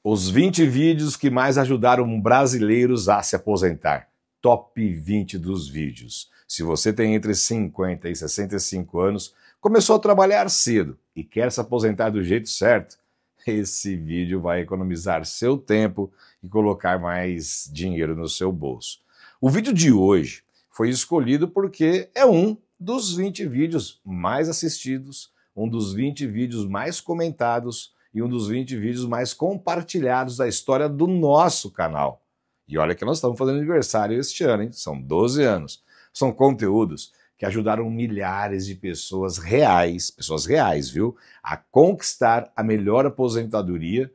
Os 20 vídeos que mais ajudaram brasileiros a se aposentar. Top 20 dos vídeos. Se você tem entre 50 e 65 anos, começou a trabalhar cedo e quer se aposentar do jeito certo, esse vídeo vai economizar seu tempo e colocar mais dinheiro no seu bolso. O vídeo de hoje foi escolhido porque é um dos 20 vídeos mais assistidos, um dos 20 vídeos mais comentados e um dos 20 vídeos mais compartilhados da história do nosso canal. E olha que nós estamos fazendo aniversário este ano, hein? São 12 anos. São conteúdos que ajudaram milhares de pessoas reais, viu? A conquistar a melhor aposentadoria,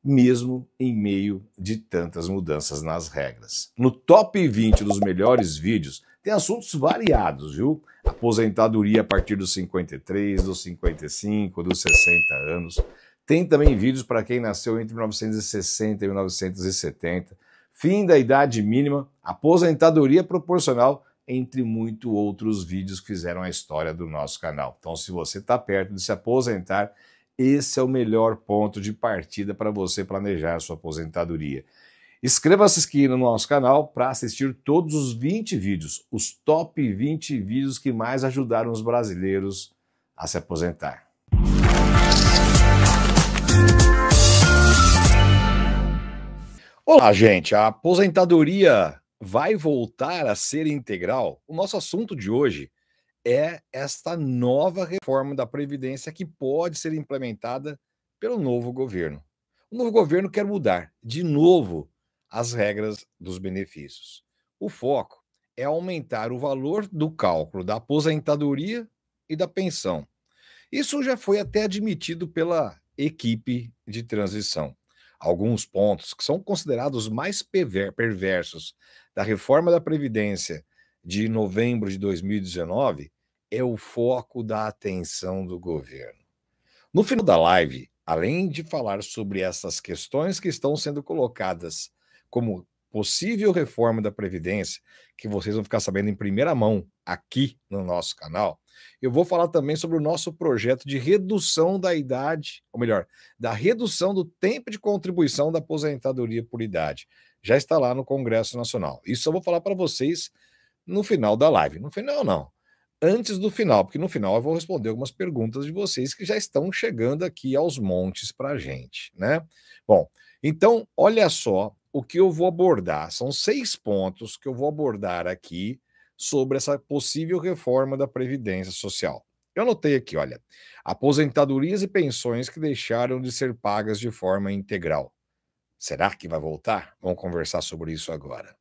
mesmo em meio de tantas mudanças nas regras. No top 20 dos melhores vídeos, tem assuntos variados, viu? Aposentadoria a partir dos 53, dos 55, dos 60 anos. Tem também vídeos para quem nasceu entre 1960 e 1970, fim da idade mínima, aposentadoria proporcional, entre muitos outros vídeos que fizeram a história do nosso canal. Então, se você está perto de se aposentar, esse é o melhor ponto de partida para você planejar a sua aposentadoria. Inscreva-se aqui no nosso canal para assistir todos os 20 vídeos, os top 20 vídeos que mais ajudaram os brasileiros a se aposentar. Olá, gente! A aposentadoria vai voltar a ser integral? O nosso assunto de hoje é esta nova reforma da Previdência que pode ser implementada pelo novo governo. O novo governo quer mudar, de novo, as regras dos benefícios. O foco é aumentar o valor do cálculo da aposentadoria e da pensão. Isso já foi até admitido pela equipe de transição. Alguns pontos que são considerados mais perversos da reforma da Previdência de novembro de 2019 é o foco da atenção do governo. No final da live, além de falar sobre essas questões que estão sendo colocadas como possível reforma da Previdência, que vocês vão ficar sabendo em primeira mão aqui no nosso canal, eu vou falar também sobre o nosso projeto de redução da idade, ou melhor, da redução do tempo de contribuição da aposentadoria por idade. Já está lá no Congresso Nacional. Isso eu vou falar para vocês no final da live. No final, não. Antes do final, porque no final eu vou responder algumas perguntas de vocês que já estão chegando aqui aos montes para a gente, né? Bom, então, olha só o que eu vou abordar. São 6 pontos que eu vou abordar aqui sobre essa possível reforma da Previdência Social. Eu anotei aqui, olha, aposentadorias e pensões que deixaram de ser pagas de forma integral. Será que vai voltar? Vamos conversar sobre isso agora.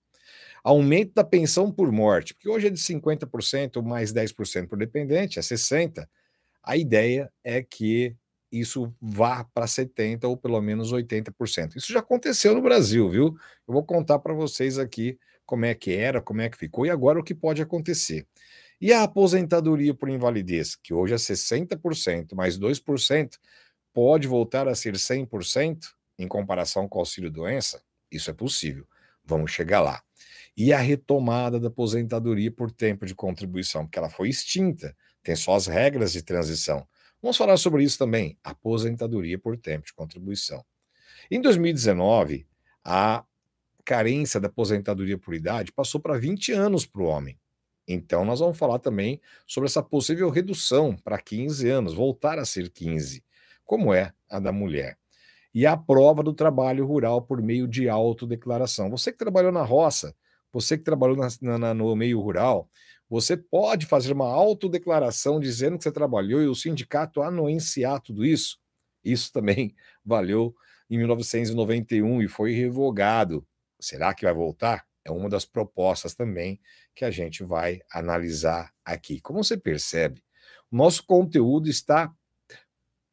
Aumento da pensão por morte, porque hoje é de 50% mais 10% por dependente, é 60%. A ideia é que isso vá para 70% ou pelo menos 80%. Isso já aconteceu no Brasil, viu? Eu vou contar para vocês aqui como é que era, como é que ficou e agora o que pode acontecer. E a aposentadoria por invalidez, que hoje é 60% mais 2%, pode voltar a ser 100% em comparação com o auxílio-doença? Isso é possível. Vamos chegar lá. E a retomada da aposentadoria por tempo de contribuição, porque ela foi extinta, tem só as regras de transição. Vamos falar sobre isso também, aposentadoria por tempo de contribuição. Em 2019, a carência da aposentadoria por idade passou para 20 anos para o homem. Então, nós vamos falar também sobre essa possível redução para 15 anos, voltar a ser 15, como é a da mulher. E a prova do trabalho rural por meio de autodeclaração. Você que trabalhou na roça, você que trabalhou no meio rural, você pode fazer uma autodeclaração dizendo que você trabalhou e o sindicato anuenciar tudo isso. Isso também valeu em 1991 e foi revogado. Será que vai voltar? É uma das propostas também que a gente vai analisar aqui. Como você percebe, o nosso conteúdo está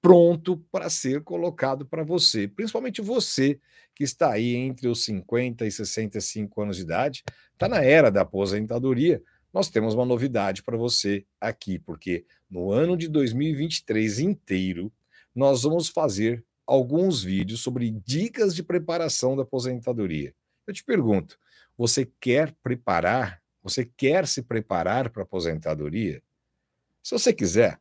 pronto para ser colocado para você, principalmente você que está aí entre os 50 e 65 anos de idade, está na era da aposentadoria. Nós temos uma novidade para você aqui, porque no ano de 2023 inteiro, nós vamos fazer alguns vídeos sobre dicas de preparação da aposentadoria. Eu te pergunto, você quer preparar? Você quer se preparar para a aposentadoria? Se você quiser,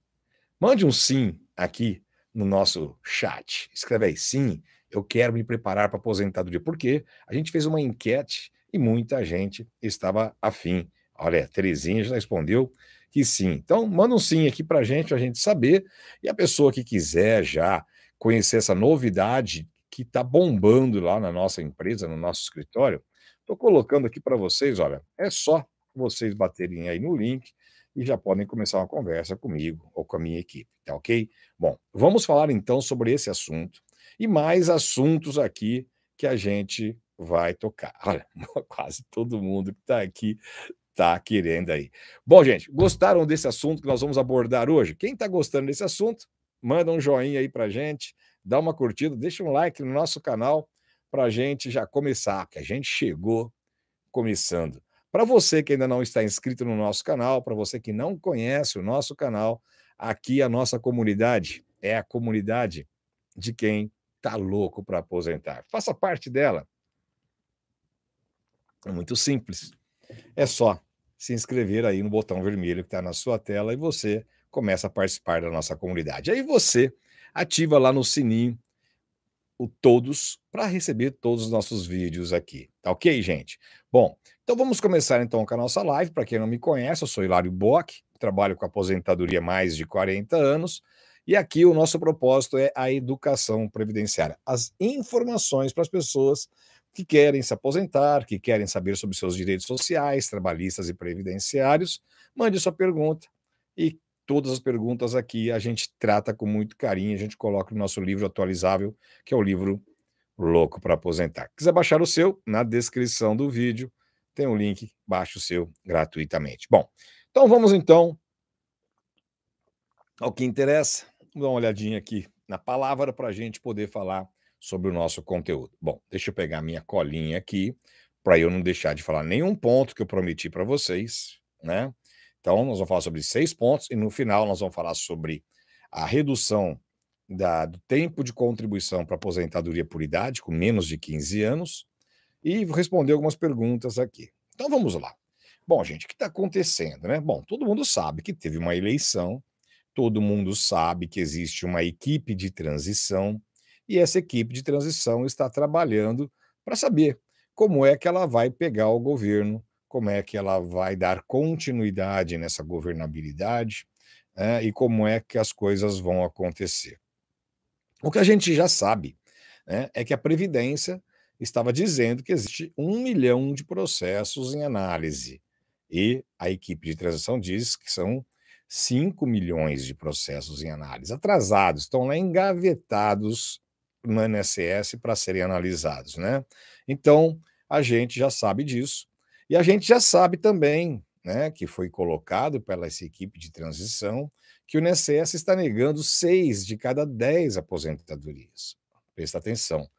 mande um sim aqui no nosso chat. Escreve aí sim, eu quero me preparar para a aposentadoria, porque a gente fez uma enquete e muita gente estava afim. Olha, a Terezinha já respondeu que sim. Então, manda um sim aqui para a gente saber. E a pessoa que quiser já conhecer essa novidade que está bombando lá na nossa empresa, no nosso escritório, estou colocando aqui para vocês, olha, é só vocês baterem aí no link e já podem começar uma conversa comigo ou com a minha equipe, tá ok? Bom, vamos falar então sobre esse assunto e mais assuntos aqui que a gente vai tocar. Olha, quase todo mundo que está aqui está querendo aí. Bom, gente, gostaram desse assunto que nós vamos abordar hoje? Quem está gostando desse assunto, manda um joinha aí para gente, dá uma curtida, deixa um like no nosso canal para a gente já começar, que a gente chegou começando. Para você que ainda não está inscrito no nosso canal, para você que não conhece o nosso canal, aqui a nossa comunidade é a comunidade de quem está louco para aposentar. Faça parte dela. É muito simples. É só se inscrever aí no botão vermelho que está na sua tela e você começa a participar da nossa comunidade. Aí você ativa lá no sininho o todos para receber todos os nossos vídeos aqui. Tá ok, gente? Bom, então vamos começar então com a nossa live. Para quem não me conhece, eu sou Hilário Bock, trabalho com aposentadoria há mais de 40 anos e aqui o nosso propósito é a educação previdenciária, as informações para as pessoas que querem se aposentar, que querem saber sobre seus direitos sociais, trabalhistas e previdenciários. Mande sua pergunta e todas as perguntas aqui a gente trata com muito carinho, a gente coloca no nosso livro atualizável, que é o livro Louco para Aposentar. Quiser baixar o seu, na descrição do vídeo tem um link, baixe o seu gratuitamente. Bom, então vamos então ao que interessa. Vamos dar uma olhadinha aqui na palavra para a gente poder falar sobre o nosso conteúdo. Bom, deixa eu pegar minha colinha aqui para eu não deixar de falar nenhum ponto que eu prometi para vocês, né? Então, nós vamos falar sobre 6 pontos e no final nós vamos falar sobre a redução do tempo de contribuição para aposentadoria por idade, com menos de 15 anos, e vou responder algumas perguntas aqui. Então, vamos lá. Bom, gente, o que está acontecendo, né? Bom, todo mundo sabe que teve uma eleição, todo mundo sabe que existe uma equipe de transição, e essa equipe de transição está trabalhando para saber como é que ela vai pegar o governo, como é que ela vai dar continuidade nessa governabilidade, né, e como é que as coisas vão acontecer. O que a gente já sabe, né, é que a Previdência estava dizendo que existe 1 milhão de processos em análise, e a equipe de transição diz que são 5 milhões de processos em análise, atrasados, estão lá engavetados no INSS para serem analisados, né? Então, a gente já sabe disso. E a gente já sabe também, né, que foi colocado pela essa equipe de transição, que o INSS está negando 6 de cada 10 aposentadorias. Presta atenção,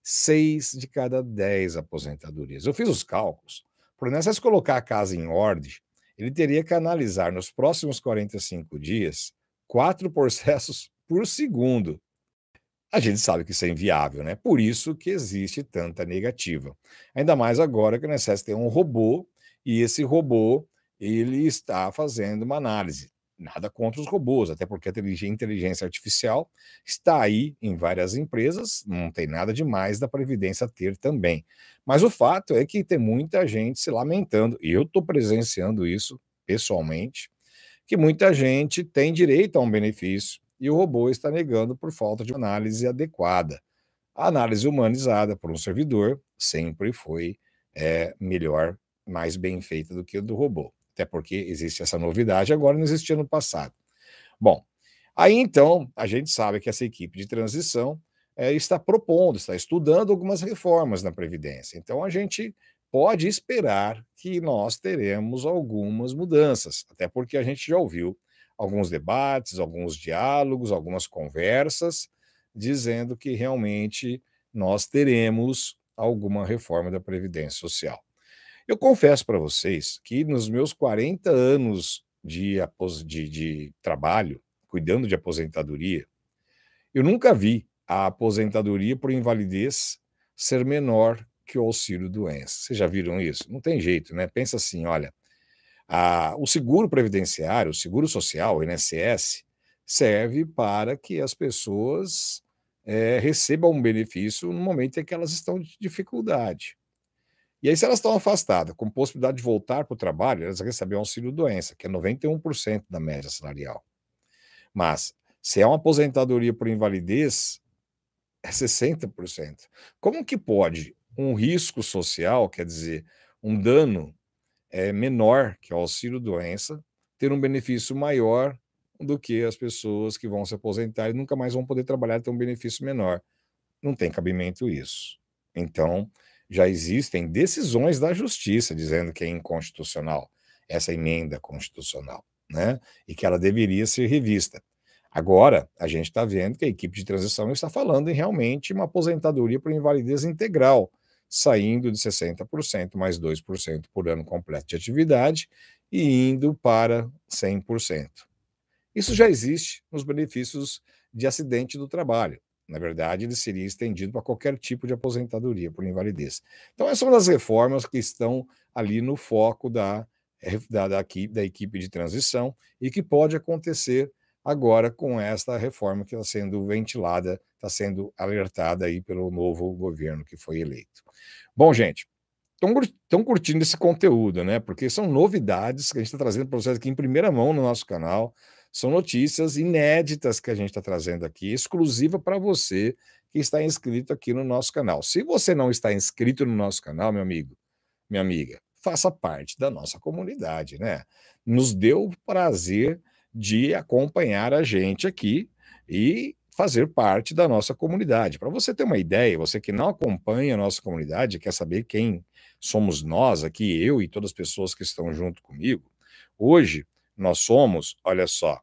6 de cada 10 aposentadorias. Eu fiz os cálculos. Para o INSS colocar a casa em ordem, ele teria que analisar nos próximos 45 dias 4 processos por segundo. A gente sabe que isso é inviável, né? Por isso que existe tanta negativa. Ainda mais agora que o INSS tem um robô e esse robô ele está fazendo uma análise. Nada contra os robôs, até porque a inteligência artificial está aí em várias empresas, não tem nada demais da Previdência ter também. Mas o fato é que tem muita gente se lamentando, e eu estou presenciando isso pessoalmente, que muita gente tem direito a um benefício e o robô está negando por falta de análise adequada. A análise humanizada por um servidor sempre foi melhor, mais bem feita do que a do robô. Até porque existe essa novidade, agora não existia no passado. Bom, aí então a gente sabe que essa equipe de transição está propondo, está estudando algumas reformas na Previdência. Então a gente pode esperar que nós teremos algumas mudanças, até porque a gente já ouviu alguns debates, alguns diálogos, algumas conversas, dizendo que realmente nós teremos alguma reforma da Previdência Social. Eu confesso para vocês que nos meus 40 anos de trabalho, cuidando de aposentadoria, eu nunca vi a aposentadoria por invalidez ser menor que o auxílio-doença. Vocês já viram isso? Não tem jeito, né? Pensa assim, olha, o seguro previdenciário, o seguro social, o INSS, serve para que as pessoas recebam um benefício no momento em que elas estão de dificuldade. E aí, se elas estão afastadas, com possibilidade de voltar para o trabalho, elas recebem o auxílio-doença, que é 91% da média salarial. Mas, se é uma aposentadoria por invalidez, é 60%. Como que pode um risco social, quer dizer, um dano menor, que é o auxílio-doença, ter um benefício maior do que as pessoas que vão se aposentar e nunca mais vão poder trabalhar e ter um benefício menor? Não tem cabimento isso. Então, já existem decisões da justiça dizendo que é inconstitucional essa emenda constitucional, né? E que ela deveria ser revista. Agora, a gente está vendo que a equipe de transição está falando em realmente uma aposentadoria por invalidez integral, saindo de 60% mais 2% por ano completo de atividade e indo para 100%. Isso já existe nos benefícios de acidente do trabalho. Na verdade, ele seria estendido para qualquer tipo de aposentadoria por invalidez. Então, essa é uma das reformas que estão ali no foco da equipe de transição e que pode acontecer agora com esta reforma que está sendo ventilada, está sendo alertada aí pelo novo governo que foi eleito. Bom, gente, estão curtindo esse conteúdo, né? Porque são novidades que a gente está trazendo para vocês aqui em primeira mão no nosso canal. São notícias inéditas que a gente está trazendo aqui, exclusiva para você que está inscrito aqui no nosso canal. Se você não está inscrito no nosso canal, meu amigo, minha amiga, faça parte da nossa comunidade, né? Nos deu o prazer de acompanhar a gente aqui e fazer parte da nossa comunidade. Para você ter uma ideia, você que não acompanha a nossa comunidade, quer saber quem somos nós aqui, eu e todas as pessoas que estão junto comigo, hoje nós somos, olha só,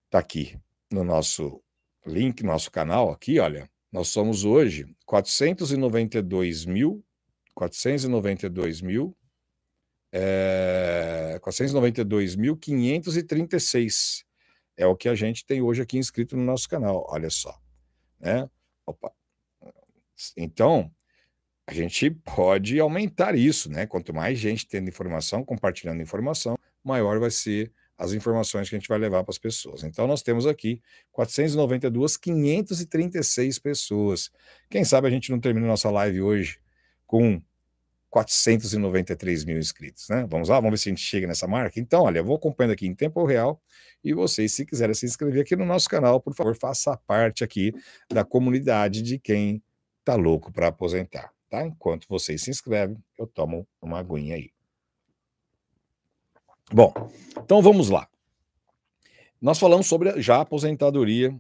tá aqui no nosso link, nosso canal aqui, olha, nós somos hoje 492.536 é o que a gente tem hoje aqui inscrito no nosso canal, olha só, né? Opa. Então, a gente pode aumentar isso, né? Quanto mais gente tendo informação, compartilhando informação, maior vai ser as informações que a gente vai levar para as pessoas. Então, nós temos aqui 492.536 pessoas. Quem sabe a gente não termina nossa live hoje com 493 mil inscritos, né? Vamos lá, vamos ver se a gente chega nessa marca. Então, olha, eu vou acompanhando aqui em tempo real e vocês, se quiserem se inscrever aqui no nosso canal, por favor, faça parte aqui da comunidade de quem tá louco para aposentar, tá? Enquanto vocês se inscrevem, eu tomo uma aguinha aí. Bom, então vamos lá. Nós falamos sobre já a aposentadoria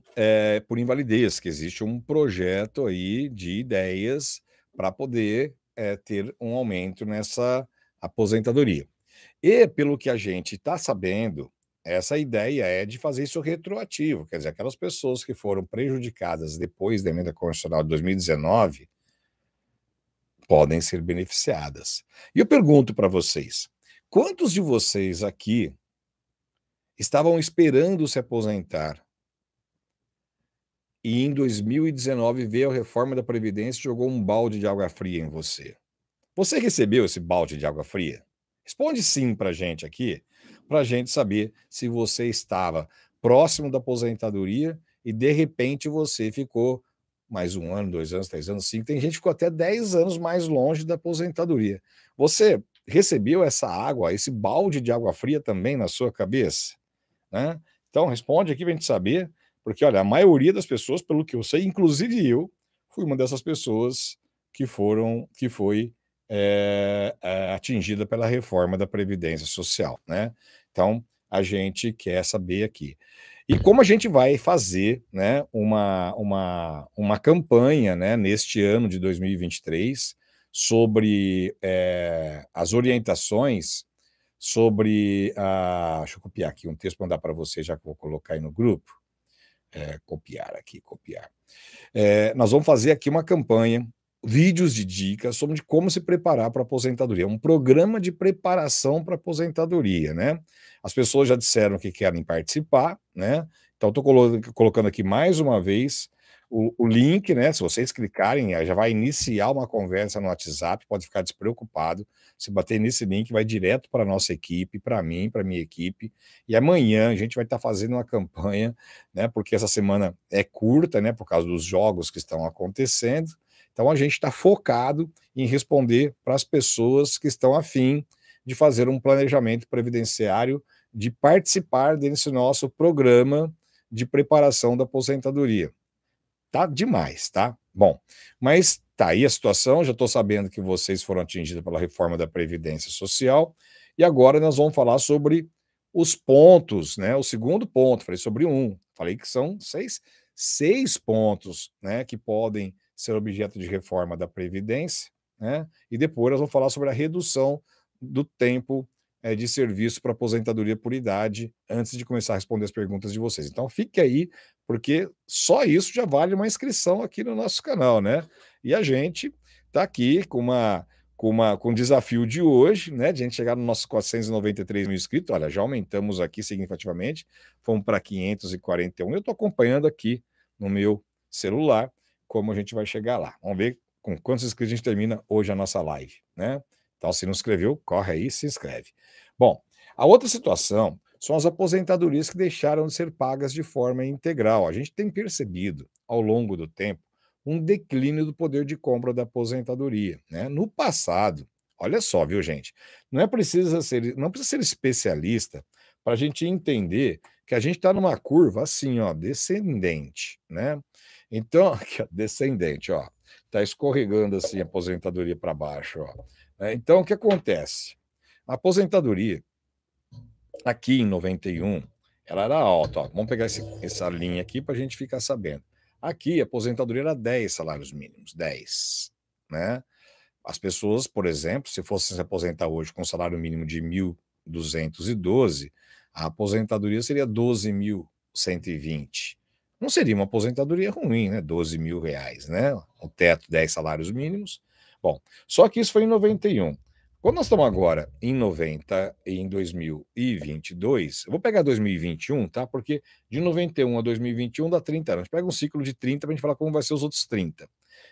por invalidez, que existe um projeto aí de ideias para poder ter um aumento nessa aposentadoria. E, pelo que a gente está sabendo, essa ideia é de fazer isso retroativo, quer dizer, aquelas pessoas que foram prejudicadas depois da emenda constitucional de 2019 podem ser beneficiadas. E eu pergunto para vocês, quantos de vocês aqui estavam esperando se aposentar e em 2019 veio a reforma da Previdência e jogou um balde de água fria em você? Você recebeu esse balde de água fria? Responde sim para a gente aqui, para a gente saber se você estava próximo da aposentadoria e de repente você ficou mais 1 ano, 2 anos, 3 anos, 5. Tem gente que ficou até 10 anos mais longe da aposentadoria. Você recebeu essa água, esse balde de água fria também na sua cabeça? Né? Então, responde aqui para a gente saber, porque, olha, a maioria das pessoas, pelo que eu sei, inclusive eu, fui uma dessas pessoas que foi atingida pela reforma da Previdência Social, né? Então, a gente quer saber aqui. E como a gente vai fazer, né, uma campanha, né, neste ano de 2023 sobre as orientações sobre deixa eu copiar aqui um texto para mandar para você, já que vou colocar aí no grupo. Copiar aqui, copiar. Nós vamos fazer aqui uma campanha, vídeos de dicas sobre como se preparar para a aposentadoria, um programa de preparação para a aposentadoria, né? As pessoas já disseram que querem participar, né? Então, estou colocando aqui mais uma vez o link, né? Se vocês clicarem, já vai iniciar uma conversa no WhatsApp, pode ficar despreocupado. Se bater nesse link, vai direto para a nossa equipe, para mim, para minha equipe. E amanhã a gente vai estar fazendo uma campanha, né? Porque essa semana é curta, né? Por causa dos jogos que estão acontecendo. Então a gente está focado em responder para as pessoas que estão afim de fazer um planejamento previdenciário, de participar desse nosso programa de preparação da aposentadoria. Tá demais, tá? Bom, mas tá aí a situação, já estou sabendo que vocês foram atingidos pela reforma da Previdência Social, e agora nós vamos falar sobre os pontos, né? O segundo ponto, falei sobre falei que são seis pontos, né, que podem ser objeto de reforma da Previdência, né? E depois nós vamos falar sobre a redução do tempo de serviço para aposentadoria por idade, antes de começar a responder as perguntas de vocês. Então fique aí, porque só isso já vale uma inscrição aqui no nosso canal, né? E a gente está aqui com o desafio de hoje, né? De a gente chegar nos nossos 493 mil inscritos. Olha, já aumentamos aqui significativamente, fomos para 541. Eu estou acompanhando aqui no meu celular como a gente vai chegar lá. Vamos ver com quantos inscritos a gente termina hoje a nossa live, né? Então, se não inscreveu, corre aí e se inscreve. Bom, a outra situação são as aposentadorias que deixaram de ser pagas de forma integral. A gente tem percebido, ao longo do tempo, um declínio do poder de compra da aposentadoria, né? No passado, olha só, viu, gente? Não precisa ser especialista para a gente entender que a gente está numa curva assim, ó, descendente, né? Então, aqui, ó, descendente, ó, está escorregando assim a aposentadoria para baixo, ó. Então, o que acontece? A aposentadoria, aqui em 91, ela era alta. Ó. Vamos pegar essa linha aqui para a gente ficar sabendo. Aqui, a aposentadoria era 10 salários mínimos, 10. Né? As pessoas, por exemplo, se fossem se aposentar hoje com um salário mínimo de 1.212, a aposentadoria seria 12.120. Não seria uma aposentadoria ruim, né? 12 mil reais, né? O teto, 10 salários mínimos. Bom, só que isso foi em 91. Quando nós estamos agora em 90 e em 2022, eu vou pegar 2021, tá? Porque de 91 a 2021 dá 30 anos. Pega um ciclo de 30 para a gente falar como vai ser os outros 30.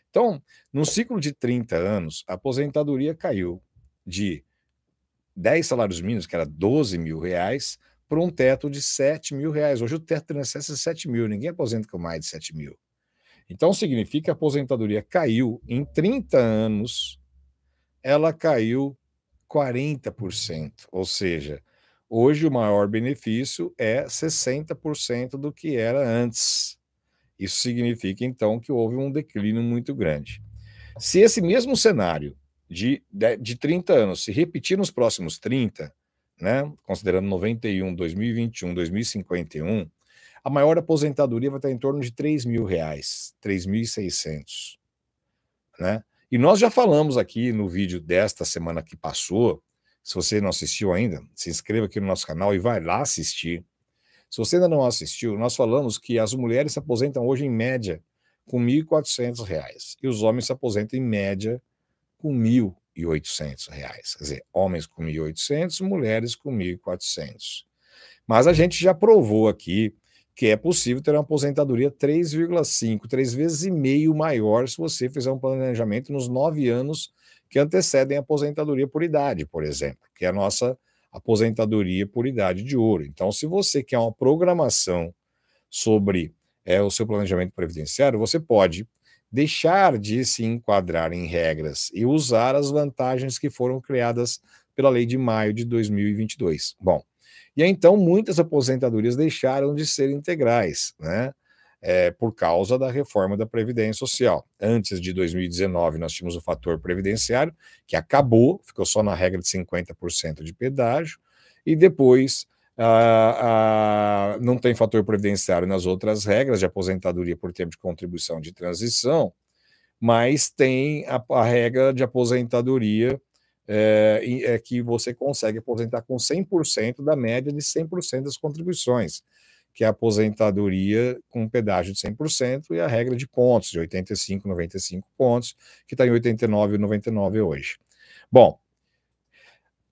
Então, no ciclo de 30 anos, a aposentadoria caiu de 10 salários mínimos, que era 12 mil reais, para um teto de 7 mil reais. Hoje o teto de INSS é 7 mil, ninguém aposenta com mais de 7 mil. Então, significa que a aposentadoria caiu em 30 anos, ela caiu 40%, ou seja, hoje o maior benefício é 60% do que era antes. Isso significa, então, que houve um declínio muito grande. Se esse mesmo cenário de 30 anos se repetir nos próximos 30, né, considerando 91, 2021, 2051, a maior aposentadoria vai estar em torno de 3 mil reais, 3.600, né? E nós já falamos aqui no vídeo desta semana que passou, se você não assistiu ainda, se inscreva aqui no nosso canal e vai lá assistir. Se você ainda não assistiu, nós falamos que as mulheres se aposentam hoje em média com R$ 1.400 e os homens se aposentam em média com R$ 1.800. Quer dizer, homens com 1.800, mulheres com 1.400. Mas a gente já provou aqui que é possível ter uma aposentadoria 3,5, 3 vezes e meio maior se você fizer um planejamento nos 9 anos que antecedem a aposentadoria por idade, por exemplo, que é a nossa aposentadoria por idade de ouro. Então, se você quer uma programação sobre o seu planejamento previdenciário, você pode deixar de se enquadrar em regras e usar as vantagens que foram criadas pela lei de maio de 2022. Bom, e aí, então muitas aposentadorias deixaram de ser integrais, né? Por causa da reforma da Previdência Social. Antes de 2019, nós tínhamos o fator previdenciário, que acabou, ficou só na regra de 50% de pedágio, e depois não tem fator previdenciário nas outras regras de aposentadoria por tempo de contribuição de transição, mas tem a regra de aposentadoria que você consegue aposentar com 100% da média de 100% das contribuições, que é a aposentadoria com pedágio de 100% e a regra de pontos, de 85, 95 pontos, que está em 89,99 hoje. Bom,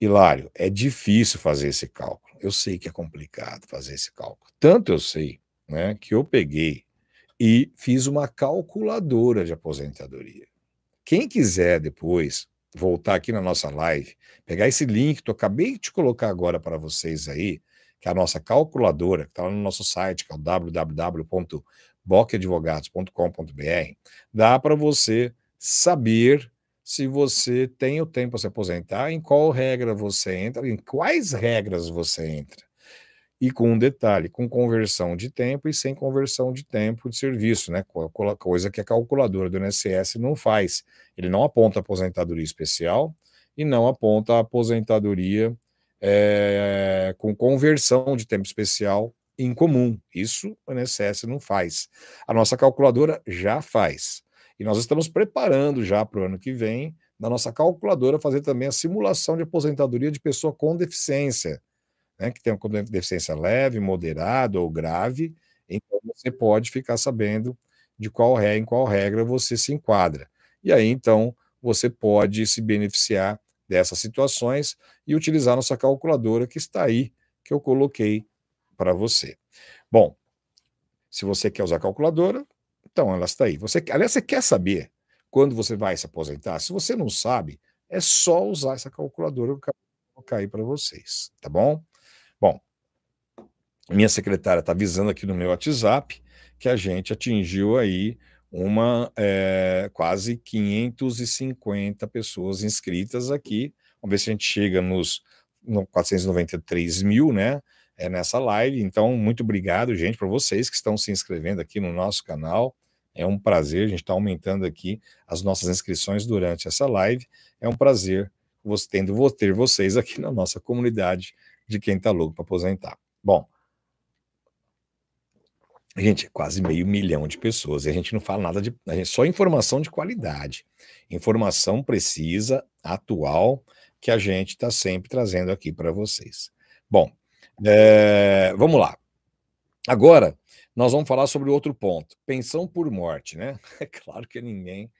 Hilário, é difícil fazer esse cálculo. Eu sei que é complicado fazer esse cálculo. Tanto eu sei, né, que eu peguei e fiz uma calculadora de aposentadoria. Quem quiser depois voltar aqui na nossa live, pegar esse link que eu acabei de colocar agora para vocês aí, que é a nossa calculadora, que está lá no nosso site, que é o www.bocadvogados.com.br, dá para você saber se você tem o tempo para se aposentar, em qual regra você entra, em quais regras você entra. E com um detalhe, com conversão de tempo e sem conversão de tempo de serviço, né? Coisa que a calculadora do INSS não faz. Ele não aponta aposentadoria especial e não aponta a aposentadoria com conversão de tempo especial em comum. Isso o INSS não faz. A nossa calculadora já faz. E nós estamos preparando já para o ano que vem, na nossa calculadora, fazer também a simulação de aposentadoria de pessoa com deficiência, né, que tem uma deficiência leve, moderada ou grave, então você pode ficar sabendo de em qual regra você se enquadra. E aí, então, você pode se beneficiar dessas situações e utilizar nossa calculadora que está aí, que eu coloquei para você. Bom, se você quer usar a calculadora, então ela está aí. Aliás, você quer saber quando você vai se aposentar? Se você não sabe, é só usar essa calculadora que eu acabei de colocar aí para vocês, tá bom? Bom, minha secretária está avisando aqui no meu WhatsApp que a gente atingiu aí quase 550 pessoas inscritas aqui. Vamos ver se a gente chega no 493 mil, né? Nessa live. Então, muito obrigado, gente, para vocês que estão se inscrevendo aqui no nosso canal. É um prazer, a gente está aumentando aqui as nossas inscrições durante essa live. É um prazer ter vocês aqui na nossa comunidade de quem está louco para aposentar. Bom, gente, quase 500 mil de pessoas, e a gente não fala nada só informação de qualidade, informação precisa, atual, que a gente está sempre trazendo aqui para vocês. Bom, vamos lá. Agora, nós vamos falar sobre outro ponto, pensão por morte, né? É claro que ninguém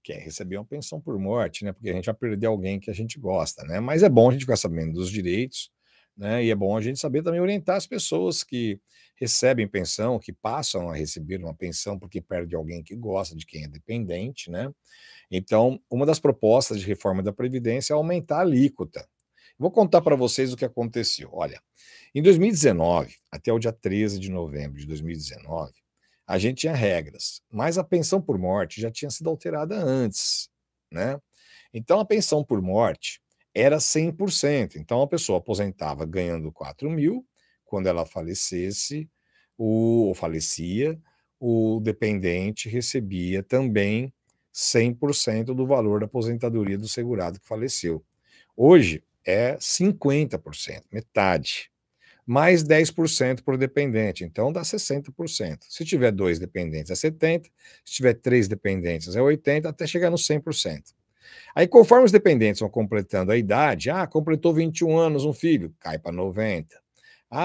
quer receber uma pensão por morte, né? Porque a gente vai perder alguém que a gente gosta, né? Mas é bom a gente ficar sabendo dos direitos, né? E é bom a gente saber também orientar as pessoas que recebem pensão, que passam a receber uma pensão porque perde alguém que gosta, de quem é dependente, né? Então, uma das propostas de reforma da Previdência é aumentar a alíquota. Vou contar para vocês o que aconteceu. Olha, em 2019, até o dia 13 de novembro de 2019, a gente tinha regras, mas a pensão por morte já tinha sido alterada antes, né? Então, a pensão por morte era 100%. Então, a pessoa aposentava ganhando 4 mil, quando ela falecesse, ou falecia, o dependente recebia também 100% do valor da aposentadoria do segurado que faleceu. Hoje é 50%, metade, mais 10% por dependente, então dá 60%. Se tiver 2 dependentes é 70%, se tiver 3 dependentes é 80%, até chegar no 100%. Aí, conforme os dependentes vão completando a idade, completou 21 anos um filho, cai para 90%.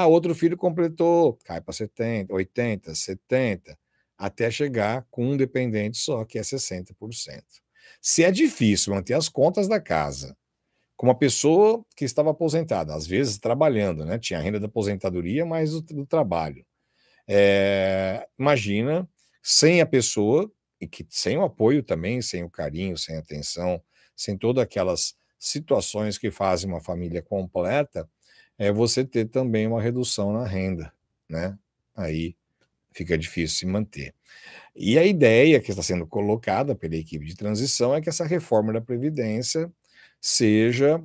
Outro filho completou, cai para 70%, 80%, 70%, até chegar com um dependente só, que é 60%. Se é difícil manter as contas da casa com uma pessoa que estava aposentada, às vezes trabalhando, né? Tinha a renda da aposentadoria, mais do trabalho. Imagina sem a pessoa, e que sem o apoio também, sem o carinho, sem a atenção, sem todas aquelas situações que fazem uma família completa, você ter também uma redução na renda, né? Aí fica difícil se manter. E a ideia que está sendo colocada pela equipe de transição é que essa reforma da Previdência seja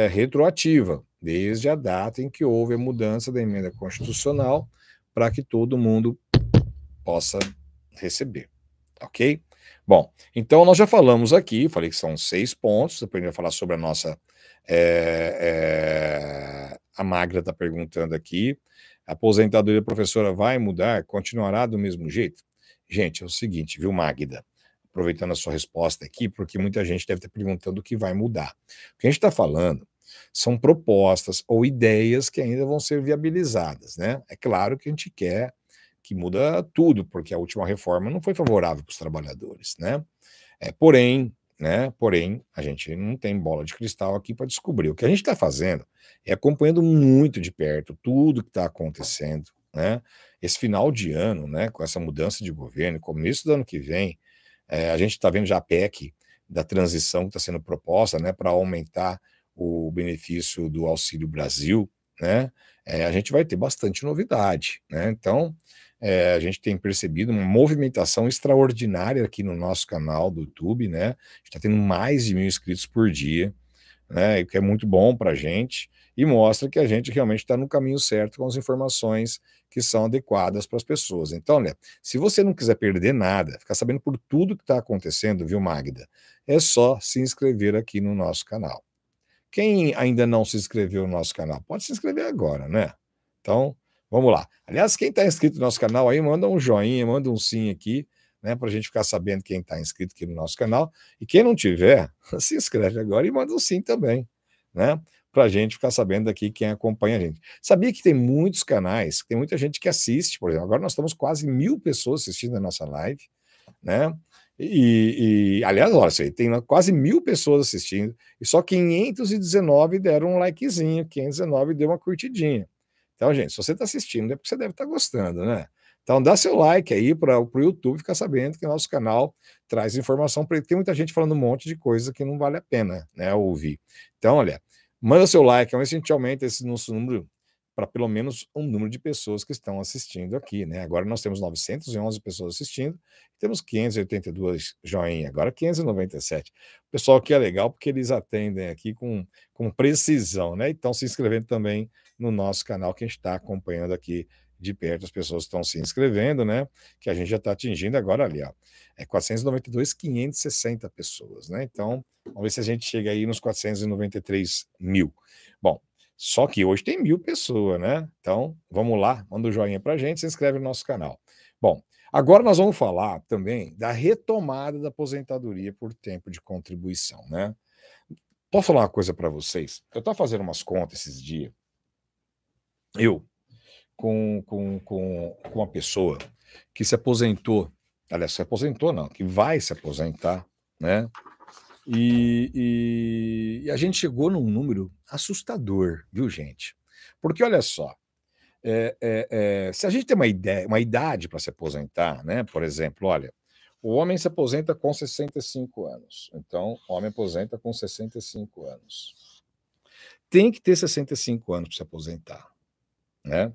retroativa, desde a data em que houve a mudança da emenda constitucional, para que todo mundo possa receber, ok? Bom, então nós já falamos aqui, falei que são 6 pontos, depois a gente vai falar sobre a nossa... a Magra está perguntando aqui, a aposentadoria professora vai mudar? Continuará do mesmo jeito? Gente, é o seguinte, viu, Magda? Aproveitando a sua resposta aqui, porque muita gente deve estar perguntando o que vai mudar. O que a gente está falando são propostas ou ideias que ainda vão ser viabilizadas, né? É claro que a gente quer que muda tudo, porque a última reforma não foi favorável para os trabalhadores, né? Porém, a gente não tem bola de cristal aqui para descobrir. O que a gente está fazendo é acompanhando muito de perto tudo que está acontecendo, né? esse final de ano, né, com essa mudança de governo, começo do ano que vem, a gente está vendo já a PEC da transição que está sendo proposta, né, para aumentar o benefício do Auxílio Brasil, né, a gente vai ter bastante novidade, né, então a gente tem percebido uma movimentação extraordinária aqui no nosso canal do YouTube, né, a gente está tendo mais de 1.000 inscritos por dia, né, o que é muito bom para a gente e mostra que a gente realmente está no caminho certo com as informações que são adequadas para as pessoas. Então, olha, se você não quiser perder nada, ficar sabendo por tudo que está acontecendo, viu, Magda? É só se inscrever aqui no nosso canal. Quem ainda não se inscreveu no nosso canal, pode se inscrever agora, né? Então, vamos lá. Aliás, quem está inscrito no nosso canal aí, manda um joinha, manda um sim aqui, né, para a gente ficar sabendo quem está inscrito aqui no nosso canal. E quem não tiver, se inscreve agora e manda um sim também, né? Para a gente ficar sabendo aqui quem acompanha a gente. Sabia que tem muitos canais, tem muita gente que assiste, por exemplo. Agora nós estamos quase 1.000 pessoas assistindo a nossa live, né? Aliás, olha, tem quase 1.000 pessoas assistindo e só 519 deram um likezinho, 519 deu uma curtidinha. Então, gente, se você está assistindo, é porque você deve estar gostando, né? Então, dá seu like aí para o YouTube ficar sabendo que o nosso canal traz informação, porque tem muita gente falando um monte de coisa que não vale a pena, né, ouvir. Então, olha, manda seu like, vamos ver se a gente aumenta esse nosso número para pelo menos um número de pessoas que estão assistindo aqui, né? Agora nós temos 911 pessoas assistindo, temos 582 joinha, agora 597. O pessoal aqui é legal porque eles atendem aqui com precisão, né? Então se inscrevendo também no nosso canal, que a gente está acompanhando aqui de perto, as pessoas estão se inscrevendo, né? Que a gente já está atingindo agora ali, ó. 492, 560 pessoas, né? Então, vamos ver se a gente chega aí nos 493 mil. Bom, só que hoje tem 1.000 pessoas, né? Então, vamos lá, manda um joinha pra gente, se inscreve no nosso canal. Bom, agora nós vamos falar também da retomada da aposentadoria por tempo de contribuição, né? Posso falar uma coisa para vocês? Eu estava fazendo umas contas esses dias, eu, com uma pessoa que se aposentou, aliás, se aposentou não, que vai se aposentar, né? E a gente chegou num número assustador, viu, gente? Porque olha só, se a gente tem uma idade para se aposentar, né? Por exemplo, olha, o homem se aposenta com 65 anos. Então, o homem aposenta com 65 anos. Tem que ter 65 anos para se aposentar, né?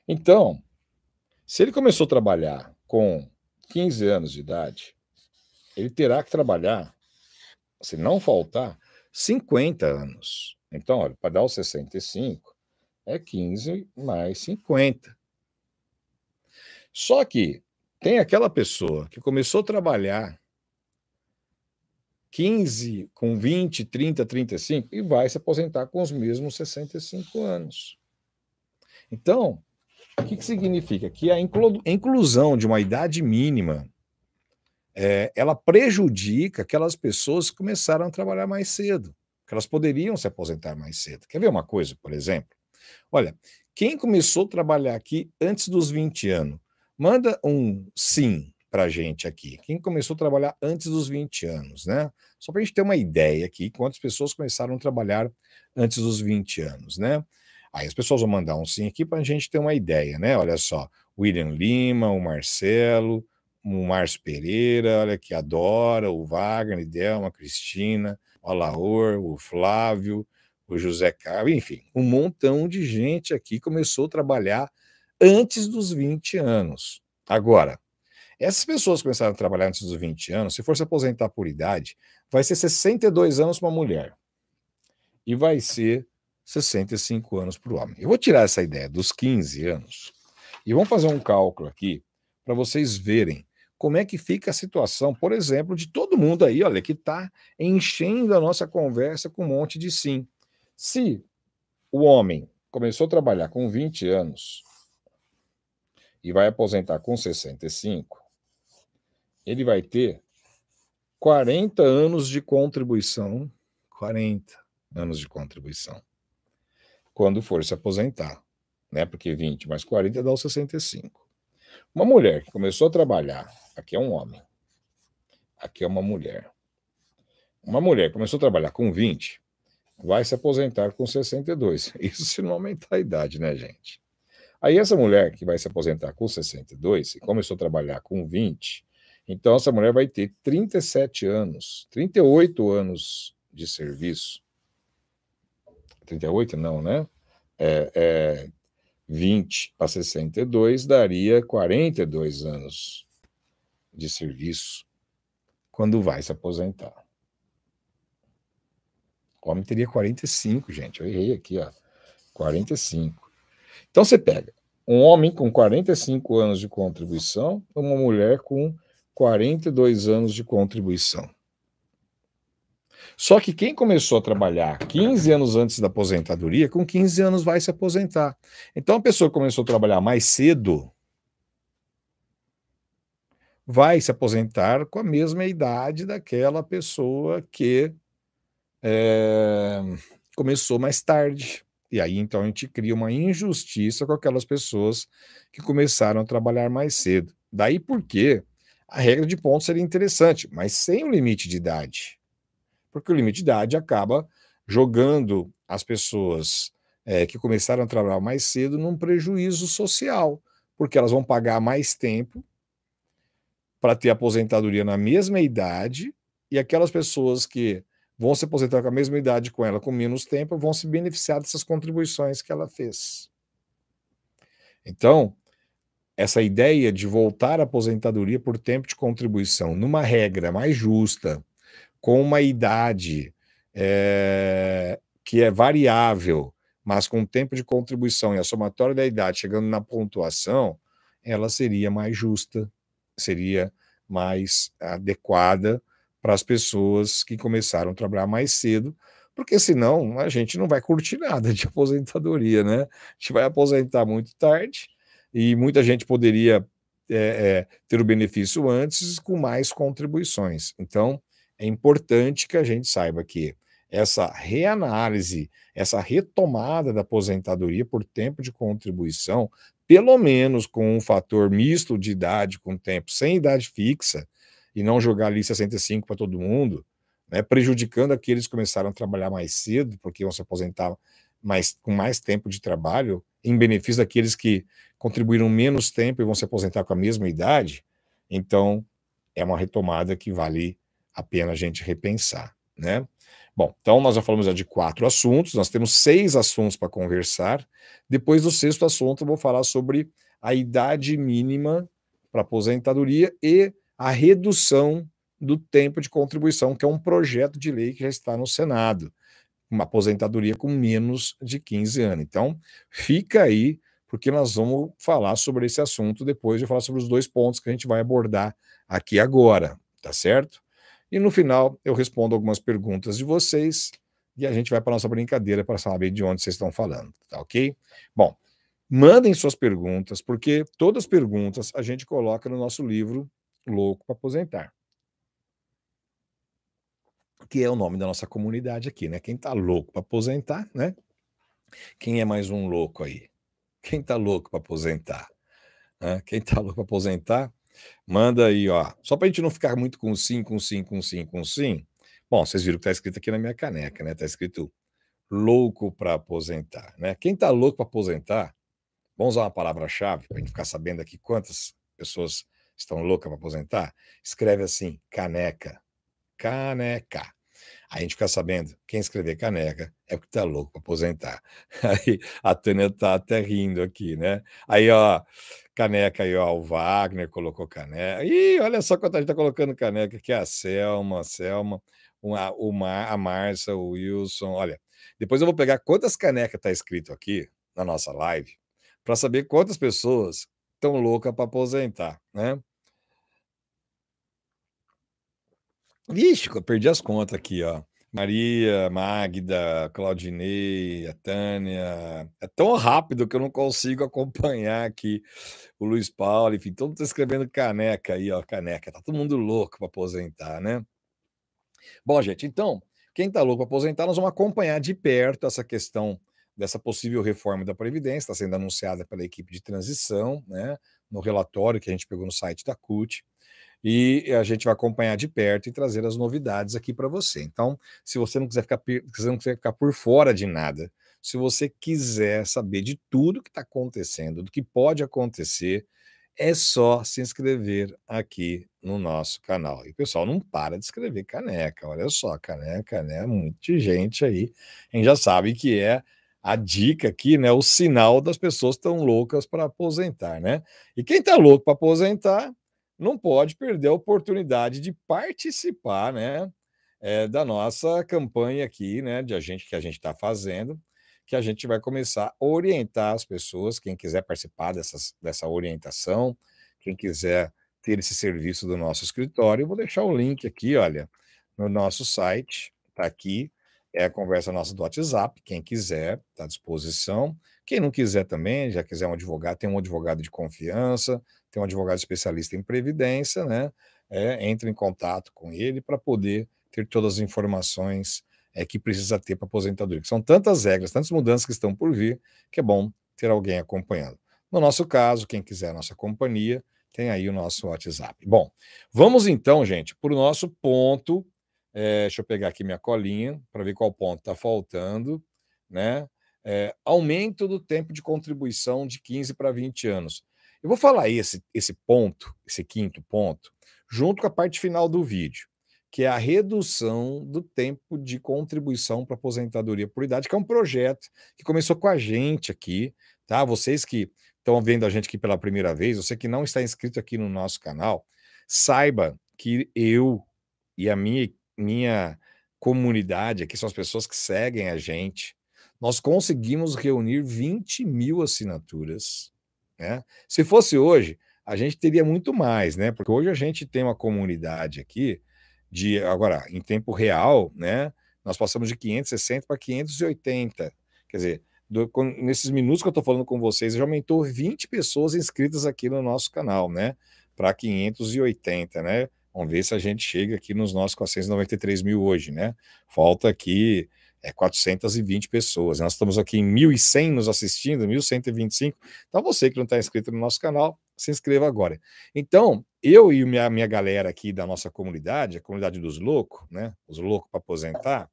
Então, se ele começou a trabalhar com 15 anos de idade, ele terá que trabalhar, se não faltar, 50 anos. Então, olha, para dar os 65, é 15 mais 50. Só que tem aquela pessoa que começou a trabalhar 15, com 20, 30, 35 e vai se aposentar com os mesmos 65 anos. Então, o que significa? Que a inclusão de uma idade mínima ela prejudica aquelas pessoas que começaram a trabalhar mais cedo, que elas poderiam se aposentar mais cedo. Quer ver uma coisa, por exemplo? Olha, quem começou a trabalhar aqui antes dos 20 anos, manda um sim para a gente aqui. Quem começou a trabalhar antes dos 20 anos, né? Só para a gente ter uma ideia aqui, quantas pessoas começaram a trabalhar antes dos 20 anos, né? Aí as pessoas vão mandar um sim aqui para a gente ter uma ideia, né? Olha só, William Lima, o Marcelo, o Márcio Pereira, olha aqui, a Dora, o Wagner, Delma, a Cristina, o Alaor, o Flávio, o José Carlos, enfim, um montão de gente aqui começou a trabalhar antes dos 20 anos. Agora, essas pessoas começaram a trabalhar antes dos 20 anos, se for se aposentar por idade, vai ser 62 anos para uma mulher e vai ser 65 anos para o homem. Eu vou tirar essa ideia dos 15 anos e vamos fazer um cálculo aqui para vocês verem como é que fica a situação, por exemplo, de todo mundo aí, olha, que está enchendo a nossa conversa com um monte de sim. Se o homem começou a trabalhar com 20 anos e vai aposentar com 65, ele vai ter 40 anos de contribuição, 40 anos de contribuição, quando for se aposentar, né? Porque 20 mais 40 dá os 65. Uma mulher que começou a trabalhar, aqui é um homem, aqui é uma mulher. Uma mulher que começou a trabalhar com 20, vai se aposentar com 62. Isso se não aumentar a idade, né, gente? Aí essa mulher que vai se aposentar com 62 e começou a trabalhar com 20, então essa mulher vai ter 37 anos, 38 anos de serviço. 38 não, né? 20 para 62 daria 42 anos de serviço quando vai se aposentar. O homem teria 45, gente. Eu errei aqui, ó. 45. Então você pega um homem com 45 anos de contribuição, uma mulher com 42 anos de contribuição. Só que quem começou a trabalhar 15 anos antes da aposentadoria, com 15 anos vai se aposentar. Então a pessoa que começou a trabalhar mais cedo vai se aposentar com a mesma idade daquela pessoa que começou mais tarde. E aí, então, a gente cria uma injustiça com aquelas pessoas que começaram a trabalhar mais cedo. Daí porque a regra de pontos seria interessante, mas sem o limite de idade. Porque o limite de idade acaba jogando as pessoas que começaram a trabalhar mais cedo num prejuízo social, porque elas vão pagar mais tempo para ter aposentadoria na mesma idade, e aquelas pessoas que vão se aposentar com a mesma idade com ela, com menos tempo, vão se beneficiar dessas contribuições que ela fez. Então, essa ideia de voltar à aposentadoria por tempo de contribuição numa regra mais justa, com uma idade que é variável, mas com tempo de contribuição e a somatória da idade chegando na pontuação, ela seria mais justa, seria mais adequada para as pessoas que começaram a trabalhar mais cedo, porque senão a gente não vai curtir nada de aposentadoria, né? A gente vai aposentar muito tarde e muita gente poderia ter o benefício antes com mais contribuições. Então, é importante que a gente saiba que essa reanálise, essa retomada da aposentadoria por tempo de contribuição, pelo menos com um fator misto de idade com tempo, sem idade fixa, e não jogar ali 65 para todo mundo, né, prejudicando aqueles que começaram a trabalhar mais cedo, porque vão se aposentar com mais tempo de trabalho, em benefício daqueles que contribuíram menos tempo e vão se aposentar com a mesma idade. Então, é uma retomada que vale a pena a gente repensar, né? Bom, então nós já falamos já de 4 assuntos, nós temos 6 assuntos para conversar. Depois do 6º assunto, eu vou falar sobre a idade mínima para aposentadoria e a redução do tempo de contribuição, que é um projeto de lei que já está no Senado, uma aposentadoria com menos de 15 anos. Então, fica aí, porque nós vamos falar sobre esse assunto depois de falar sobre os 2 pontos que a gente vai abordar aqui agora, tá certo? E no final eu respondo algumas perguntas de vocês e a gente vai para a nossa brincadeira para saber de onde vocês estão falando, tá ok? Bom, mandem suas perguntas, porque todas as perguntas a gente coloca no nosso livro Louco para Aposentar, que é o nome da nossa comunidade aqui, né? Quem tá louco para aposentar, né? Quem é mais um louco aí? Quem tá louco para aposentar? Quem tá louco para aposentar, manda aí, ó. Só para a gente não ficar muito com sim, com sim, com sim, com sim. Bom, vocês viram que tá escrito aqui na minha caneca, né? Tá escrito louco para aposentar, né? Quem tá louco para aposentar, vamos usar uma palavra-chave para a gente ficar sabendo aqui quantas pessoas estão loucas para aposentar. Escreve assim, caneca, caneca. Aí a gente fica sabendo, quem escrever caneca é porque tá louco para aposentar. Aí a Tânia tá até rindo aqui, né? Aí, ó, caneca aí, ó, o Wagner colocou caneca. Ih, olha só quanta gente tá colocando caneca aqui, a Selma, a Márcia, o Wilson, olha. Depois eu vou pegar quantas canecas tá escrito aqui na nossa live, para saber quantas pessoas estão loucas para aposentar, né? Vixe, eu perdi as contas aqui, ó. Maria, Magda, Claudinei, a Tânia. É tão rápido que eu não consigo acompanhar aqui o Luiz Paulo, enfim, todo mundo tá escrevendo caneca aí, ó, caneca. Tá todo mundo louco para aposentar, né? Bom, gente, então, quem tá louco para aposentar, nós vamos acompanhar de perto essa questão dessa possível reforma da Previdência, está sendo anunciada pela equipe de transição, né? No relatório que a gente pegou no site da CUT. E a gente vai acompanhar de perto e trazer as novidades aqui para você. Então, se você não quiser ficar por fora de nada se você quiser saber de tudo que está acontecendo, do que pode acontecer, é só se inscrever aqui no nosso canal. E o pessoal não para de escrever caneca, olha só, caneca, né? Muita gente aí, a gente já sabe que é a dica aqui, né? O sinal das pessoas que estão loucas para aposentar, né? E quem está louco para aposentar não pode perder a oportunidade de participar, né? Da nossa campanha aqui, né? Que a gente está fazendo, que a gente vai começar a orientar as pessoas, quem quiser participar dessa orientação, quem quiser ter esse serviço do nosso escritório, eu vou deixar o link aqui, olha, no nosso site, está aqui, é a conversa nossa do WhatsApp, quem quiser, está à disposição. Quem não quiser também, já quiser um advogado, tem um advogado de confiança, tem um advogado especialista em previdência, né? Entre em contato com ele para poder ter todas as informações que precisa ter para aposentadoria. São tantas regras, tantas mudanças que estão por vir, que é bom ter alguém acompanhando. No nosso caso, quem quiser a nossa companhia, tem aí o nosso WhatsApp. Bom, vamos então, gente, para o nosso ponto. Deixa eu pegar aqui minha colinha para ver qual ponto está faltando, né? Aumento do tempo de contribuição de 15 para 20 anos. Eu vou falar esse ponto, esse quinto ponto, junto com a parte final do vídeo, que é a redução do tempo de contribuição para aposentadoria por idade, que é um projeto que começou com a gente aqui, tá? Vocês que estão vendo a gente aqui pela primeira vez, você que não está inscrito aqui no nosso canal, saiba que eu e a minha comunidade aqui, são as pessoas que seguem a gente, nós conseguimos reunir 20 mil assinaturas, né? Se fosse hoje, a gente teria muito mais, né? Porque hoje a gente tem uma comunidade aqui agora, em tempo real, né? Nós passamos de 560 para 580. Quer dizer, nesses minutos que eu estou falando com vocês, já aumentou 20 pessoas inscritas aqui no nosso canal, né? Para 580, né? Vamos ver se a gente chega aqui nos nossos 493 mil hoje, né? Falta aqui 420 pessoas. Nós estamos aqui em 1.100 nos assistindo, 1.125. Então, você que não está inscrito no nosso canal, se inscreva agora. Então, eu e minha galera aqui da nossa comunidade, a comunidade dos loucos, né? Os loucos para aposentar,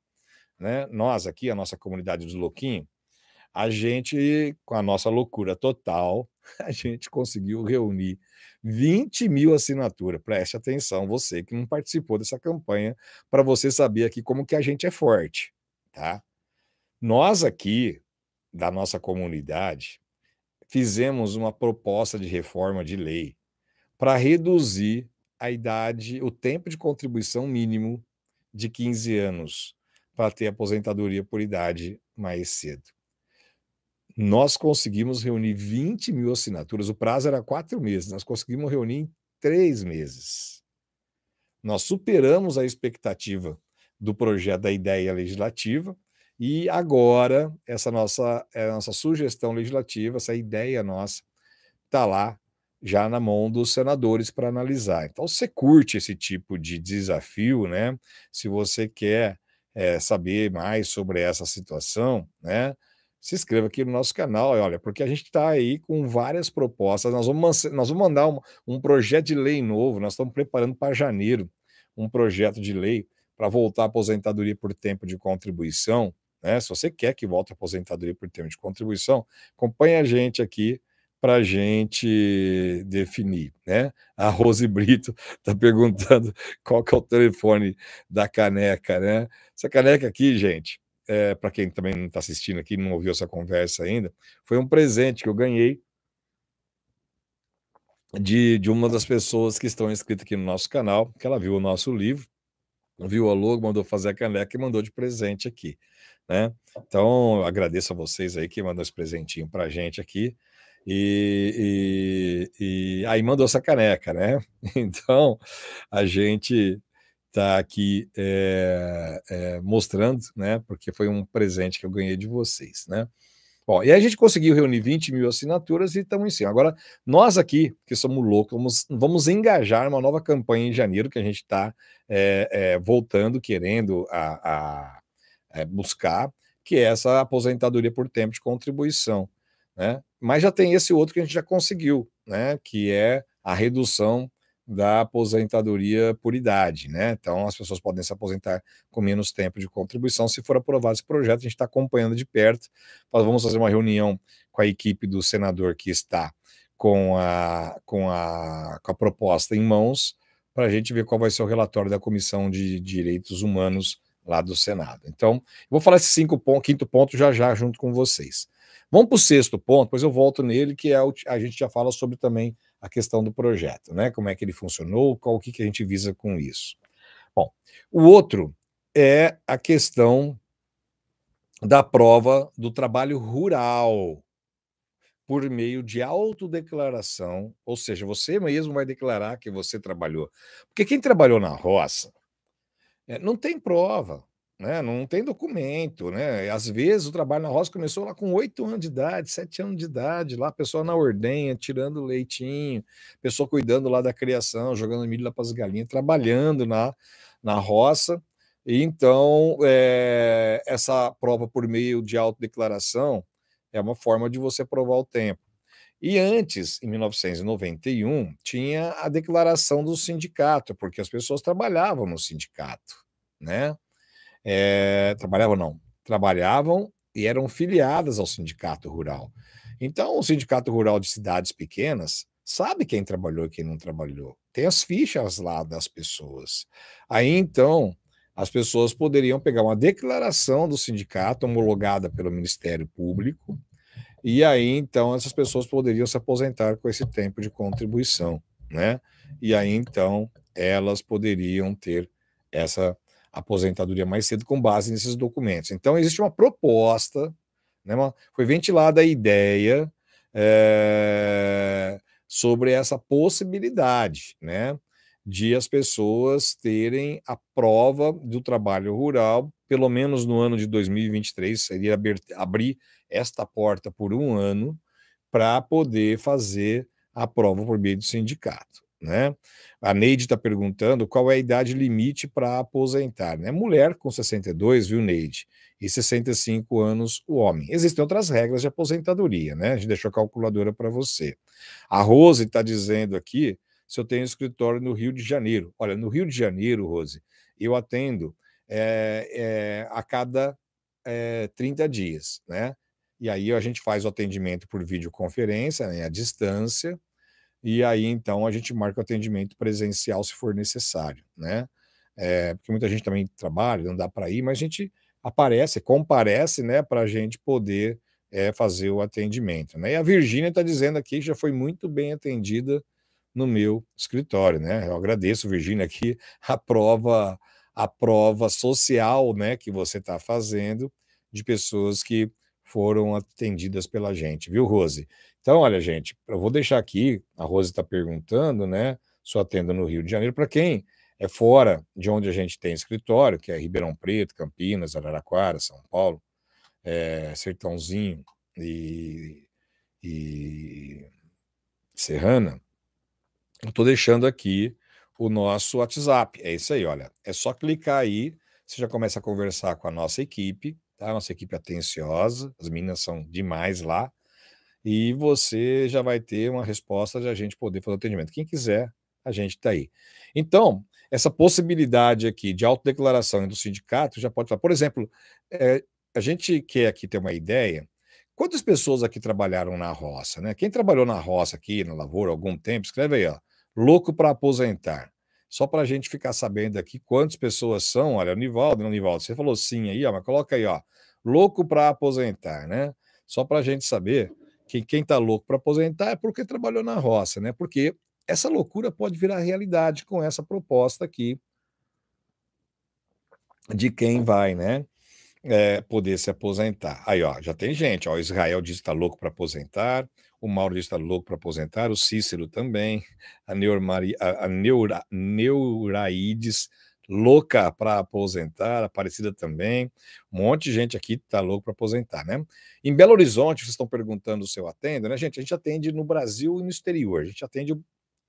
né? Nós aqui, a nossa comunidade dos louquinhos, a gente, com a nossa loucura total, a gente conseguiu reunir 20 mil assinaturas. Preste atenção, você que não participou dessa campanha, para você saber aqui como que a gente é forte, tá? Nós aqui, da nossa comunidade, fizemos uma proposta de reforma de lei para reduzir a idade, o tempo de contribuição mínimo de 15 anos para ter aposentadoria por idade mais cedo. Nós conseguimos reunir 20 mil assinaturas, o prazo era 4 meses, nós conseguimos reunir em 3 meses. Nós superamos a expectativa do projeto da ideia legislativa e agora essa nossa sugestão legislativa, essa ideia nossa, está lá já na mão dos senadores para analisar. Então, você curte esse tipo de desafio, né? Se você quer saber mais sobre essa situação, né? Se inscreva aqui no nosso canal, olha, porque a gente está aí com várias propostas. Nós vamos mandar um projeto de lei novo, nós estamos preparando para janeiro um projeto de lei para voltar à aposentadoria por tempo de contribuição, né? Se você quer que volte à aposentadoria por tempo de contribuição, acompanhe a gente aqui para a gente definir, né? A Rose Brito está perguntando qual que é o telefone da caneca, né? Essa caneca aqui, gente, para quem também não está assistindo aqui, não ouviu essa conversa ainda, foi um presente que eu ganhei de uma das pessoas que estão inscritas aqui no nosso canal, que ela viu o nosso livro, viu a logo, mandou fazer a caneca e mandou de presente aqui, né? Então, eu agradeço a vocês aí que mandou esse presentinho para a gente aqui. E aí mandou essa caneca, né? Então, a gente está aqui mostrando, né? Porque foi um presente que eu ganhei de vocês, né? Bom, e aí a gente conseguiu reunir 20 mil assinaturas e estamos em cima. Agora, nós aqui, que somos loucos, vamos engajar uma nova campanha em janeiro, que a gente está voltando, querendo buscar, que é essa aposentadoria por tempo de contribuição, né? Mas já tem esse outro que a gente já conseguiu, né? Que é a redução da aposentadoria por idade, né? Então, as pessoas podem se aposentar com menos tempo de contribuição. Se for aprovado esse projeto, a gente está acompanhando de perto. Nós vamos fazer uma reunião com a equipe do senador que está com a proposta em mãos, para a gente ver qual vai ser o relatório da Comissão de Direitos Humanos lá do Senado. Então, vou falar esse quinto ponto já já junto com vocês. Vamos para o sexto ponto, depois eu volto nele, que é a gente já fala sobre também a questão do projeto, né? Como é que ele funcionou, o que a gente visa com isso. Bom, o outro é a questão da prova do trabalho rural por meio de autodeclaração, ou seja, você mesmo vai declarar que você trabalhou. Porque quem trabalhou na roça não tem prova, né? Não tem documento, né? Às vezes o trabalho na roça começou lá com 8 anos de idade, 7 anos de idade, lá a pessoa na ordenha, tirando leitinho, pessoa cuidando lá da criação, jogando milho lá para as galinhas, trabalhando na roça. E então, essa prova por meio de autodeclaração é uma forma de você provar o tempo. E antes, em 1991, tinha a declaração do sindicato, porque as pessoas trabalhavam no sindicato, né? Trabalhavam não, trabalhavam e eram filiadas ao sindicato rural. Então, o sindicato rural de cidades pequenas sabe quem trabalhou e quem não trabalhou. Tem as fichas lá das pessoas. Aí, então, as pessoas poderiam pegar uma declaração do sindicato homologada pelo Ministério Público, e aí, então, essas pessoas poderiam se aposentar com esse tempo de contribuição, né? E aí, então, elas poderiam ter essa aposentadoria mais cedo com base nesses documentos. Então, existe uma proposta, né? Foi ventilada a ideia sobre essa possibilidade, né? De as pessoas terem a prova do trabalho rural, pelo menos no ano de 2023, seria abrir esta porta por um ano para poder fazer a prova por meio do sindicato, né? A Neide está perguntando qual é a idade limite para aposentar, né? Mulher com 62, viu, Neide? E 65 anos o homem. Existem outras regras de aposentadoria, né? A gente deixou a calculadora para você. A Rose está dizendo aqui se eu tenho escritório no Rio de Janeiro. Olha, no Rio de Janeiro, Rose, eu atendo a cada 30 dias, né? E aí a gente faz o atendimento por videoconferência, né, à distância, e aí então a gente marca o atendimento presencial se for necessário, né? Porque muita gente também trabalha, não dá para ir, mas a gente comparece, né, para a gente poder fazer o atendimento, né? E a Virgínia está dizendo aqui que já foi muito bem atendida no meu escritório, né? Eu agradeço, Virgínia, aqui a prova social, né, que você está fazendo de pessoas que foram atendidas pela gente, viu, Rose? Então, olha, gente, eu vou deixar aqui, a Rose está perguntando, né? Só atendo no Rio de Janeiro, para quem é fora de onde a gente tem escritório, que é Ribeirão Preto, Campinas, Araraquara, São Paulo, Sertãozinho e Serrana, eu estou deixando aqui o nosso WhatsApp. É isso aí, olha. É só clicar aí, você já começa a conversar com a nossa equipe, tá? Nossa equipe atenciosa, as meninas são demais lá, e você já vai ter uma resposta de a gente poder fazer o atendimento. Quem quiser, a gente está aí. Então, essa possibilidade aqui de autodeclaração do sindicato já pode falar. Por exemplo, a gente quer aqui ter uma ideia. Quantas pessoas aqui trabalharam na roça, né? Quem trabalhou na roça aqui, na lavoura, há algum tempo, escreve aí, ó. Louco para aposentar. Só para a gente ficar sabendo aqui quantas pessoas são. Olha, Nivaldo, você falou sim aí, ó, mas coloca aí, ó. Louco para aposentar, né? Só para a gente saber que quem está louco para aposentar é porque trabalhou na roça, né? Porque essa loucura pode virar realidade com essa proposta aqui de quem vai, né? Poder se aposentar. Aí, ó, já tem gente, ó, o Israel diz que está louco para aposentar, o Mauro diz que está louco para aposentar, o Cícero também, a Neuraides, louca para aposentar, a Aparecida também, um monte de gente aqui está louco para aposentar, né? Em Belo Horizonte, vocês estão perguntando se eu atendo, né, gente? A gente atende no Brasil e no exterior, a gente atende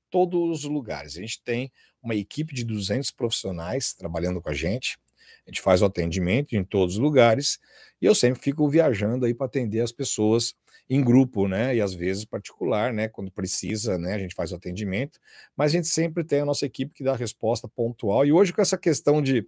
todos os lugares, a gente tem uma equipe de 200 profissionais trabalhando com a gente, A gente faz o atendimento em todos os lugares e eu sempre fico viajando aí para atender as pessoas em grupo, né? E às vezes particular, né? Quando precisa, né? A gente faz o atendimento, mas a gente sempre tem a nossa equipe que dá a resposta pontual. E hoje, com essa questão de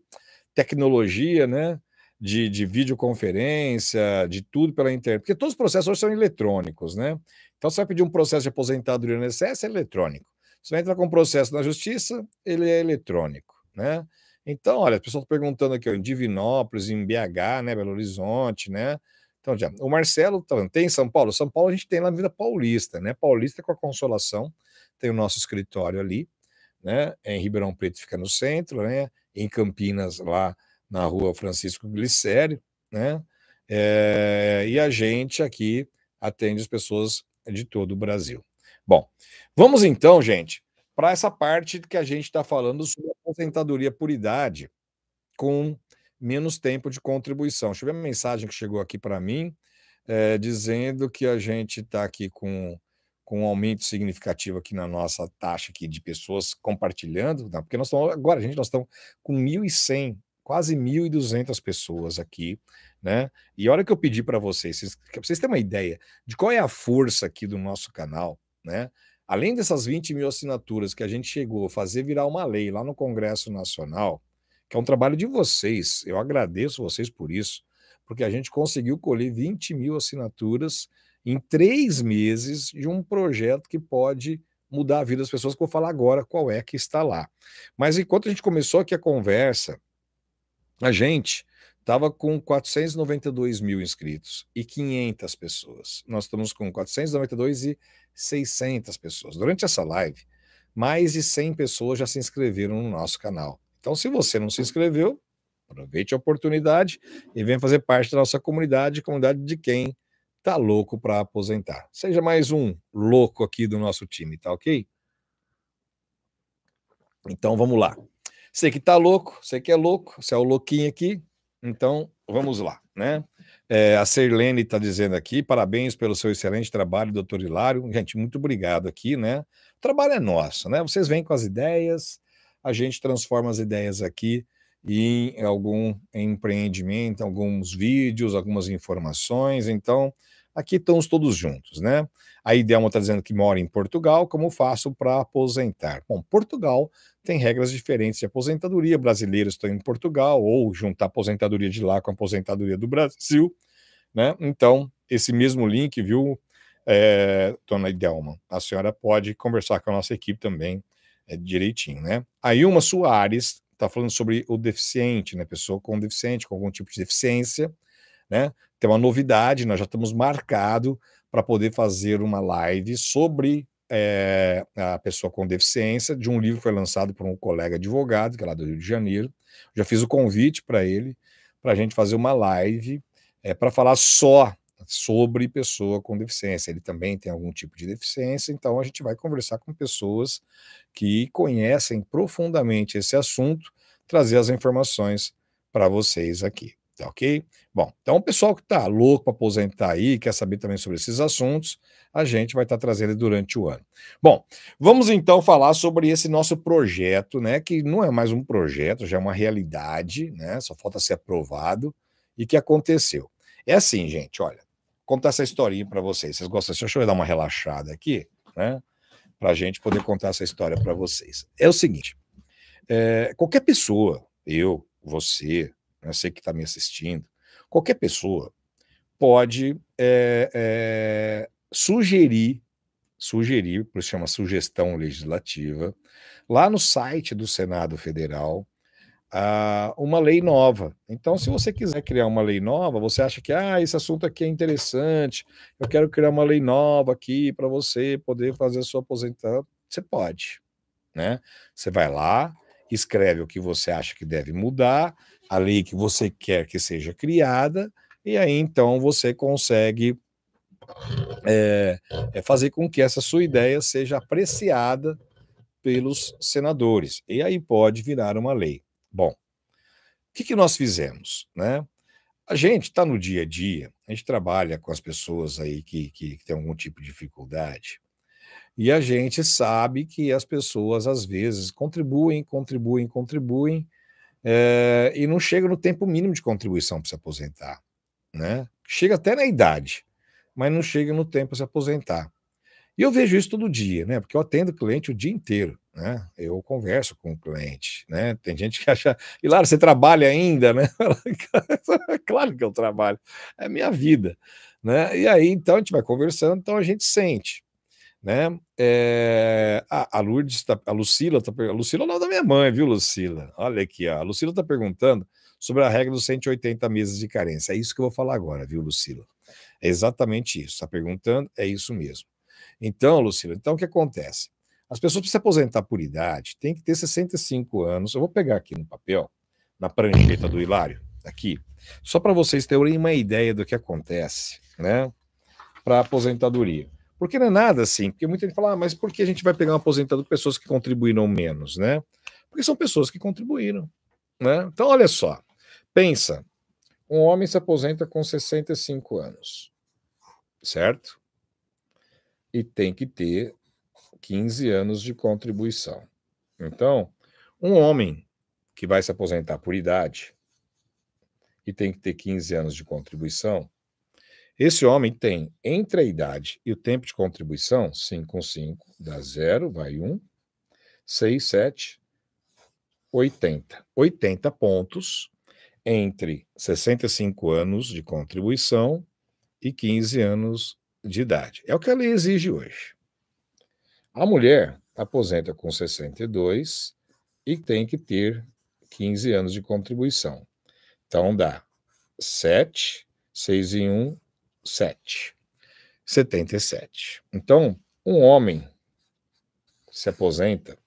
tecnologia, né? De videoconferência, de tudo pela internet, porque todos os processos hoje são eletrônicos, né? Então, você vai pedir um processo de aposentadoria no INSS, é eletrônico. Você vai entrar com um processo na justiça, ele é eletrônico, né? Então, olha, a pessoa está perguntando aqui, ó, em Divinópolis, em BH, né, Belo Horizonte, né? Então, já, o Marcelo tá falando, tem em São Paulo? São Paulo a gente tem lá na Vida Paulista, né? Paulista com a Consolação, tem o nosso escritório ali, né? Em Ribeirão Preto fica no centro, né? Em Campinas, lá na rua Francisco Glicério, né? E a gente aqui atende as pessoas de todo o Brasil. Bom, vamos então, gente, para essa parte que a gente está falando sobre aposentadoria por idade com menos tempo de contribuição. Deixa eu ver uma mensagem que chegou aqui para mim, dizendo que a gente está aqui com um aumento significativo aqui na nossa taxa aqui de pessoas compartilhando, né? Porque nós estamos agora, gente, nós estamos com 1.100, quase 1.200 pessoas aqui, né? E a hora que eu pedi para vocês terem uma ideia de qual é a força aqui do nosso canal, né? Além dessas 20 mil assinaturas que a gente chegou a fazer virar uma lei lá no Congresso Nacional, que é um trabalho de vocês, eu agradeço vocês por isso, porque a gente conseguiu colher 20 mil assinaturas em 3 meses de um projeto que pode mudar a vida das pessoas, que eu vou falar agora qual é que está lá. Mas enquanto a gente começou aqui a conversa, a gente estava com 492 mil inscritos e 500 pessoas. Nós estamos com 492 e 600 pessoas. Durante essa live, mais de 100 pessoas já se inscreveram no nosso canal. Então, se você não se inscreveu, aproveite a oportunidade e venha fazer parte da nossa comunidade de quem tá louco para aposentar. Seja mais um louco aqui do nosso time, tá ok? Então vamos lá. Você que tá louco, você que é louco, você é o louquinho aqui, então vamos lá, né? A Serlene está dizendo aqui, parabéns pelo seu excelente trabalho, doutor Hilário. Gente, muito obrigado aqui, né? O trabalho é nosso, né? Vocês vêm com as ideias, a gente transforma as ideias aqui em algum empreendimento, alguns vídeos, algumas informações. Então, aqui estamos todos juntos, né? A Idelma está dizendo que mora em Portugal, como faço para aposentar? Bom, Portugal tem regras diferentes de aposentadoria. Brasileiros estão em Portugal, ou juntar a aposentadoria de lá com a aposentadoria do Brasil, né? Então, esse mesmo link, viu, dona Idelma, a senhora pode conversar com a nossa equipe também direitinho, né? A Ilma Soares está falando sobre o deficiente, né? Pessoa com deficiente, com algum tipo de deficiência, né? Tem uma novidade, nós já estamos marcado para poder fazer uma live sobre a pessoa com deficiência, de um livro que foi lançado por um colega advogado, que é lá do Rio de Janeiro. Já fiz o convite para ele, para a gente fazer uma live para falar só sobre pessoa com deficiência. Ele também tem algum tipo de deficiência, então a gente vai conversar com pessoas que conhecem profundamente esse assunto, trazer as informações para vocês aqui. Tá ok? Bom, então o pessoal que está louco para aposentar aí, quer saber também sobre esses assuntos, a gente vai estar trazendo durante o ano. Bom, vamos então falar sobre esse nosso projeto, né? Que não é mais um projeto, já é uma realidade, né? Só falta ser aprovado e que aconteceu. É assim, gente, olha, vou contar essa historinha para vocês. Vocês gostam? Deixa eu dar uma relaxada aqui, né? Para a gente poder contar essa história para vocês. É o seguinte: qualquer pessoa, eu, você, você que está me assistindo, qualquer pessoa pode sugerir, por isso chama sugestão legislativa, lá no site do Senado Federal, uma lei nova. Então, se você quiser criar uma lei nova, você acha que esse assunto aqui é interessante, eu quero criar uma lei nova aqui para você poder fazer a sua aposentadoria, você pode, né? Você vai lá, escreve o que você acha que deve mudar, a lei que você quer que seja criada, e aí então você consegue fazer com que essa sua ideia seja apreciada pelos senadores, e aí pode virar uma lei. Bom, o que nós fizemos, né? A gente está no dia a dia, a gente trabalha com as pessoas aí que têm algum tipo de dificuldade, e a gente sabe que as pessoas, às vezes, contribuem, e não chega no tempo mínimo de contribuição para se aposentar, né? Chega até na idade, mas não chega no tempo para se aposentar. E eu vejo isso todo dia, né? Porque eu atendo cliente o dia inteiro, né? Eu converso com o cliente, né? Tem gente que acha, Hilário, você trabalha ainda, né? Claro que eu trabalho, é minha vida, né? E aí, então, a gente vai conversando, então a gente sente, né? A Lourdes, a Lucila, a Lucila é o nome da minha mãe, viu, Lucila? Olha aqui, ó. A Lucila está perguntando sobre a regra dos 180 meses de carência. É isso que eu vou falar agora, viu, Lucila? É exatamente isso. Está perguntando, é isso mesmo. Então, Lucila, então o que acontece? As pessoas para se aposentar por idade têm que ter 65 anos. Eu vou pegar aqui no papel, na prancheta do Hilário, aqui, só para vocês terem uma ideia do que acontece, né, para a aposentadoria. Porque não é nada assim, porque muita gente fala, mas por que a gente vai pegar uma aposentadoria de pessoas que contribuíram menos, né? Porque são pessoas que contribuíram, né? Então, olha só, pensa, um homem se aposenta com 65 anos, certo? E tem que ter 15 anos de contribuição. Então, um homem que vai se aposentar por idade e tem que ter 15 anos de contribuição, esse homem tem, entre a idade e o tempo de contribuição, 5 com 5, dá 0, vai 1, 6, 7, 80. 80 pontos entre 65 anos de contribuição e 15 anos de idade. É o que a lei exige hoje. A mulher aposenta com 62 e tem que ter 15 anos de contribuição. Então dá 7, 6 em 1, 7. 77. Então, um homem se aposenta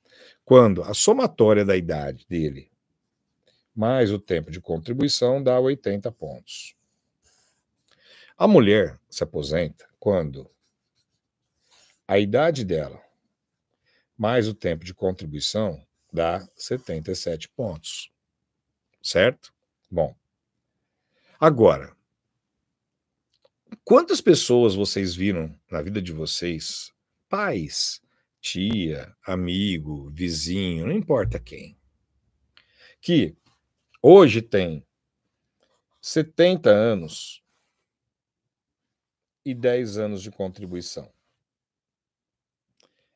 quando a somatória da idade dele mais o tempo de contribuição dá 80 pontos. A mulher se aposenta quando a idade dela mais o tempo de contribuição dá 77 pontos. Certo? Bom. Agora, quantas pessoas vocês viram na vida de vocês, pais, tia, amigo, vizinho, não importa quem, que hoje tem 70 anos e 10 anos de contribuição?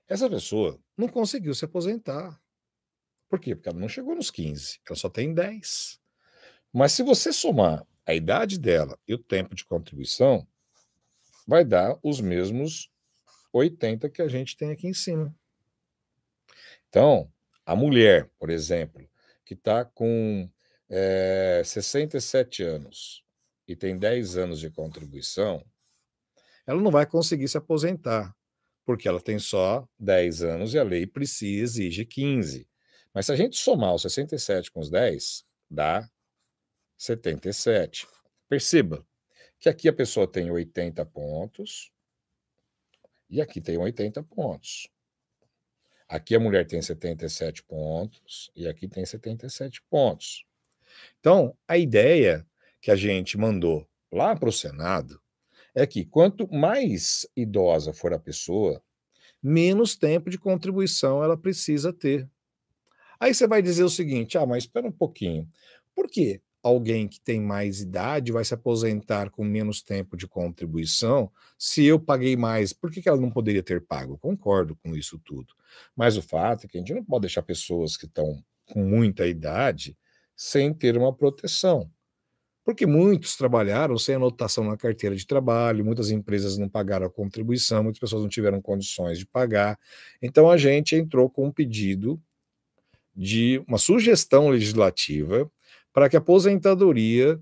Essa pessoa não conseguiu se aposentar. Por quê? Porque ela não chegou nos 15, ela só tem 10. Mas se você somar a idade dela e o tempo de contribuição, vai dar os mesmos 80 que a gente tem aqui em cima. Então, a mulher, por exemplo, que está com 67 anos e tem 10 anos de contribuição, ela não vai conseguir se aposentar, porque ela tem só 10 anos e a lei exige 15. Mas se a gente somar os 67 com os 10, dá 77. Perceba que aqui a pessoa tem 80 pontos e aqui tem 80 pontos. Aqui a mulher tem 77 pontos e aqui tem 77 pontos. Então, a ideia que a gente mandou lá para o Senado é que quanto mais idosa for a pessoa, menos tempo de contribuição ela precisa ter. Aí você vai dizer o seguinte: ah, mas espera um pouquinho. Por que alguém que tem mais idade vai se aposentar com menos tempo de contribuição se eu paguei mais? Por que ela não poderia ter pago? Eu concordo com isso tudo. Mas o fato é que a gente não pode deixar pessoas que estão com muita idade sem ter uma proteção. Porque muitos trabalharam sem anotação na carteira de trabalho, muitas empresas não pagaram a contribuição, muitas pessoas não tiveram condições de pagar. Então a gente entrou com um pedido de uma sugestão legislativa para que a aposentadoria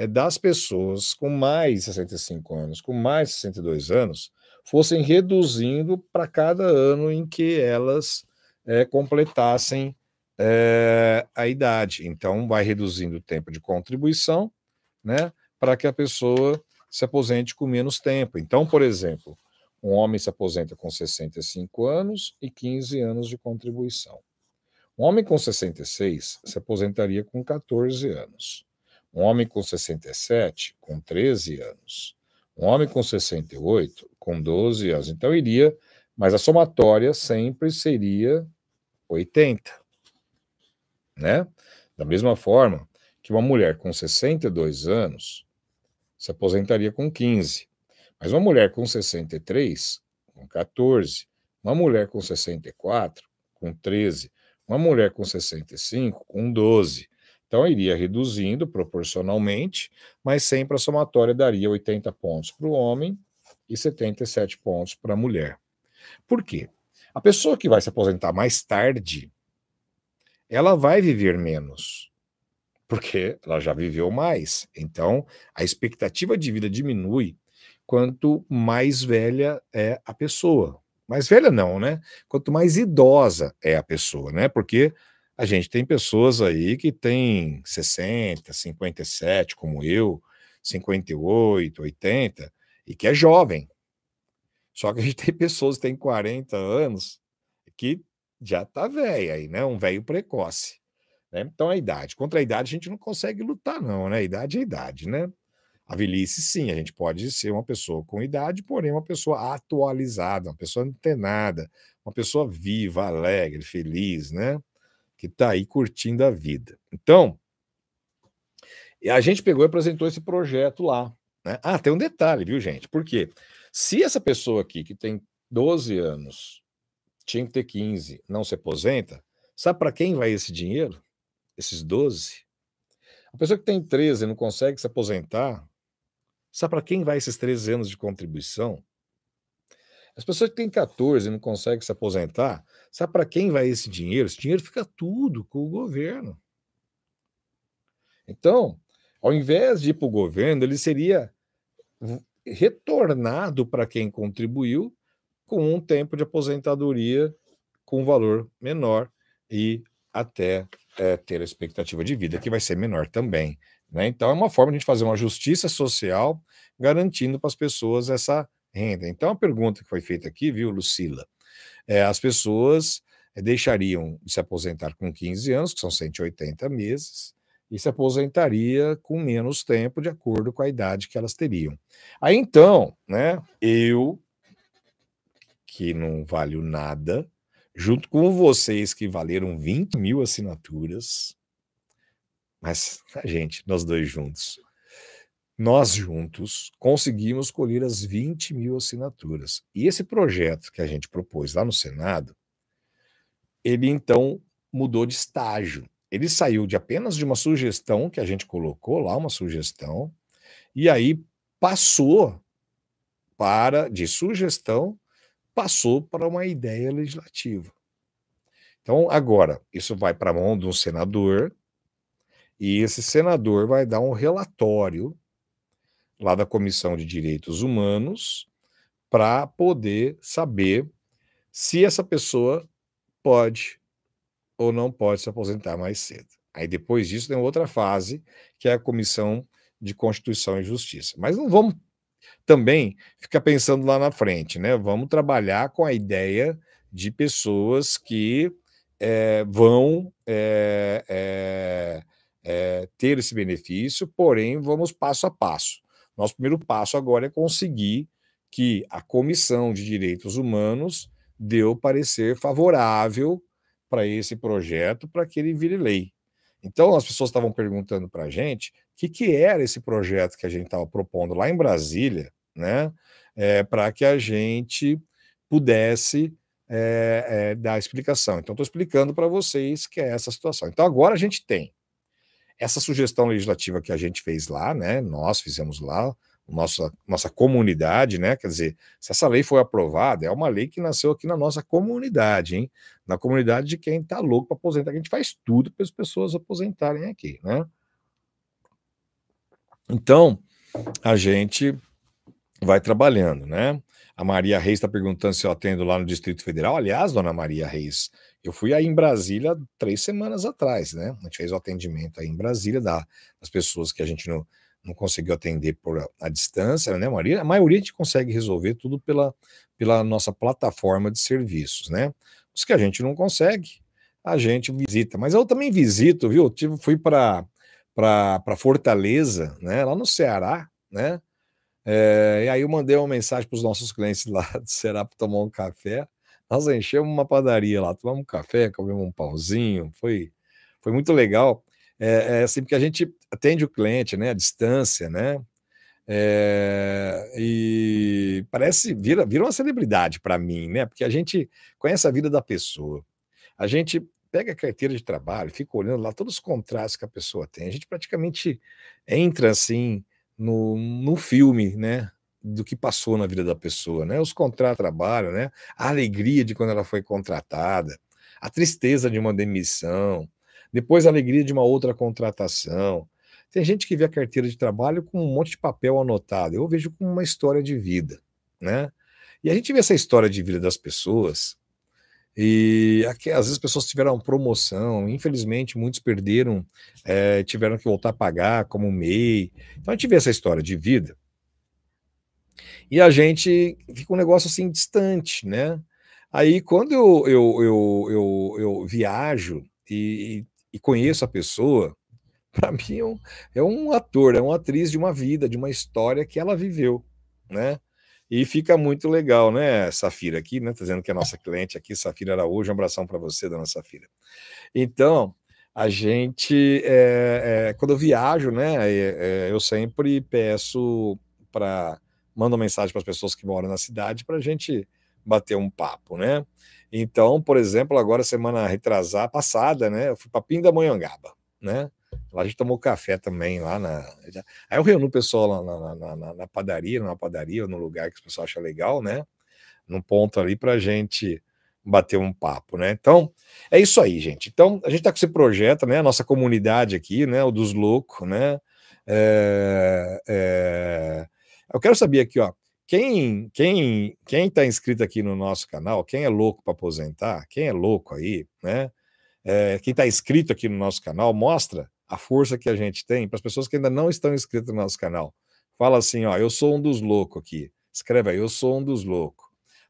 das pessoas com mais de 65 anos, com mais de 62 anos, fossem reduzindo para cada ano em que elas completassem a idade. Então, vai reduzindo o tempo de contribuição, né, para que a pessoa se aposente com menos tempo. Então, por exemplo, um homem se aposenta com 65 anos e 15 anos de contribuição. Um homem com 66 se aposentaria com 14 anos. Um homem com 67 com 13 anos. Um homem com 68 com 12 anos. Então iria, mas a somatória sempre seria 80, né? Da mesma forma que uma mulher com 62 anos se aposentaria com 15, mas uma mulher com 63, com 14, uma mulher com 64, com 13, uma mulher com 65, com 12. Então, iria reduzindo proporcionalmente, mas sempre a somatória daria 80 pontos para o homem e 77 pontos para a mulher. Por quê? A pessoa que vai se aposentar mais tarde, ela vai viver menos, porque ela já viveu mais. Então, a expectativa de vida diminui quanto mais velha é a pessoa. Mais velha não, né? Quanto mais idosa é a pessoa, né? Porque a gente tem pessoas aí que têm 60, 57, como eu, 58, 80, e que é jovem. Só que a gente tem pessoas que têm 40 anos que já tá velha aí, né? Um velho precoce. Né? Então, a idade. Contra a idade, a gente não consegue lutar, não, né? A idade é idade, né? A velhice, sim, a gente pode ser uma pessoa com idade, porém uma pessoa atualizada, uma pessoa antenada, uma pessoa viva, alegre, feliz, né? Que está aí curtindo a vida. Então, a gente pegou e apresentou esse projeto lá. Né? Ah, tem um detalhe, viu, gente? Porque se essa pessoa aqui, que tem 12 anos, tinha que ter 15, não se aposenta, sabe para quem vai esse dinheiro? Esses 12? A pessoa que tem 13 e não consegue se aposentar, sabe para quem vai esses 13 anos de contribuição? As pessoas que têm 14 e não conseguem se aposentar, sabe para quem vai esse dinheiro? Esse dinheiro fica tudo com o governo. Então, ao invés de ir para o governo, ele seria retornado para quem contribuiu com um tempo de aposentadoria com um valor menor e até ter a expectativa de vida que vai ser menor também. Né? Então, é uma forma de a gente fazer uma justiça social garantindo para as pessoas essa renda. Então, a pergunta que foi feita aqui, viu, Lucila? As pessoas deixariam de se aposentar com 15 anos, que são 180 meses, e se aposentaria com menos tempo, de acordo com a idade que elas teriam. Aí, então, né, eu, que não valho nada, junto com vocês que valeram 20 mil assinaturas, mas a gente, nós dois juntos, nós juntos conseguimos colher as 20 mil assinaturas. E esse projeto que a gente propôs lá no Senado, ele então mudou de estágio. Ele saiu de apenas de uma sugestão que a gente colocou lá, uma sugestão, e aí passou de sugestão, passou para uma ideia legislativa. Então, agora, isso vai para a mão de um senador, e esse senador vai dar um relatório lá da Comissão de Direitos Humanos para poder saber se essa pessoa pode ou não pode se aposentar mais cedo. Aí depois disso tem outra fase, que é a Comissão de Constituição e Justiça. Mas não vamos também ficar pensando lá na frente, né? Vamos trabalhar com a ideia de pessoas que vão ter esse benefício, porém vamos passo a passo. Nosso primeiro passo agora é conseguir que a Comissão de Direitos Humanos dê o parecer favorável para esse projeto, para que ele vire lei. Então, as pessoas estavam perguntando para a gente o que era esse projeto que a gente estava propondo lá em Brasília, né, para que a gente pudesse dar explicação. Então, estou explicando para vocês que é essa situação. Então, agora a gente tem essa sugestão legislativa que a gente fez lá, né, nós fizemos lá, nossa comunidade, né? Quer dizer, se essa lei for aprovada, é uma lei que nasceu aqui na nossa comunidade, hein? Na comunidade de quem está louco para aposentar, que a gente faz tudo para as pessoas aposentarem aqui, né? Então, a gente vai trabalhando, né? A Maria Reis está perguntando se eu atendo lá no Distrito Federal. Aliás, dona Maria Reis, eu fui aí em Brasília 3 semanas atrás, né? A gente fez o atendimento aí em Brasília das pessoas que a gente não conseguiu atender por a distância, né, Maria? A maioria a gente consegue resolver tudo pela nossa plataforma de serviços, né? Os que a gente não consegue, a gente visita. Mas eu também visito, viu? Fui para Fortaleza, né? Lá no Ceará, né? E aí eu mandei uma mensagem para os nossos clientes lá do Ceará para tomar um café. Nós enchemos uma padaria lá, tomamos um café, comemos um pãozinho, foi muito legal. assim, porque a gente atende o cliente, né, à distância, né, e parece vira uma celebridade para mim, né, porque a gente conhece a vida da pessoa. A gente pega a carteira de trabalho, fica olhando lá todos os contratos que a pessoa tem. A gente praticamente entra assim no filme, né, do que passou na vida da pessoa, né? Os contratos de trabalho, né? A alegria de quando ela foi contratada, a tristeza de uma demissão, depois a alegria de uma outra contratação. Tem gente que vê a carteira de trabalho com um monte de papel anotado. Eu vejo como uma história de vida, né? E a gente vê essa história de vida das pessoas e aqui, às vezes as pessoas tiveram promoção, infelizmente muitos perderam, tiveram que voltar a pagar como MEI. Então a gente vê essa história de vida e a gente fica um negócio assim distante, né? Aí quando eu viajo e conheço a pessoa, para mim é um ator, é uma atriz de uma vida, de uma história que ela viveu, né? E fica muito legal, né, Safira, aqui, né? Tá dizendo que é a nossa cliente aqui, Safira Araújo, um abração para você, dona Safira. Então, a gente, quando eu viajo, né, eu sempre peço para, mando uma mensagem para as pessoas que moram na cidade para a gente bater um papo, né? Então, por exemplo, agora semana retrasada, passada, né, eu fui para Pindamonhangaba, né? Lá a gente tomou café também, lá na. Aí eu reúno o pessoal lá na padaria, numa padaria, ou no lugar que o pessoal acha legal, né? Num ponto ali para a gente bater um papo, né? Então, é isso aí, gente. Então, a gente está com esse projeto, né? A nossa comunidade aqui, né? O dos loucos, né? Eu quero saber aqui, ó. Quem está inscrito aqui no nosso canal, quem é louco para aposentar, quem é louco aí, né? Quem está inscrito aqui no nosso canal, mostra a força que a gente tem para as pessoas que ainda não estão inscritas no nosso canal. Fala assim, ó, eu sou um dos loucos aqui. Escreve aí, eu sou um dos loucos.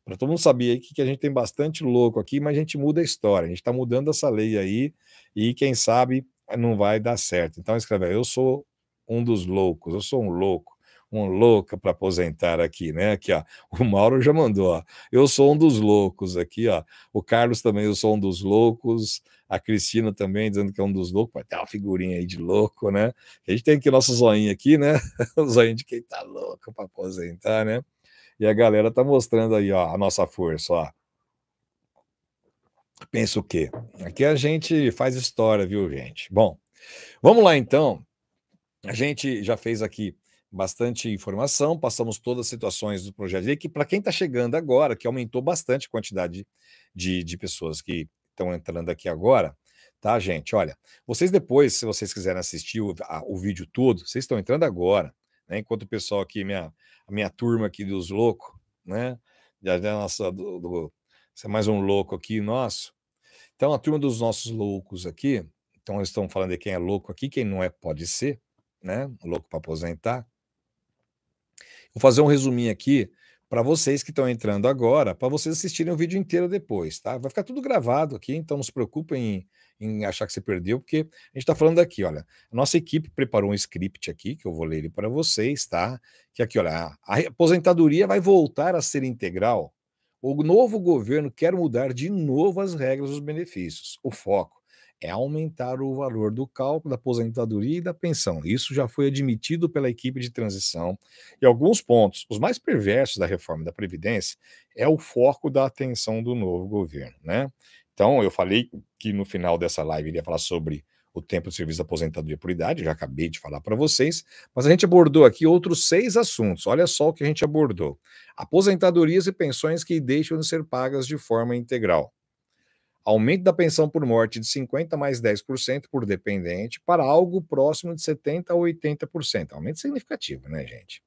Para todo mundo saber aí que a gente tem bastante louco aqui, mas a gente muda a história. A gente está mudando essa lei aí e quem sabe não vai dar certo. Então escreve aí, eu sou um dos loucos, eu sou um louco. Um louco para aposentar aqui, né? Aqui, ó. O Mauro já mandou, ó. Eu sou um dos loucos aqui, ó. O Carlos também, eu sou um dos loucos. A Cristina também dizendo que é um dos loucos, vai ter uma figurinha aí de louco, né? A gente tem aqui nosso zoinho aqui, né? O zoinho de quem tá louco para aposentar, né? E a galera tá mostrando aí, ó, a nossa força, ó. Pensa o quê? Aqui a gente faz história, viu, gente? Bom, vamos lá então. A gente já fez aqui bastante informação, passamos todas as situações do projeto de lei, que para quem está chegando agora, que aumentou bastante a quantidade de pessoas que estão entrando aqui agora, tá, gente? Olha, vocês depois, se vocês quiserem assistir o vídeo todo, vocês estão entrando agora, né? Enquanto o pessoal aqui, a minha turma aqui dos loucos, né? Já nossa, você é mais um louco aqui nosso. Então, a turma dos nossos loucos aqui, então eles estão falando de quem é louco aqui, quem não é pode ser, né? Louco para aposentar. Vou fazer um resuminho aqui para vocês que estão entrando agora, para vocês assistirem o vídeo inteiro depois, tá? Vai ficar tudo gravado aqui, então não se preocupem em achar que você perdeu, porque a gente está falando aqui, olha, a nossa equipe preparou um script aqui, que eu vou ler ele para vocês, tá? Que aqui, olha, a aposentadoria vai voltar a ser integral. O novo governo quer mudar de novo as regras dos benefícios. O foco é aumentar o valor do cálculo da aposentadoria e da pensão. Isso já foi admitido pela equipe de transição. E alguns pontos, os mais perversos da reforma da Previdência, é o foco da atenção do novo governo, né? Então, eu falei que no final dessa live iria falar sobre o tempo de serviço da aposentadoria por idade, já acabei de falar para vocês, mas a gente abordou aqui outros 6 assuntos. Olha só o que a gente abordou: aposentadorias e pensões que deixam de ser pagas de forma integral. Aumento da pensão por morte de 50 mais 10% por dependente para algo próximo de 70 a 80%. Aumento significativo, né, gente?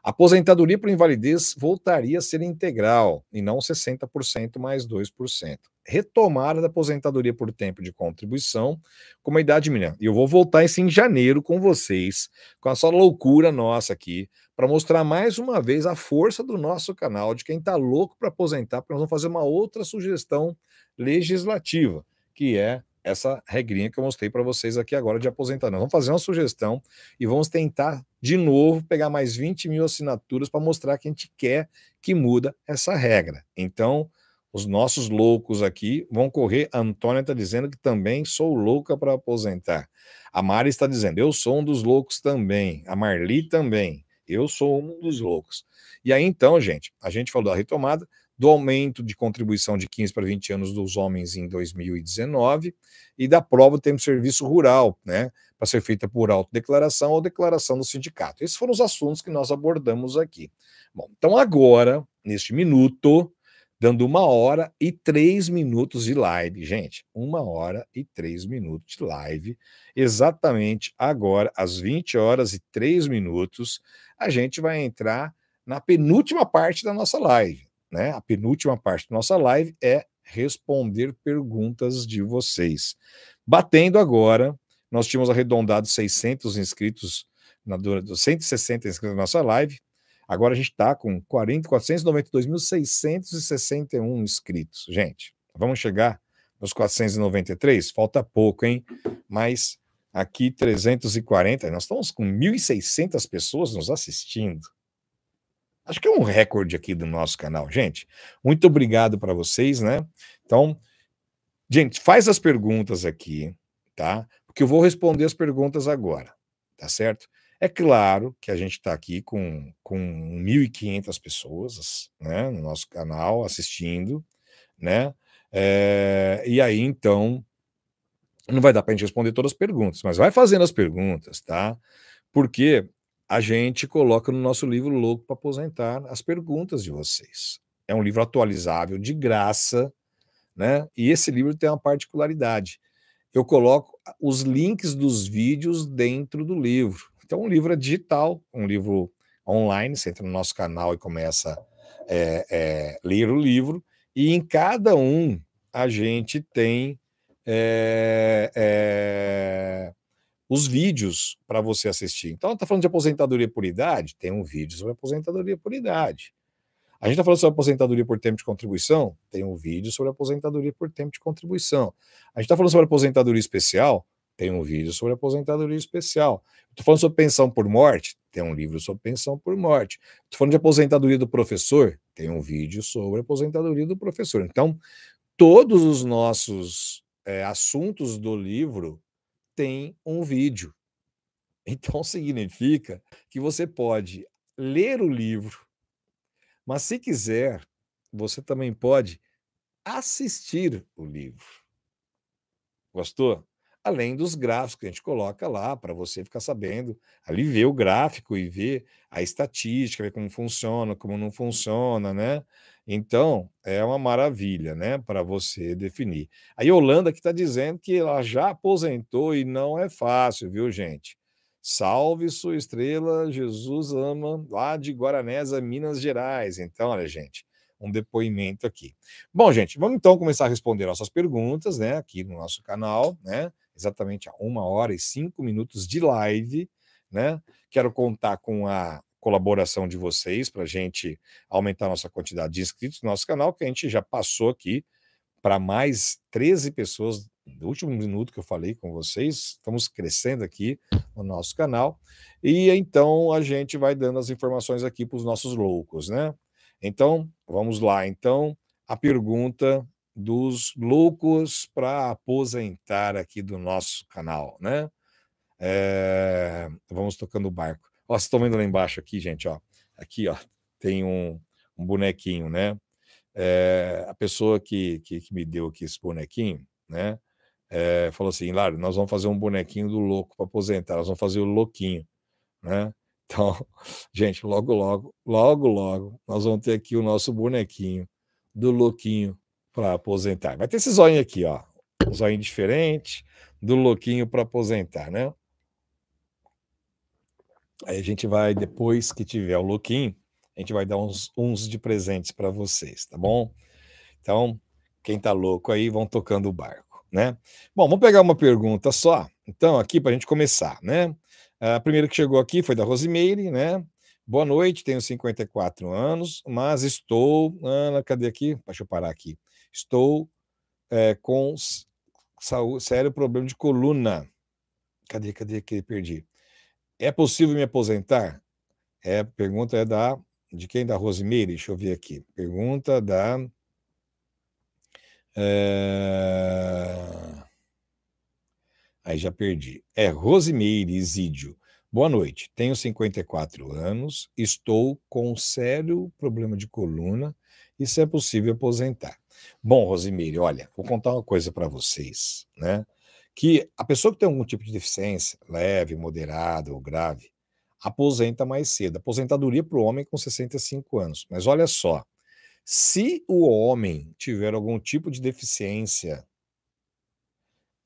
Aposentadoria por invalidez voltaria a ser integral e não 60% mais 2%. Retomada da aposentadoria por tempo de contribuição com uma idade mínima. E eu vou voltar isso em janeiro com vocês, com essa loucura nossa aqui, para mostrar mais uma vez a força do nosso canal, de quem está louco para aposentar, porque nós vamos fazer uma outra sugestão legislativa, que é essa regrinha que eu mostrei para vocês aqui agora de aposentar. Nós vamos fazer uma sugestão e vamos tentar de novo pegar mais 20 mil assinaturas para mostrar que a gente quer que muda essa regra. Então, Os nossos loucos aqui vão correr. A Antônia está dizendo que também sou louca para aposentar. A Mari está dizendo, eu sou um dos loucos também. A Marli também. Eu sou um dos loucos. E aí, então, gente, a gente falou da retomada, do aumento de contribuição de 15 para 20 anos dos homens em 2019 e da prova do tempo de serviço rural, né? Para ser feita por autodeclaração ou declaração do sindicato. Esses foram os assuntos que nós abordamos aqui. Bom, então agora, neste minuto, dando 1 hora e 3 minutos de live, gente. 1 hora e 3 minutos de live. Exatamente agora, às 20 horas e 3 minutos, a gente vai entrar na penúltima parte da nossa live, né? A penúltima parte da nossa live é responder perguntas de vocês. Batendo agora, nós tínhamos arredondado 600 inscritos, 160 inscritos na nossa live. Agora a gente está com 492.661 inscritos. Gente, vamos chegar nos 493? Falta pouco, hein? Mas aqui 340, nós estamos com 1.600 pessoas nos assistindo. Acho que é um recorde aqui do nosso canal, gente. Muito obrigado para vocês, né? Então, gente, faz as perguntas aqui, tá? Porque eu vou responder as perguntas agora, tá certo? É claro que a gente está aqui com 1.500 pessoas, né, no nosso canal assistindo, né? E aí, então, não vai dar para a gente responder todas as perguntas, mas vai fazendo as perguntas, tá? Porque a gente coloca no nosso livro Louco para Aposentar as perguntas de vocês. É um livro atualizável, de graça, né? E esse livro tem uma particularidade. Eu coloco os links dos vídeos dentro do livro. Então, o livro é digital, um livro online, você entra no nosso canal e começa a ler o livro, e em cada um a gente tem os vídeos para você assistir. Então, está falando de aposentadoria por idade? Tem um vídeo sobre aposentadoria por idade. A gente está falando sobre aposentadoria por tempo de contribuição? Tem um vídeo sobre aposentadoria por tempo de contribuição. A gente está falando sobre aposentadoria especial? Tem um vídeo sobre aposentadoria especial. Estou falando sobre pensão por morte? Tem um livro sobre pensão por morte. Estou falando de aposentadoria do professor? Tem um vídeo sobre aposentadoria do professor. Então, todos os nossos assuntos do livro têm um vídeo. Então, significa que você pode ler o livro, mas se quiser, você também pode assistir o livro. Gostou? Além dos gráficos que a gente coloca lá para você ficar sabendo, ali ver o gráfico e ver a estatística, ver como funciona, como não funciona, né? Então, é uma maravilha, né, para você definir. A Yolanda que está dizendo que ela já aposentou e não é fácil, viu, gente? Salve sua estrela, Jesus ama, lá de Guaranésia, Minas Gerais. Então, olha, gente, um depoimento aqui. Bom, gente, vamos então começar a responder nossas perguntas, né, aqui no nosso canal, né, exatamente a 1 hora e 5 minutos de live, né. Quero contar com a colaboração de vocês para a gente aumentar a nossa quantidade de inscritos no nosso canal, que a gente já passou aqui para mais 13 pessoas no último minuto que eu falei com vocês. Estamos crescendo aqui no nosso canal. E então a gente vai dando as informações aqui para os nossos loucos, né? Então, vamos lá. Então, a pergunta dos loucos para aposentar aqui do nosso canal, né? Vamos tocando o barco. Ó, vocês estão vendo lá embaixo aqui, gente, ó. Aqui, ó, tem um bonequinho, né? A pessoa que me deu aqui esse bonequinho, né? Falou assim, Lário, nós vamos fazer um bonequinho do louco para aposentar, nós vamos fazer o louquinho, né? Então, gente, logo, nós vamos ter aqui o nosso bonequinho do louquinho para aposentar. Vai ter esse zoinho aqui, ó, um zoinho diferente do louquinho para aposentar, né? Aí a gente vai, depois que tiver o louquinho, a gente vai dar uns de presentes para vocês, tá bom? Então, quem tá louco aí, vão tocando o barco, né? Bom, vamos pegar uma pergunta só, então, aqui para a gente começar, né? A primeira que chegou aqui foi da Rosimeire, né? Boa noite, tenho 54 anos, mas estou... cadê aqui? Deixa eu parar aqui. Estou com sério problema de coluna. Cadê que perdi? É possível me aposentar? A pergunta é de quem? Da Rosimeire? Deixa eu ver aqui. Pergunta da Aí já perdi. É Rosimeire Isídio. Boa noite. Tenho 54 anos, estou com um sério problema de coluna e se é possível aposentar. Bom, Rosimeire, olha, vou contar uma coisa para vocês, né? Que a pessoa que tem algum tipo de deficiência, leve, moderada ou grave, aposenta mais cedo. Aposentadoria para o homem com 65 anos. Mas olha só, se o homem tiver algum tipo de deficiência,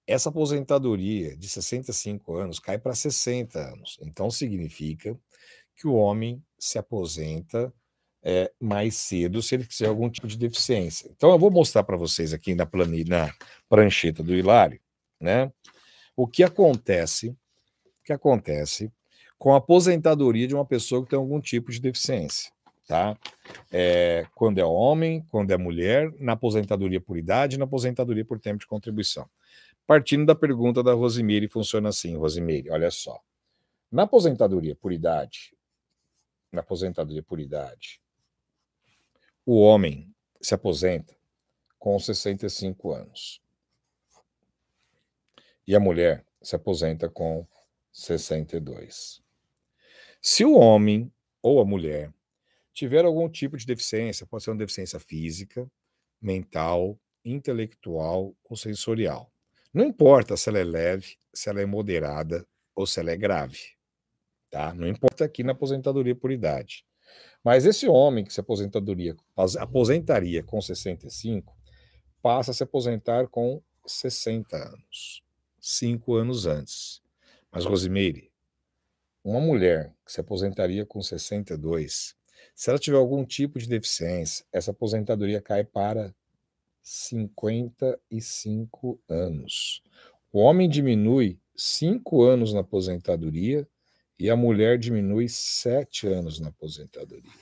essa aposentadoria de 65 anos cai para 60 anos. Então, significa que o homem se aposenta mais cedo se ele tiver algum tipo de deficiência. Então, eu vou mostrar para vocês aqui na planilha, na prancheta do Hilário, né, o que acontece com a aposentadoria de uma pessoa que tem algum tipo de deficiência, tá? Quando é homem, quando é mulher, na aposentadoria por idade, na aposentadoria por tempo de contribuição. Partindo da pergunta da Rosimeire, funciona assim, Rosimeire, olha só. Na aposentadoria por idade, o homem se aposenta com 65 anos. E a mulher se aposenta com 62. Se o homem ou a mulher tiver algum tipo de deficiência, pode ser uma deficiência física, mental, intelectual ou sensorial. Não importa se ela é leve, se ela é moderada ou se ela é grave, tá? Não importa aqui na aposentadoria por idade. Mas esse homem que se aposentaria com 65, passa a se aposentar com 60 anos, 5 anos antes. Mas, Rosimeire, uma mulher que se aposentaria com 62, se ela tiver algum tipo de deficiência, essa aposentadoria cai para 55 anos. O homem diminui 5 anos na aposentadoria e a mulher diminui 7 anos na aposentadoria.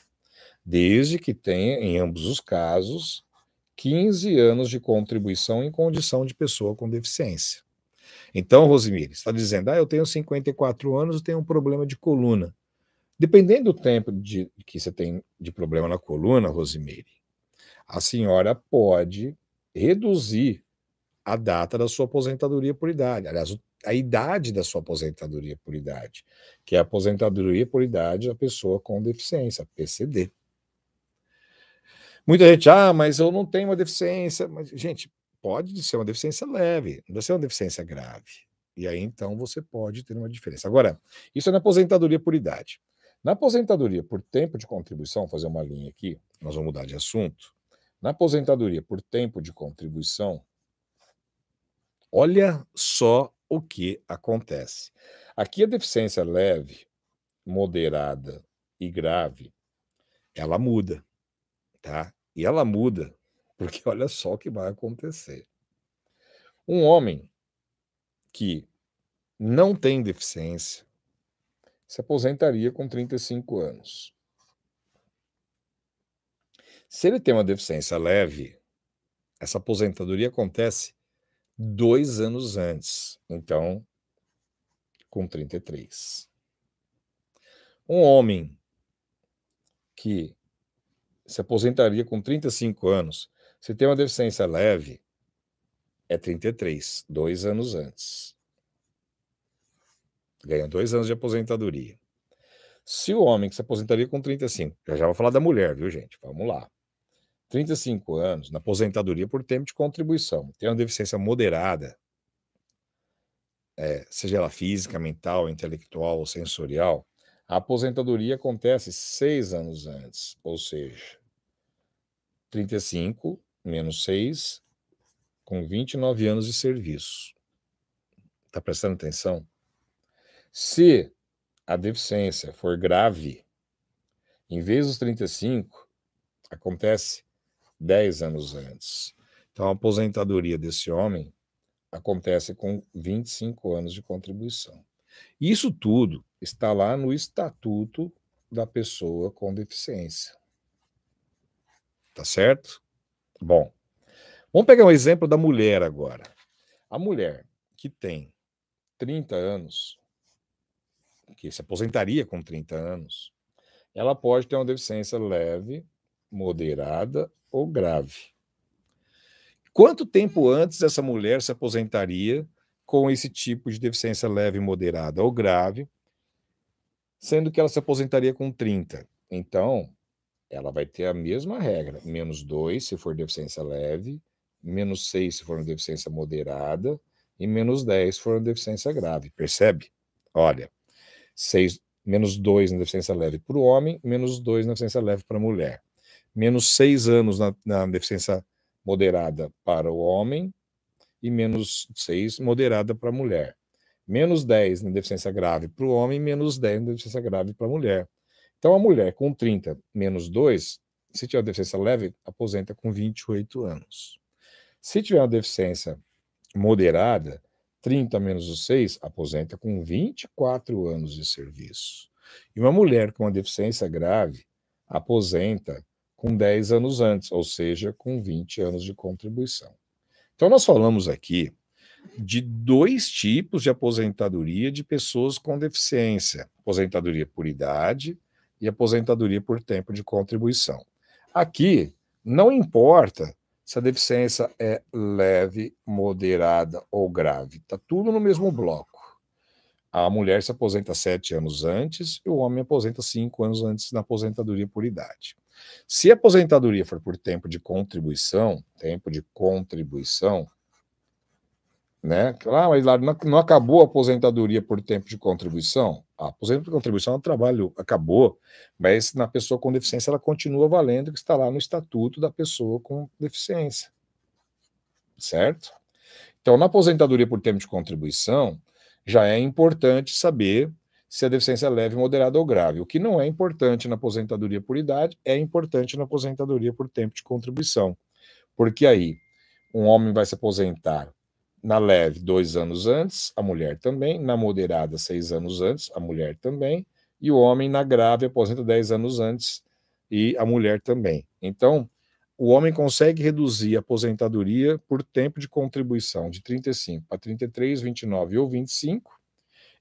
Desde que tenha, em ambos os casos, 15 anos de contribuição em condição de pessoa com deficiência. Então, Rosemary, está dizendo, eu tenho 54 anos e tenho um problema de coluna. Dependendo do tempo que você tem de problema na coluna, Rosemary, a senhora pode reduzir a data da sua aposentadoria por idade. Aliás, a idade da sua aposentadoria por idade, que é a aposentadoria por idade da pessoa com deficiência, PCD. Muita gente, mas eu não tenho uma deficiência. Mas, gente, pode ser uma deficiência leve, não deve ser uma deficiência grave. E aí, então, você pode ter uma diferença. Agora, isso é na aposentadoria por idade. Na aposentadoria por tempo de contribuição, fazer uma linha aqui, nós vamos mudar de assunto. Na aposentadoria por tempo de contribuição, olha só o que acontece. Aqui a deficiência leve, moderada e grave, ela muda, tá? E ela muda porque olha só o que vai acontecer. Um homem que não tem deficiência se aposentaria com 35 anos. Se ele tem uma deficiência leve, essa aposentadoria acontece 2 anos antes, então, com 33. Um homem que se aposentaria com 35 anos, se tem uma deficiência leve, é 33, 2 anos antes. Ganha 2 anos de aposentadoria. Se o homem que se aposentaria com 35, já vou falar da mulher, viu, gente? Vamos lá. 35 anos, na aposentadoria por tempo de contribuição, tem uma deficiência moderada, seja ela física, mental, intelectual ou sensorial, a aposentadoria acontece 6 anos antes, ou seja, 35 menos 6, com 29 anos de serviço. Está prestando atenção? Se a deficiência for grave, em vez dos 35, acontece 10 anos antes. Então, a aposentadoria desse homem acontece com 25 anos de contribuição. Isso tudo está lá no Estatuto da Pessoa com Deficiência. Tá certo? Bom, vamos pegar um exemplo da mulher agora. A mulher que tem 30 anos, que se aposentaria com 30 anos, ela pode ter uma deficiência leve, moderada ou grave. Quanto tempo antes essa mulher se aposentaria com esse tipo de deficiência leve, moderada ou grave, sendo que ela se aposentaria com 30? Então, ela vai ter a mesma regra, -2 se for deficiência leve, -6 se for uma deficiência moderada e -10 se for uma deficiência grave, percebe? Olha, -2 na deficiência leve para o homem, -2 na deficiência leve para a mulher. -6 anos na deficiência moderada para o homem e -6 moderada para a mulher. -10 na deficiência grave para o homem, -10 na deficiência grave para a mulher. Então, a mulher com 30, -2, se tiver uma deficiência leve, aposenta com 28 anos. Se tiver uma deficiência moderada, 30 menos os 6, aposenta com 24 anos de serviço. E uma mulher com uma deficiência grave aposenta com 10 anos antes, ou seja, com 20 anos de contribuição. Então, nós falamos aqui de 2 tipos de aposentadoria de pessoas com deficiência: aposentadoria por idade e aposentadoria por tempo de contribuição. Aqui, não importa se a deficiência é leve, moderada ou grave, está tudo no mesmo bloco. A mulher se aposenta 7 anos antes e o homem aposenta 5 anos antes na aposentadoria por idade. Se a aposentadoria for por tempo de contribuição, né? Ah, mas lá não acabou a aposentadoria por tempo de contribuição? A aposentadoria por contribuição, o trabalho acabou, mas na pessoa com deficiência ela continua valendo, que está lá no estatuto da pessoa com deficiência. Certo? Então, na aposentadoria por tempo de contribuição, já é importante saber se a deficiência é leve, moderada ou grave. O que não é importante na aposentadoria por idade é importante na aposentadoria por tempo de contribuição. Porque aí, um homem vai se aposentar na leve 2 anos antes, a mulher também, na moderada 6 anos antes, a mulher também, e o homem na grave aposenta 10 anos antes e a mulher também. Então, o homem consegue reduzir a aposentadoria por tempo de contribuição de 35 para 33, 29 ou 25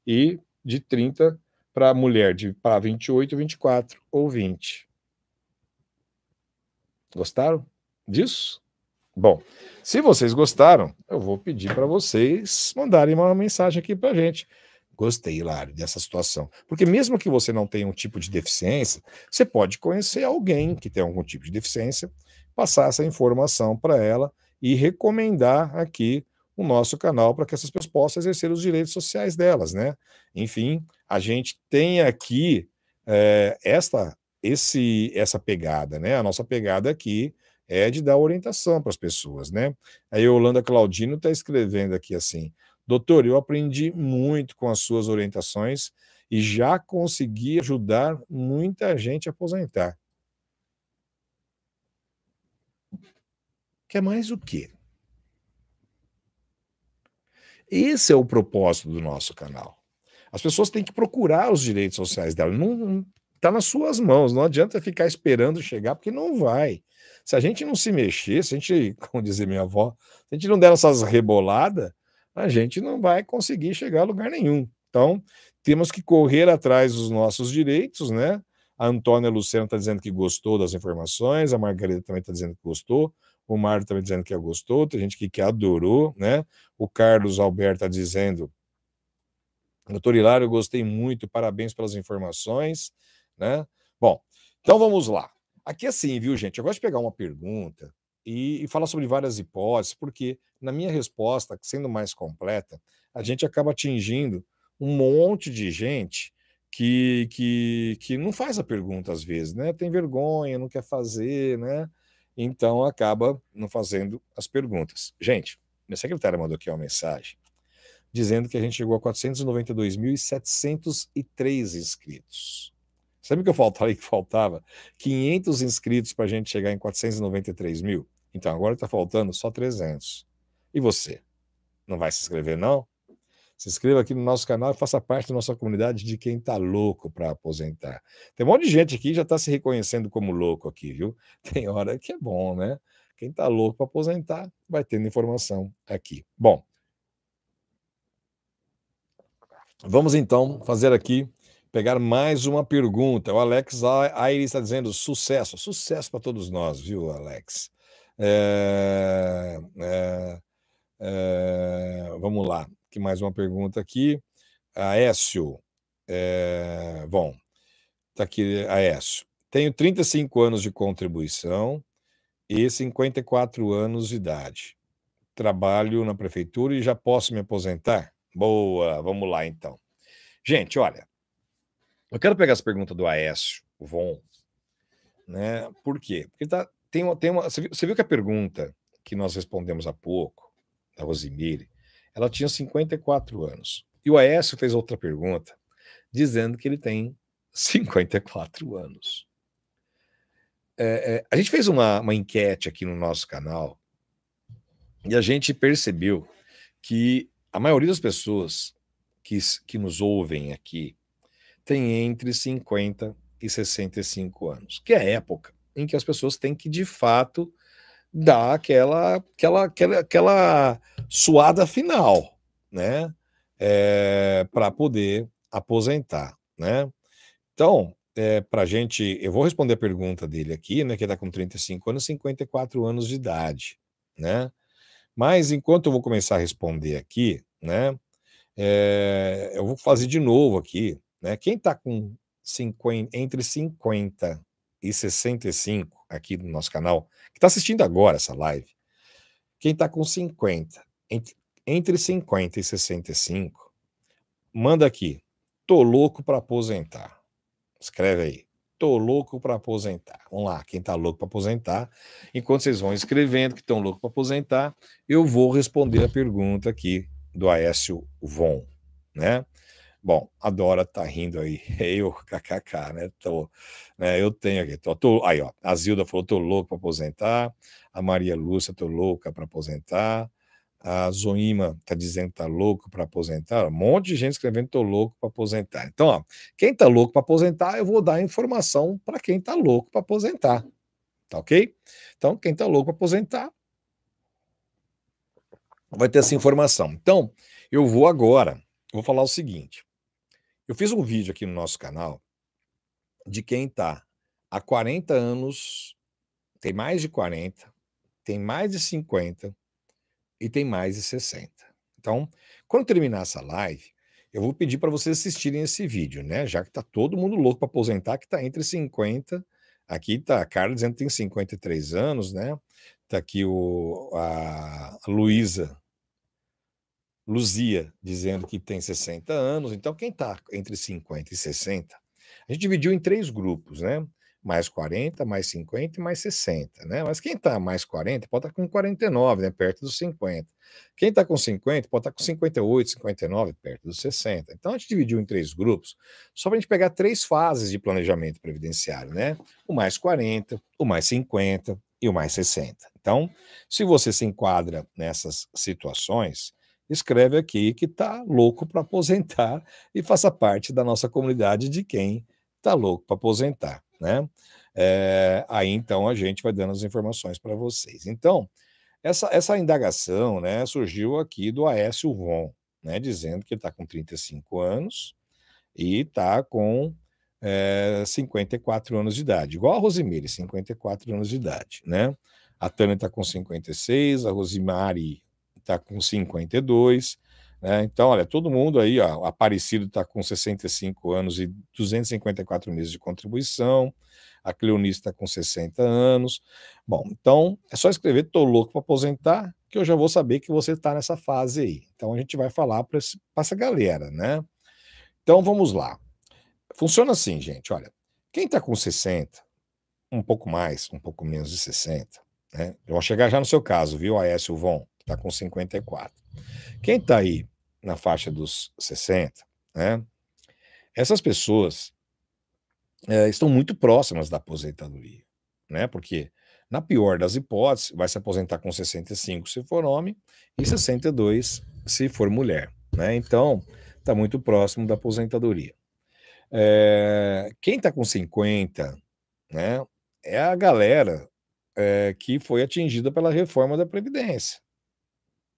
e de 30 para a mulher para 28, 24 ou 20. Gostaram disso? Bom, se vocês gostaram, eu vou pedir para vocês mandarem uma mensagem aqui para a gente. Gostei, Hilário, dessa situação. Porque mesmo que você não tenha um tipo de deficiência, você pode conhecer alguém que tem algum tipo de deficiência, passar essa informação para ela e recomendar aqui o nosso canal para que essas pessoas possam exercer os direitos sociais delas, né? Enfim, a gente tem aqui essa pegada, né? A nossa pegada aqui é de dar orientação para as pessoas, né? A Yolanda Claudino está escrevendo aqui assim: doutor, eu aprendi muito com as suas orientações e já consegui ajudar muita gente a aposentar. Quer mais o quê? Esse é o propósito do nosso canal. As pessoas têm que procurar os direitos sociais delas. Não está nas suas mãos, não adianta ficar esperando chegar, porque não vai. Se a gente não se mexer, se a gente, como dizia minha avó, se a gente não der essas reboladas, a gente não vai conseguir chegar a lugar nenhum. Então, temos que correr atrás dos nossos direitos, né? A Antônia Luciana está dizendo que gostou das informações, a Margarida também está dizendo que gostou, o Mário também dizendo que gostou, tem gente que adorou, né? O Carlos Alberto está dizendo: doutor Hilário, eu gostei muito, parabéns pelas informações, né? Bom, então vamos lá. Aqui assim, viu, gente? Eu gosto de pegar uma pergunta e falar sobre várias hipóteses, porque na minha resposta, sendo mais completa, a gente acaba atingindo um monte de gente que não faz a pergunta às vezes, né? Tem vergonha, não quer fazer, né? Então acaba não fazendo as perguntas. Gente, minha secretária mandou aqui uma mensagem dizendo que a gente chegou a 492.703 inscritos. Sabe o que eu falei que faltava? 500 inscritos para a gente chegar em 493 mil? Então, agora está faltando só 300. E você? Não vai se inscrever, não? Se inscreva aqui no nosso canal e faça parte da nossa comunidade de quem está louco para aposentar. Tem um monte de gente aqui que já está se reconhecendo como louco aqui, viu? Tem hora que é bom, né? Quem está louco para aposentar vai tendo informação aqui. Bom, vamos então fazer aqui, pegar mais uma pergunta. O Alex Aires está dizendo sucesso. Sucesso para todos nós, viu, Alex? Vamos lá, que mais uma pergunta aqui. Aécio, bom, tá aqui, Aécio. Tenho 35 anos de contribuição e 54 anos de idade. Trabalho na prefeitura e já posso me aposentar? Boa, vamos lá então. Gente, olha, eu quero pegar essa pergunta do Aécio Von, né? Por quê? Porque você viu que a pergunta que nós respondemos há pouco, da Rosimire, ela tinha 54 anos. E o Aécio fez outra pergunta, dizendo que ele tem 54 anos. A gente fez uma enquete aqui no nosso canal e a gente percebeu que a maioria das pessoas que nos ouvem aqui tem entre 50 e 65 anos, que é a época em que as pessoas têm que, de fato, dar aquela suada final, né? Para poder aposentar, né? Então, para a gente, eu vou responder a pergunta dele aqui, né? Que está com 35 anos, 54 anos de idade, né? Mas enquanto eu vou começar a responder aqui, né? Eu vou fazer de novo aqui, né? Quem está com entre 50 e 65 aqui no nosso canal, que está assistindo agora essa live, quem está com 50, entre 50 e 65, manda aqui, tô louco para aposentar. Escreve aí, tô louco para aposentar. Vamos lá, quem tá louco para aposentar. Enquanto vocês vão escrevendo que estão loucos para aposentar, eu vou responder a pergunta aqui do Aécio Von, né? Bom, a Dora tá rindo aí, eu, kkk, né? Eu tenho aqui, aí, ó, a Zilda falou, tô louco para aposentar, a Maria Lúcia, tô louca para aposentar, a Zoima tá dizendo que tá louco para aposentar, um monte de gente escrevendo tô louco para aposentar. Então, ó, quem tá louco para aposentar, eu vou dar informação para quem tá louco para aposentar, tá ok? Então, quem tá louco para aposentar vai ter essa informação. Então, eu vou agora, vou falar o seguinte. Eu fiz um vídeo aqui no nosso canal de quem está há 40 anos, tem mais de 40, tem mais de 50 e tem mais de 60. Então, quando terminar essa live, eu vou pedir para vocês assistirem esse vídeo, né? Já que está todo mundo louco para aposentar, que está entre 50. Aqui está a Carla dizendo que tem 53 anos, né? Está aqui a Luísa Luzia dizendo que tem 60 anos. Então, quem está entre 50 e 60, a gente dividiu em 3 grupos, né? Mais 40, mais 50 e mais 60, né? Mas quem está mais 40 pode estar com 49, né? Perto dos 50. Quem está com 50 pode estar com 58, 59, perto dos 60. Então, a gente dividiu em 3 grupos, só para a gente pegar 3 fases de planejamento previdenciário, né? O mais 40, o mais 50 e o mais 60. Então, se você se enquadra nessas situações, escreve aqui que está louco para aposentar e faça parte da nossa comunidade de quem está louco para aposentar, né? Aí então a gente vai dando as informações para vocês. Então, essa indagação, né, surgiu aqui do Aécio Von, né, dizendo que está com 35 anos e está com 54 anos de idade, igual a Rosimere, 54 anos de idade, né? A Tânia está com 56, a Rosimari está com 52, né? Então, olha, todo mundo aí, ó, o Aparecido está com 65 anos e 254 meses de contribuição, a Cleonice está com 60 anos. Bom, então é só escrever tô louco para aposentar, que eu já vou saber que você está nessa fase aí. Então a gente vai falar para essa galera, né? Então vamos lá. Funciona assim, gente, olha, quem está com 60, um pouco mais, um pouco menos de 60, né? Eu vou chegar já no seu caso, viu, Aécio Von, que está com 54. Quem está aí na faixa dos 60, né? Essas pessoas estão muito próximas da aposentadoria, né? Porque, na pior das hipóteses, vai se aposentar com 65 se for homem e 62 se for mulher, né? Então, está muito próximo da aposentadoria. Quem está com 50, né, é a galera que foi atingida pela reforma da Previdência,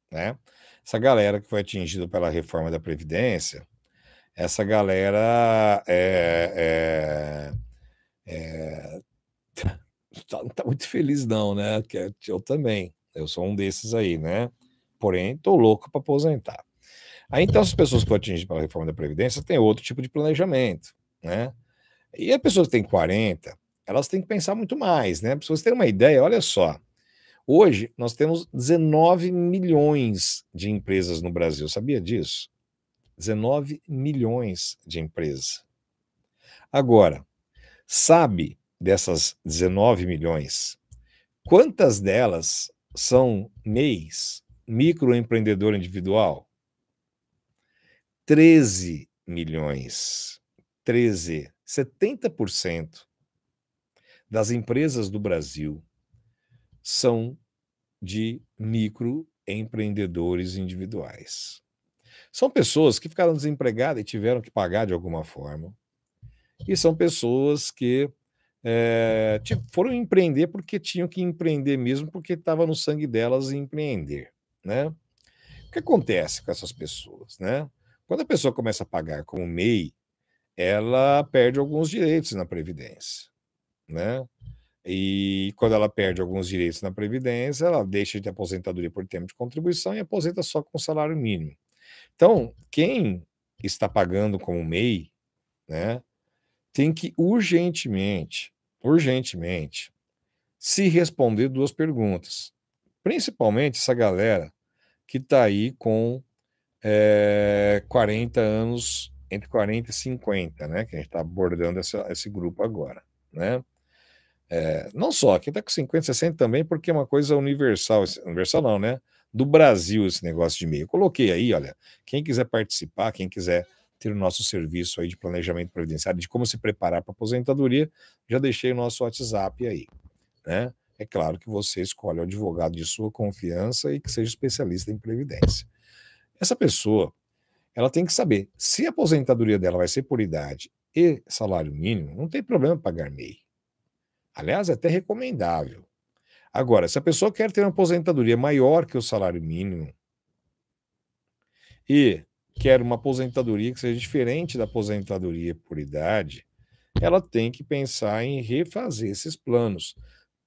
né? Essa galera que foi atingida pela reforma da Previdência, essa galera tá muito feliz não, né, eu também, eu sou um desses aí, né, porém tô louco para aposentar. Aí então as pessoas que eu atingi pela reforma da previdência têm outro tipo de planejamento, né, e a pessoa que tem 40, elas têm que pensar muito mais, né, pra vocês terem uma ideia, olha só, hoje nós temos 19 milhões de empresas no Brasil, sabia disso? 19 milhões de empresas. Agora, sabe dessas 19 milhões, quantas delas são MEIs, microempreendedor individual? 13 milhões. 13. 70% das empresas do Brasil são de microempreendedores individuais. São pessoas que ficaram desempregadas e tiveram que pagar de alguma forma. E são pessoas que foram empreender porque tinham que empreender mesmo, porque estava no sangue delas empreender, né? O que acontece com essas pessoas, né? Quando a pessoa começa a pagar como MEI, ela perde alguns direitos na Previdência, né? E quando ela perde alguns direitos na Previdência, ela deixa de ter aposentadoria por tempo de contribuição e aposenta só com salário mínimo. Então, quem está pagando como MEI, né, tem que urgentemente, se responder duas perguntas. Principalmente essa galera que está aí com 40 anos, entre 40 e 50, né? Que a gente está abordando esse grupo agora, né? Não só, quem está com 50, 60 também, porque é uma coisa universal, universal não, né? Do Brasil esse negócio de MEI. Eu coloquei aí, olha, quem quiser participar, quem quiser ter o nosso serviço aí de planejamento previdenciário, de como se preparar para a aposentadoria, já deixei o nosso WhatsApp aí, né? É claro que você escolhe o advogado de sua confiança e que seja especialista em previdência. Essa pessoa, ela tem que saber se a aposentadoria dela vai ser por idade e salário mínimo, não tem problema pagar MEI. Aliás, é até recomendável. Agora, se a pessoa quer ter uma aposentadoria maior que o salário mínimo e quer uma aposentadoria que seja diferente da aposentadoria por idade, ela tem que pensar em refazer esses planos.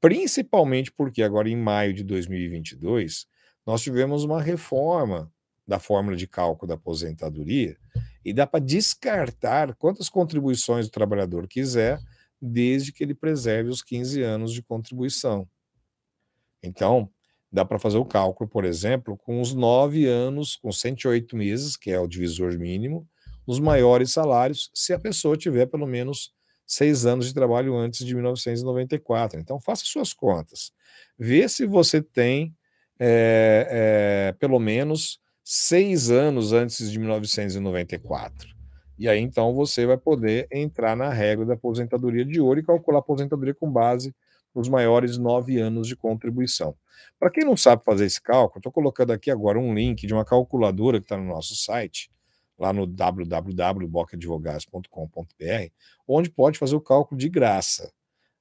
Principalmente porque agora em maio de 2022, nós tivemos uma reforma da fórmula de cálculo da aposentadoria e dá para descartar quantas contribuições o trabalhador quiser, desde que ele preserve os 15 anos de contribuição. Então, dá para fazer o cálculo, por exemplo, com os 9 anos, com 108 meses, que é o divisor mínimo, os maiores salários, se a pessoa tiver pelo menos 6 anos de trabalho antes de 1994. Então, faça suas contas. Vê se você tem pelo menos 6 anos antes de 1994. E aí, então, você vai poder entrar na regra da aposentadoria de ouro e calcular a aposentadoria com base nos maiores 9 anos de contribuição. Para quem não sabe fazer esse cálculo, estou colocando aqui agora um link de uma calculadora que está no nosso site, lá no www.bocadvogados.com.br, onde pode fazer o cálculo de graça.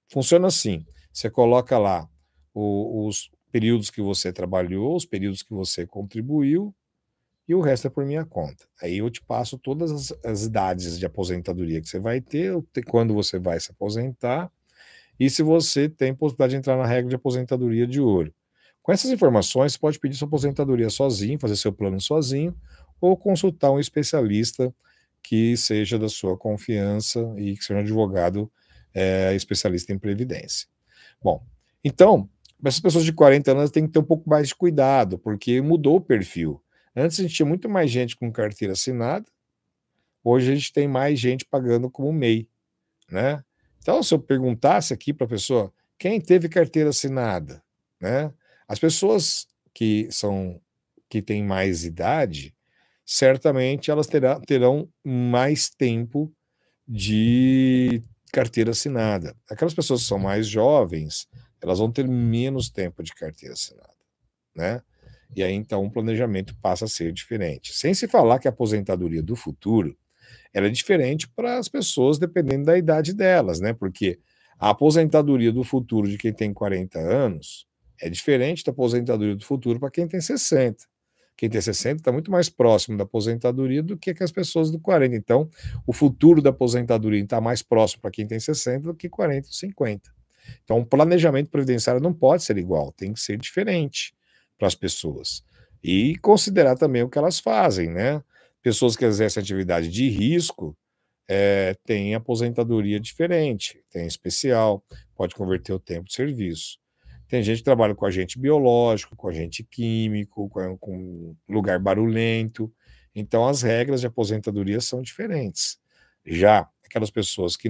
Funciona assim: você coloca lá os períodos que você trabalhou, os períodos que você contribuiu, e o resto é por minha conta. Aí eu te passo todas as idades de aposentadoria que você vai ter, quando você vai se aposentar, e se você tem possibilidade de entrar na regra de aposentadoria de ouro. Com essas informações, você pode pedir sua aposentadoria sozinho, fazer seu plano sozinho, ou consultar um especialista que seja da sua confiança e que seja um advogado especialista em previdência. Bom, então, essas pessoas de 40 anos têm que ter um pouco mais de cuidado, porque mudou o perfil. Antes a gente tinha muito mais gente com carteira assinada, hoje a gente tem mais gente pagando como MEI, né? Então, se eu perguntasse aqui para a pessoa, quem teve carteira assinada, né? As pessoas que têm mais idade, certamente elas terão mais tempo de carteira assinada. Aquelas pessoas que são mais jovens, elas vão ter menos tempo de carteira assinada, né? E aí, então, o planejamento passa a ser diferente. Sem se falar que a aposentadoria do futuro ela é diferente para as pessoas dependendo da idade delas, né? Porque a aposentadoria do futuro de quem tem 40 anos é diferente da aposentadoria do futuro para quem tem 60. Quem tem 60 está muito mais próximo da aposentadoria do que as pessoas do 40. Então, o futuro da aposentadoria está mais próximo para quem tem 60 do que 40 ou 50. Então, o planejamento previdenciário não pode ser igual, tem que ser diferente para as pessoas. E considerar também o que elas fazem, né? Pessoas que exercem atividade de risco têm aposentadoria diferente, tem especial, pode converter o tempo de serviço. Tem gente que trabalha com agente biológico, com agente químico, com lugar barulhento. Então, as regras de aposentadoria são diferentes. Já aquelas pessoas que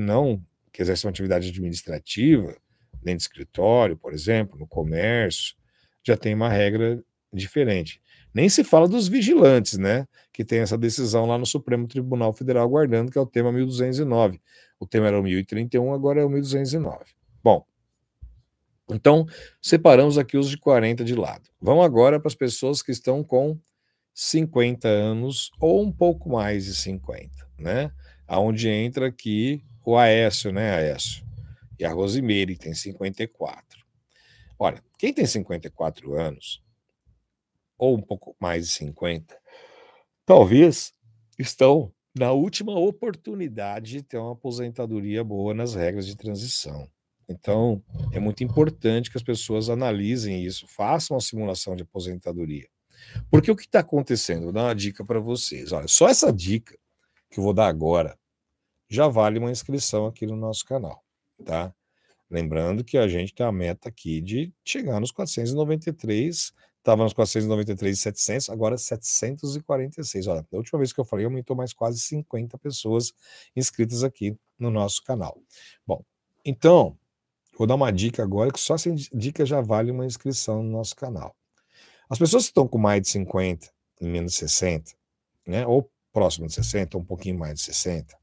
exercem uma atividade administrativa, dentro de escritório, por exemplo, no comércio, já tem uma regra diferente. Nem se fala dos vigilantes, né? Que tem essa decisão lá no Supremo Tribunal Federal aguardando, que é o tema 1209. O tema era o 1031, agora é o 1209. Bom, então separamos aqui os de 40 de lado. Vamos agora para as pessoas que estão com 50 anos ou um pouco mais de 50, né? Aonde entra aqui o Aécio, né, Aécio? E a Rosimeire, que tem 54. Olha, quem tem 54 anos, ou um pouco mais de 50, talvez estão na última oportunidade de ter uma aposentadoria boa nas regras de transição. Então, é muito importante que as pessoas analisem isso, façam uma simulação de aposentadoria. Porque o que está acontecendo? Vou dar uma dica para vocês. Olha, só essa dica que eu vou dar agora já vale uma inscrição aqui no nosso canal, tá? Lembrando que a gente tem a meta aqui de chegar nos 493, estava nos 493.700, agora 746. Olha, da última vez que eu falei, aumentou mais quase 50 pessoas inscritas aqui no nosso canal. Bom, então, vou dar uma dica agora, que só essa dica já vale uma inscrição no nosso canal. As pessoas que estão com mais de 50 e menos de 60, né, ou próximo de 60, ou um pouquinho mais de 60,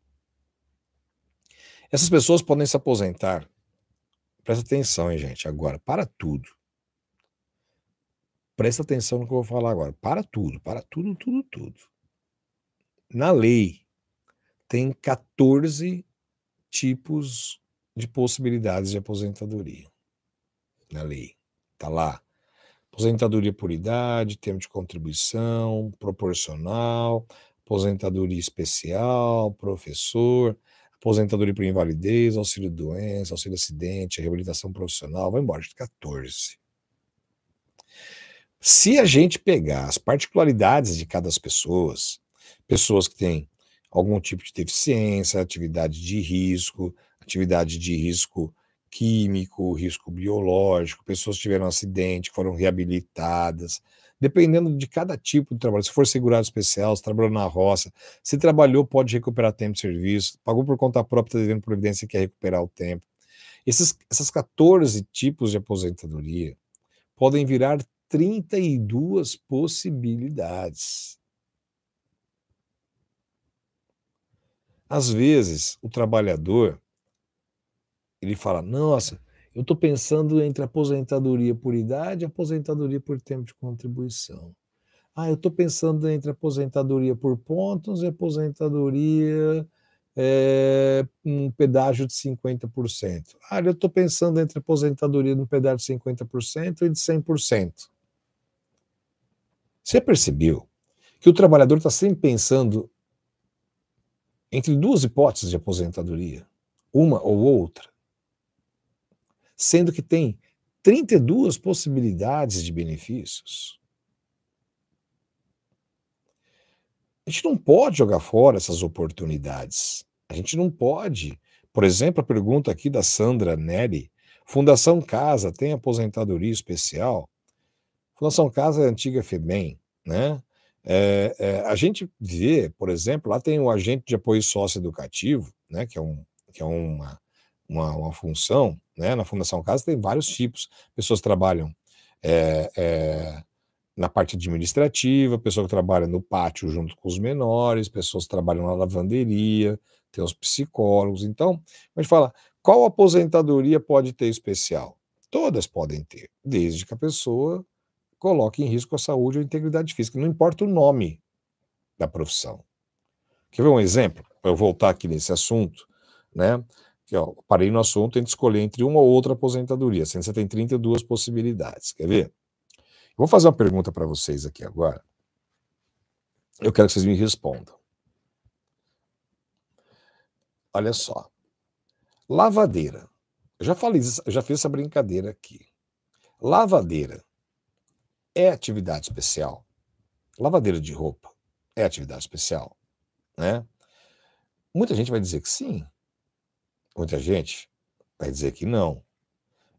essas pessoas podem se aposentar. Presta atenção, hein, gente, agora, para tudo. Presta atenção no que eu vou falar agora. Para tudo, tudo. Na lei, tem 14 tipos de possibilidades de aposentadoria. Na lei. Está lá. Aposentadoria por idade, tempo de contribuição, proporcional, aposentadoria especial, professor, aposentadoria por invalidez, auxílio-doença, auxílio-acidente, reabilitação profissional, vai embora, de 14. Se a gente pegar as particularidades de cada pessoa, pessoas que têm algum tipo de deficiência, atividade de risco químico, risco biológico, pessoas que tiveram um acidente, que foram reabilitadas, dependendo de cada tipo de trabalho, se for segurado especial, se trabalhou na roça, se trabalhou, pode recuperar tempo de serviço, pagou por conta própria, está devendo previdência e quer recuperar o tempo. Essas 14 tipos de aposentadoria podem virar 32 possibilidades. Às vezes, o trabalhador, ele fala, nossa, eu estou pensando entre aposentadoria por idade e aposentadoria por tempo de contribuição. Ah, eu estou pensando entre aposentadoria por pontos e aposentadoria um pedágio de 50%. Ah, eu estou pensando entre aposentadoria no pedágio de 50% e de 100%. Você percebeu que o trabalhador está sempre pensando entre duas hipóteses de aposentadoria, uma ou outra, sendo que tem 32 possibilidades de benefícios? A gente não pode jogar fora essas oportunidades. A gente não pode. Por exemplo, a pergunta aqui da Sandra Neri, Fundação Casa tem aposentadoria especial? Fundação Casa é a antiga FEBEM, né? A gente vê, por exemplo, lá tem o agente de apoio socioeducativo, né, que é uma função, né? Na Fundação Casa tem vários tipos. Pessoas trabalham na parte administrativa, pessoa que trabalha no pátio junto com os menores, pessoas que trabalham na lavanderia, tem os psicólogos. Então, a gente fala, qual aposentadoria pode ter especial? Todas podem ter, desde que a pessoa coloque em risco a saúde ou a integridade física, não importa o nome da profissão. Quer ver um exemplo? Para eu voltar aqui nesse assunto, né? Que, ó, parei no assunto entre escolher entre uma ou outra aposentadoria, sendo que você tem 32 possibilidades. Quer ver? Vou fazer uma pergunta para vocês aqui agora. Eu quero que vocês me respondam. Olha só. Lavadeira. eu já fiz essa brincadeira aqui. Lavadeira é atividade especial? Lavadeira de roupa é atividade especial, né? Muita gente vai dizer que sim, muita gente vai dizer que não.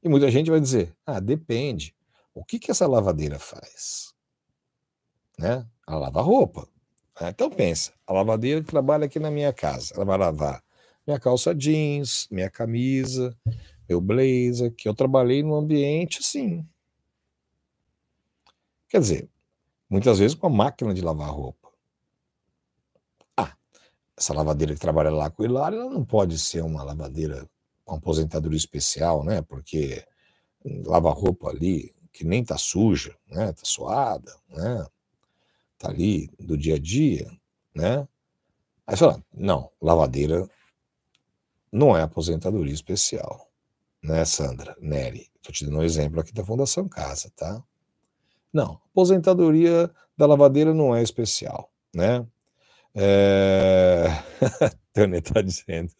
E muita gente vai dizer, depende. O que essa lavadeira faz? Né? Ela lava roupa. Então pensa, a lavadeira que trabalha aqui na minha casa, ela vai lavar minha calça jeans, minha camisa, meu blazer, que eu trabalhei num ambiente assim. Quer dizer, muitas vezes com a máquina de lavar roupa. Essa lavadeira que trabalha lá com o Hilário, ela não pode ser uma lavadeira com aposentadoria especial, né? Porque lava roupa ali que nem tá suja, né? Tá suada, né? Tá ali do dia a dia, né? Aí você fala, não, lavadeira não é aposentadoria especial, né, Sandra, Nery? Tô te dando um exemplo aqui da Fundação Casa, tá? Não, aposentadoria da lavadeira não é especial, né? Tânia tá dizendo,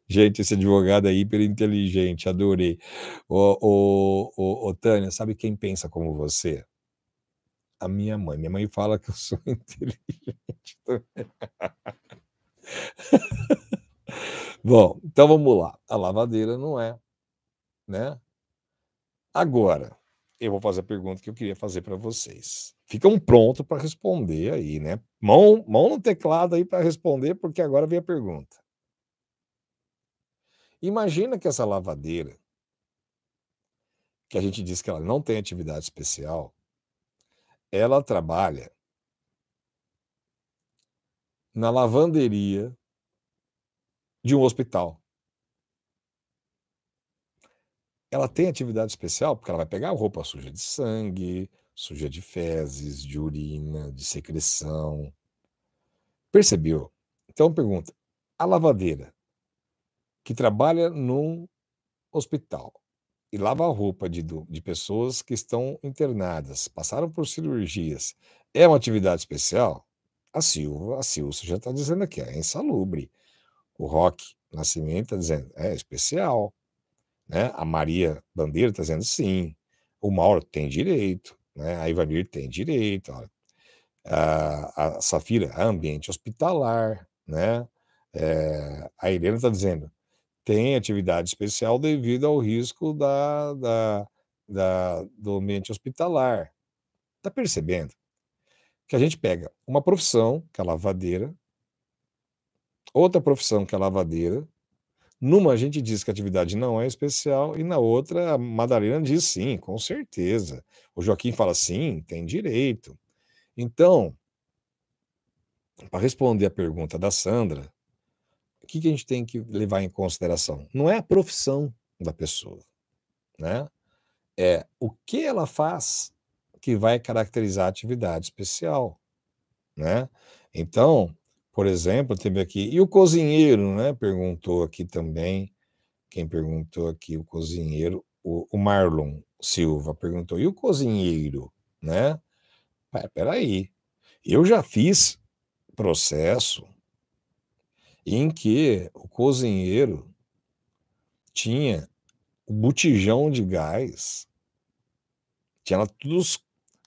gente, esse advogado é hiper inteligente, adorei. Ô, Tânia, sabe quem pensa como você? A minha mãe. Minha mãe fala que eu sou inteligente também. Bom, então vamos lá. A lavadeira não é, né? Agora, eu vou fazer a pergunta que eu queria fazer para vocês. Ficam prontos para responder aí, né? Mão no teclado aí para responder, porque agora vem a pergunta. Imagina que essa lavadeira, que a gente diz que ela não tem atividade especial, ela trabalha na lavanderia de um hospital. Ela tem atividade especial porque ela vai pegar a roupa suja de sangue, suja de fezes, de urina, de secreção. Percebeu? Então pergunta, a lavadeira que trabalha num hospital e lava a roupa de pessoas que estão internadas, passaram por cirurgias, é uma atividade especial? A Silvia já está dizendo aqui, é insalubre. O Roque Nascimento está dizendo, é especial. Né? A Maria Bandeira está dizendo sim. O Mauro tem direito, né? A Ivanir tem direito. Ó. A Safira, ambiente hospitalar, né? A Irene está dizendo, tem atividade especial devido ao risco do ambiente hospitalar. Está percebendo? Que a gente pega uma profissão, que é a lavadeira, outra profissão, que é a lavadeira, numa a gente diz que a atividade não é especial e na outra a Madalena diz sim, com certeza. O Joaquim fala sim, tem direito. Então, para responder a pergunta da Sandra, o que a gente tem que levar em consideração? Não é a profissão da pessoa, né? É o que ela faz que vai caracterizar a atividade especial, né? Então, por exemplo, teve aqui, e o cozinheiro, né? Perguntou aqui também. Quem perguntou aqui, o cozinheiro, o Marlon Silva perguntou, e o cozinheiro, né? Peraí, eu já fiz processo em que o cozinheiro tinha o botijão de gás, tinha lá todos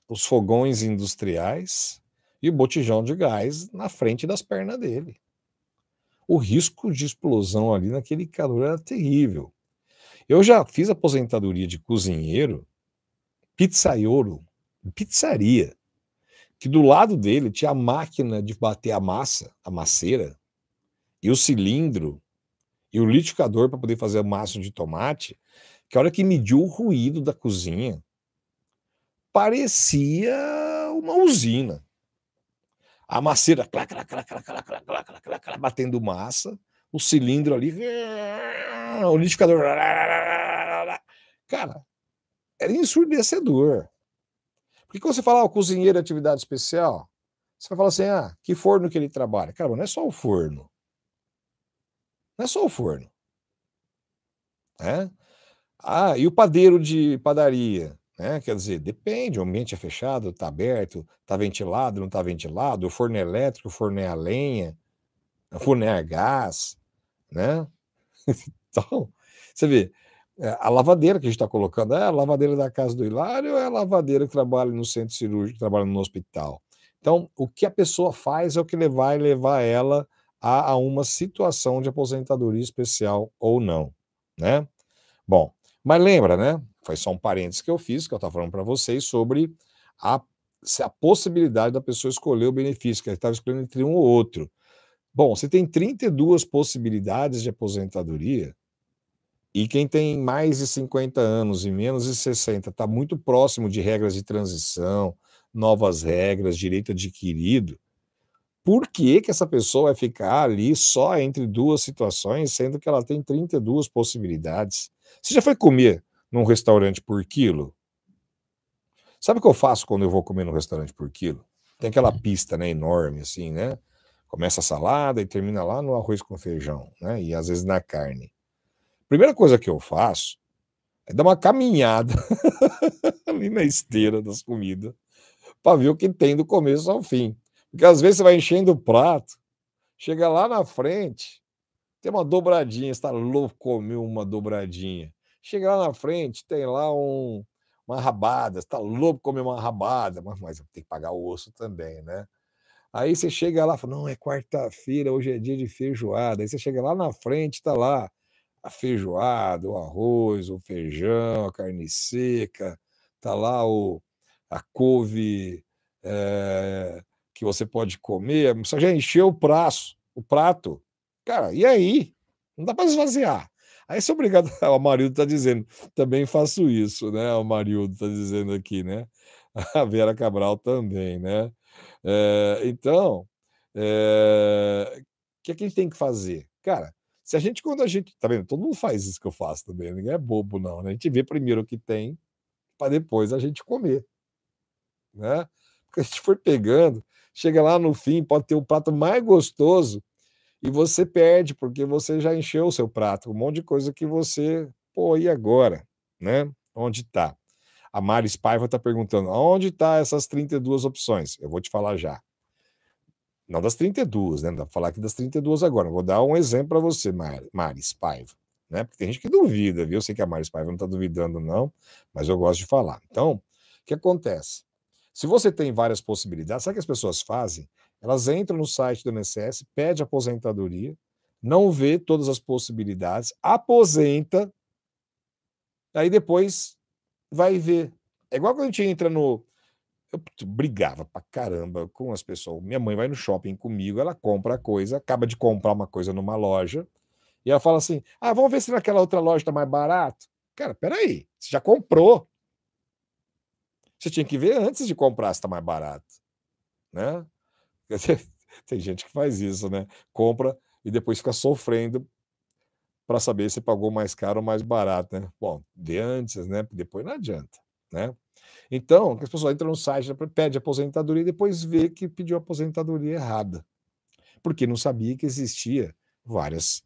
os fogões industriais e o botijão de gás na frente das pernas dele. O risco de explosão ali naquele calor era terrível. Eu já fiz aposentadoria de cozinheiro, pizzaiolo, pizzaria, que do lado dele tinha a máquina de bater a massa, a masseira, e o cilindro, e o liquidificador para poder fazer a massa de tomate, que a hora que mediu o ruído da cozinha, parecia uma usina. A masseira clá, clá, clá, clá, clá, clá, clá, clá, clá, clá, batendo massa, o cilindro ali, o liquidificador. Cara, era ensurdecedor. Porque quando você fala, o cozinheiro é atividade especial, você vai falar assim, que forno que ele trabalha? Cara, não é só o forno. Não é só o forno. Né? E o padeiro de padaria? Né? Quer dizer, depende, o ambiente é fechado, está aberto, está ventilado, não está ventilado, o forno é elétrico, o forno é a lenha, o forno é a gás, né? Então, você vê, A lavadeira que a gente está colocando, é a lavadeira da casa do Hilário ou é a lavadeira que trabalha no centro cirúrgico, que trabalha no hospital? Então, o que a pessoa faz é o que vai levar ela a uma situação de aposentadoria especial ou não, né? Bom, mas lembra, né? Foi só um parênteses que eu fiz, que eu estava falando para vocês sobre a, a possibilidade da pessoa escolher o benefício, que ela estava escolhendo entre um ou outro. Bom, você tem 32 possibilidades de aposentadoria, e quem tem mais de 50 anos e menos de 60 está muito próximo de regras de transição, novas regras, direito adquirido. Por que que essa pessoa vai ficar ali só entre duas situações, sendo que ela tem 32 possibilidades? Você já foi comer num restaurante por quilo? Sabe o que eu faço quando eu vou comer num restaurante por quilo? Tem aquela pista, né, enorme assim, né? Começa a salada e termina lá no arroz com feijão, né? E às vezes na carne. Primeira coisa que eu faço é dar uma caminhada ali na esteira das comidas para ver o que tem do começo ao fim. Porque às vezes você vai enchendo o prato, chega lá na frente, tem uma dobradinha, você tá louco comer uma dobradinha. Chega lá na frente, tem lá uma rabada, você tá louco comer uma rabada, mas tem que pagar o osso também, né? Aí você chega lá e fala, não, é quarta-feira, hoje é dia de feijoada. Aí você chega lá na frente, tá lá a feijoada, o arroz, o feijão, a carne seca, tá lá a couve que você pode comer, você já encheu o prato. Cara, e aí? Não dá para esvaziar. Aí você é obrigado, o Marildo está dizendo, também faço isso, né? O Marildo está dizendo aqui, né? A Vera Cabral também, né? Então, o que é que a gente tem que fazer? Cara, se a gente, quando a gente. Tá vendo? Todo mundo faz isso que eu faço também, ninguém é bobo, não, né? A gente vê primeiro o que tem, para depois a gente comer, né? Porque a gente for pegando, chega lá no fim, pode ter o prato mais gostoso e você perde, porque você já encheu o seu prato, um monte de coisa que você. Pô, e agora? Né? Onde está? A Mari Paiva está perguntando: onde está essas 32 opções? Eu vou te falar já. Não das 32, né? Não dá para falar aqui das 32 agora. Vou dar um exemplo para você, Maris Paiva. Né? Porque tem gente que duvida, viu? Eu sei que a Maris Paiva não está duvidando, não, mas eu gosto de falar. Então, o que acontece? Se você tem várias possibilidades, sabe o que as pessoas fazem? Elas entram no site do INSS, pede aposentadoria, não vê todas as possibilidades, aposenta, aí depois vai ver. É igual quando a gente entra no, eu brigava pra caramba com as pessoas. Minha mãe vai no shopping comigo, ela compra a coisa, acaba de comprar uma coisa numa loja, e ela fala assim: ah, vamos ver se naquela outra loja tá mais barato. Cara, peraí, você já comprou. Você tinha que ver antes de comprar se tá mais barato, né? Tem gente que faz isso, né? Compra e depois fica sofrendo para saber se pagou mais caro ou mais barato, né? Bom, de antes, né? Depois não adianta, né? Então, as pessoas entram no site, pede aposentadoria e depois vê que pediu aposentadoria errada, porque não sabia que existia várias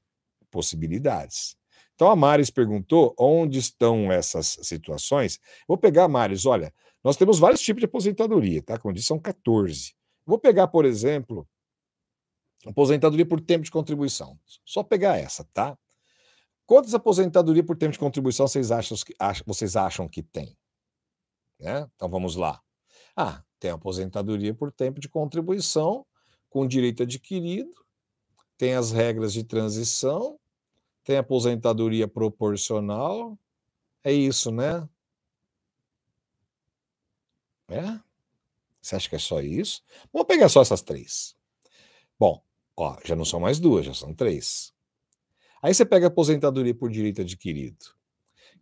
possibilidades. Então a Maris perguntou onde estão essas situações. Vou pegar, Maris, olha, nós temos vários tipos de aposentadoria, tá? Como eu disse, são 14. Vou pegar, por exemplo, aposentadoria por tempo de contribuição. Só pegar essa, tá? Quantas aposentadoria por tempo de contribuição vocês acham que tem? Né? Então vamos lá. Ah, tem aposentadoria por tempo de contribuição, com direito adquirido, tem as regras de transição, tem aposentadoria proporcional. É isso, né? É? Você acha que é só isso? Vamos pegar só essas três. Bom, ó, já não são mais duas, já são três. Aí você pega a aposentadoria por direito adquirido.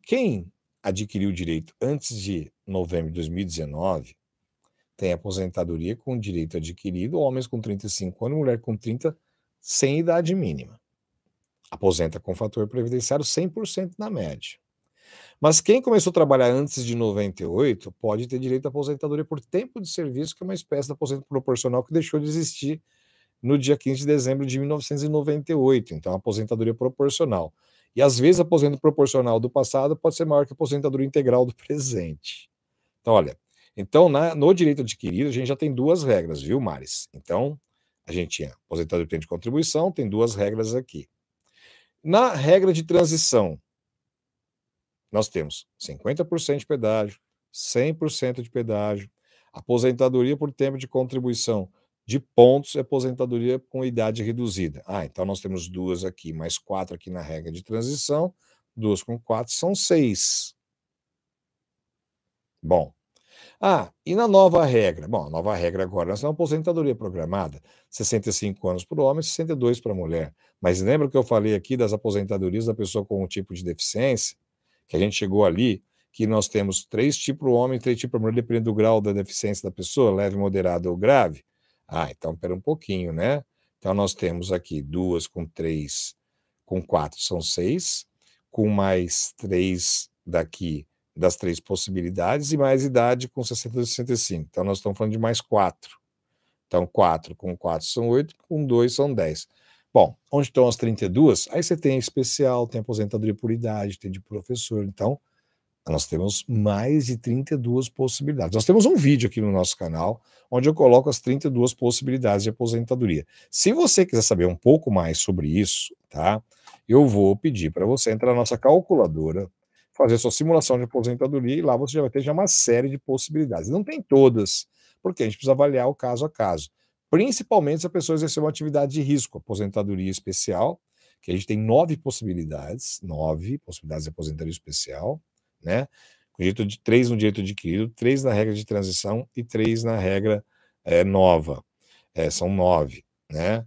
Quem adquiriu o direito antes de novembro de 2019 tem aposentadoria com direito adquirido, homens com 35 anos, mulher com 30, sem idade mínima. Aposenta com fator previdenciário 100% na média. Mas quem começou a trabalhar antes de 98 pode ter direito à aposentadoria por tempo de serviço, que é uma espécie de aposentadoria proporcional que deixou de existir no dia 15 de dezembro de 1998. Então, aposentadoria proporcional. E às vezes a aposentadoria proporcional do passado pode ser maior que a aposentadoria integral do presente. Então, olha, então no direito adquirido a gente já tem duas regras, viu, Maris? Então, a gente tinha aposentadoria por tempo de contribuição, tem duas regras aqui. Na regra de transição, nós temos 50% de pedágio, 100% de pedágio, aposentadoria por tempo de contribuição de pontos e aposentadoria com idade reduzida. Então nós temos 2 aqui, mais 4 aqui na regra de transição, 2 com 4 são 6. Bom, e na nova regra? Bom, a nova regra agora, nós temos aposentadoria programada, 65 anos para o homem, 62 para a mulher. Mas lembra que eu falei aqui das aposentadorias da pessoa com um tipo de deficiência? Que a gente chegou ali, que nós temos 3 tipos para o homem e 3 tipos para a mulher, dependendo do grau da deficiência da pessoa, leve, moderado ou grave. Então espera um pouquinho, né? Então nós temos aqui 2 com 3, com 4 são 6, com mais 3 daqui, das 3 possibilidades, e mais idade com 60 e 65. Então nós estamos falando de mais 4. Então 4 com 4 são 8, com 2 são 10. Bom, onde estão as 32? Aí você tem especial, tem aposentadoria por idade, tem de professor. Então, nós temos mais de 32 possibilidades. Nós temos um vídeo aqui no nosso canal, onde eu coloco as 32 possibilidades de aposentadoria. Se você quiser saber um pouco mais sobre isso, tá? Eu vou pedir para você entrar na nossa calculadora, fazer sua simulação de aposentadoria, e lá você já vai ter uma série de possibilidades. Não tem todas, porque a gente precisa avaliar o caso a caso. Principalmente se a pessoa exercer uma atividade de risco, aposentadoria especial, que a gente tem 9 possibilidades de aposentadoria especial, né? Com direito de 3 no direito adquirido, 3 na regra de transição e 3 na regra nova. São 9, né?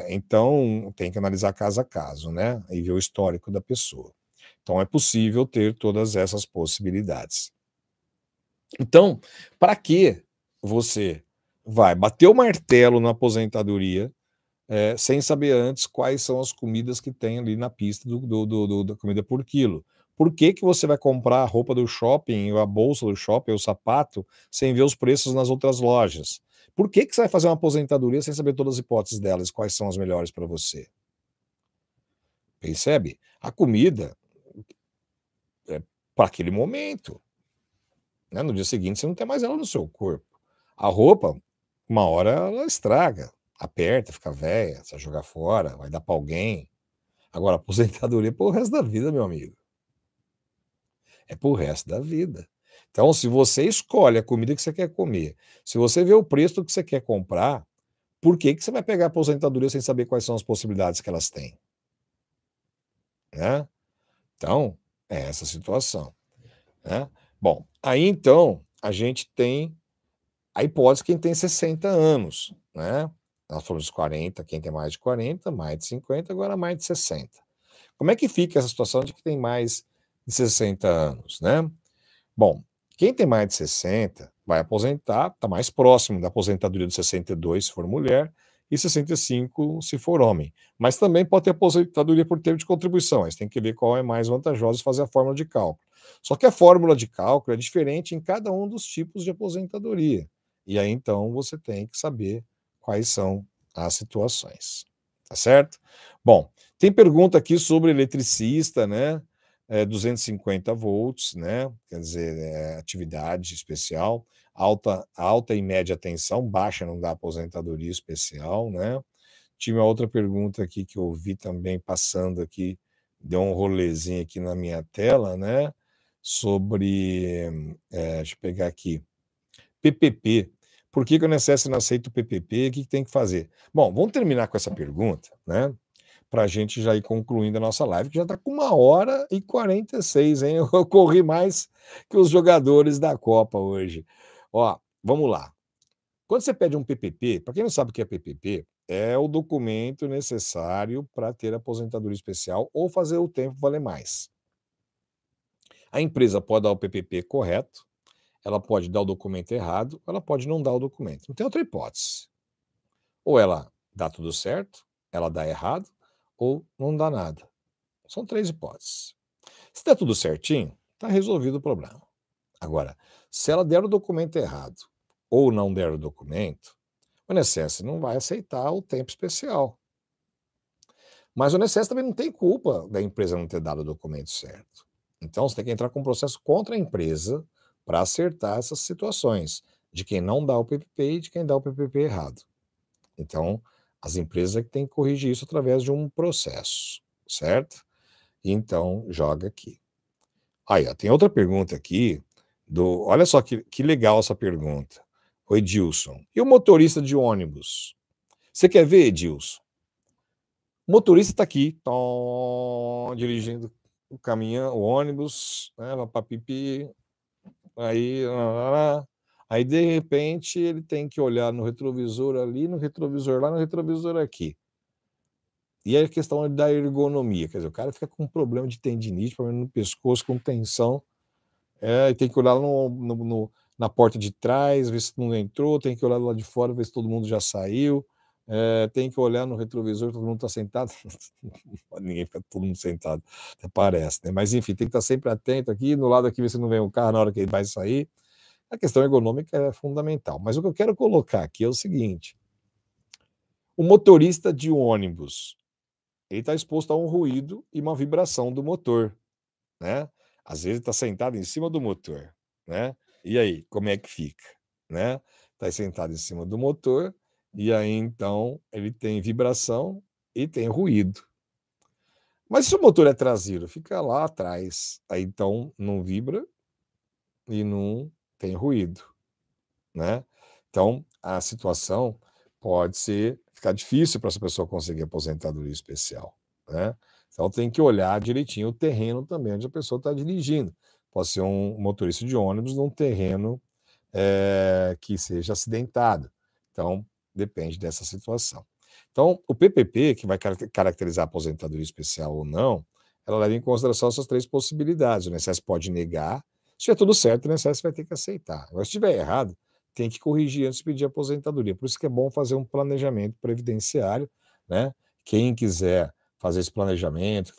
Então, tem que analisar caso a caso, né? E ver o histórico da pessoa. Então, é possível ter todas essas possibilidades. Então, para que você vai bater o martelo na aposentadoria sem saber antes quais são as comidas que tem ali na pista da comida por quilo? Por que você vai comprar a roupa do shopping, ou a bolsa do shopping, ou o sapato, sem ver os preços nas outras lojas? Por que você vai fazer uma aposentadoria sem saber todas as hipóteses delas, quais são as melhores para você? Percebe? A comida é para aquele momento, né? No dia seguinte você não tem mais ela no seu corpo. A roupa, uma hora ela estraga, aperta, fica velha, você vai jogar fora, vai dar para alguém. Agora, aposentadoria é pro resto da vida, meu amigo. É pro resto da vida. Então, se você escolhe a comida que você quer comer, se você vê o preço do que você quer comprar, por que você vai pegar a aposentadoria sem saber quais são as possibilidades que elas têm? Né? Então, é essa situação. Né? Bom, aí então, a gente tem a hipótese quem tem 60 anos, né? Nós falamos de 40, quem tem mais de 40, mais de 50, agora mais de 60. Como é que fica essa situação de que tem mais de 60 anos, né? Bom, quem tem mais de 60 vai aposentar, está mais próximo da aposentadoria de 62 se for mulher e 65 se for homem. Mas também pode ter aposentadoria por tempo de contribuição, aí você tem que ver qual é mais vantajoso e fazer a fórmula de cálculo. Só que a fórmula de cálculo é diferente em cada um dos tipos de aposentadoria. E aí então você tem que saber quais são as situações. Tá certo? Bom, tem pergunta aqui sobre eletricista, né? 250 volts, né? Quer dizer, atividade especial, alta e média tensão, baixa não dá aposentadoria especial, né? Tinha uma outra pergunta aqui que eu vi também passando aqui, deu um rolezinho aqui na minha tela, né? Sobre, deixa eu pegar aqui, PPP. Por que o INSS não aceita o PPP? O que tem que fazer? Bom, vamos terminar com essa pergunta, né? Para a gente já ir concluindo a nossa live, que já está com 1h46, hein? Eu corri mais que os jogadores da Copa hoje. Ó, vamos lá. Quando você pede um PPP, para quem não sabe o que é PPP, é o documento necessário para ter aposentadoria especial ou fazer o tempo valer mais. A empresa pode dar o PPP correto, ela pode dar o documento errado, ela pode não dar o documento. Não tem outra hipótese. Ou ela dá tudo certo, ela dá errado, ou não dá nada. São 3 hipóteses. Se der tudo certinho, está resolvido o problema. Agora, se ela der o documento errado ou não der o documento, o INSS não vai aceitar o tempo especial. Mas o INSS também não tem culpa da empresa não ter dado o documento certo. Então, você tem que entrar com um processo contra a empresa para acertar essas situações, de quem não dá o PPP e de quem dá o PPP errado. Então, as empresas é que têm que corrigir isso através de um processo, certo? Então, joga aqui. Aí, ó, tem outra pergunta aqui olha só que legal essa pergunta. O Edilson. E o motorista de ônibus? Você quer ver, Edilson? O motorista está aqui, dirigindo o caminhão, o ônibus, né, pipi, aí de repente ele tem que olhar no retrovisor ali, no retrovisor lá, no retrovisor aqui. E aí a questão da ergonomia, quer dizer, o cara fica com um problema de tendinite, problema no pescoço, com tensão, e tem que olhar na porta de trás, ver se não entrou, tem que olhar lá de fora, ver se todo mundo já saiu, tem que olhar no retrovisor, todo mundo está sentado. Ninguém fica todo mundo sentado, até parece, né? Mas enfim, tem que estar sempre atento aqui, no lado aqui, ver se não vem um carro na hora que ele vai sair. A questão ergonômica é fundamental. Mas o que eu quero colocar aqui é o seguinte: o motorista de ônibus, ele está exposto a um ruído e uma vibração do motor, né? Às vezes está sentado em cima do motor, né? E aí, como é que fica, né? Está sentado em cima do motor e aí então ele tem vibração e tem ruído. Mas se o motor é traseiro, fica lá atrás, aí então não vibra e não tem ruído, né? Então a situação pode ficar difícil para essa pessoa conseguir aposentadoria especial, né? Então tem que olhar direitinho o terreno também onde a pessoa está dirigindo. Pode ser um motorista de ônibus num terreno que seja acidentado. Então depende dessa situação. Então o PPP, que vai caracterizar a aposentadoria especial ou não, ela leva em consideração essas três possibilidades. O INSS pode negar. Se tiver tudo certo, o INSS vai ter que aceitar. Agora, se estiver errado, tem que corrigir antes de pedir aposentadoria. Por isso que é bom fazer um planejamento previdenciário, né? Quem quiser fazer esse planejamento,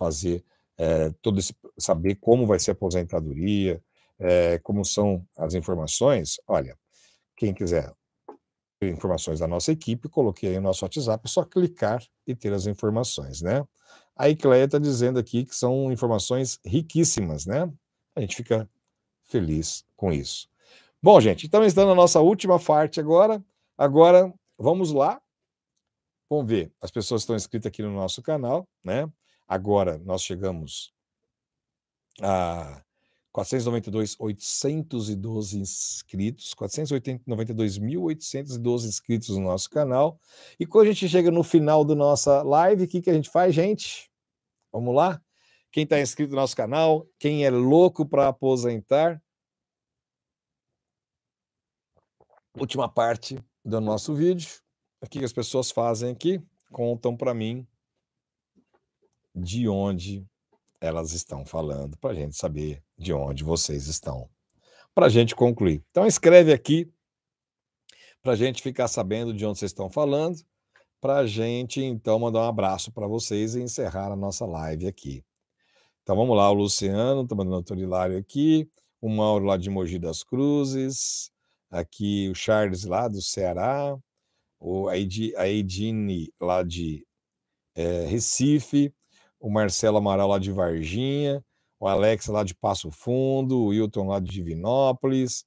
saber como vai ser a aposentadoria, como são as informações, olha, quem quiser ter informações da nossa equipe, coloquei aí o nosso WhatsApp, é só clicar e ter as informações, né? A Icleia está dizendo aqui que são informações riquíssimas, né? A gente fica feliz com isso. Bom, gente, então estamos na nossa última parte agora. Agora, vamos lá. Vamos ver. As pessoas estão inscritas aqui no nosso canal, né? Agora nós chegamos a 492.812 inscritos, 492.812 inscritos no nosso canal. E quando a gente chega no final da nossa live, o que a gente faz, gente? Vamos lá? Quem está inscrito no nosso canal, quem é louco para aposentar, última parte do nosso vídeo. O que as pessoas fazem aqui? Contam para mim de onde elas estão falando, para a gente saber de onde vocês estão, para a gente concluir. Então escreve aqui, para a gente ficar sabendo de onde vocês estão falando, para a gente então mandar um abraço para vocês e encerrar a nossa live aqui. Então vamos lá, o Luciano está mandando o Torilário aqui, o Mauro lá de Mogi das Cruzes, aqui o Charles lá do Ceará, a Edine lá de Recife, o Marcelo Amaral lá de Varginha, o Alex lá de Passo Fundo, o Wilton lá de Divinópolis,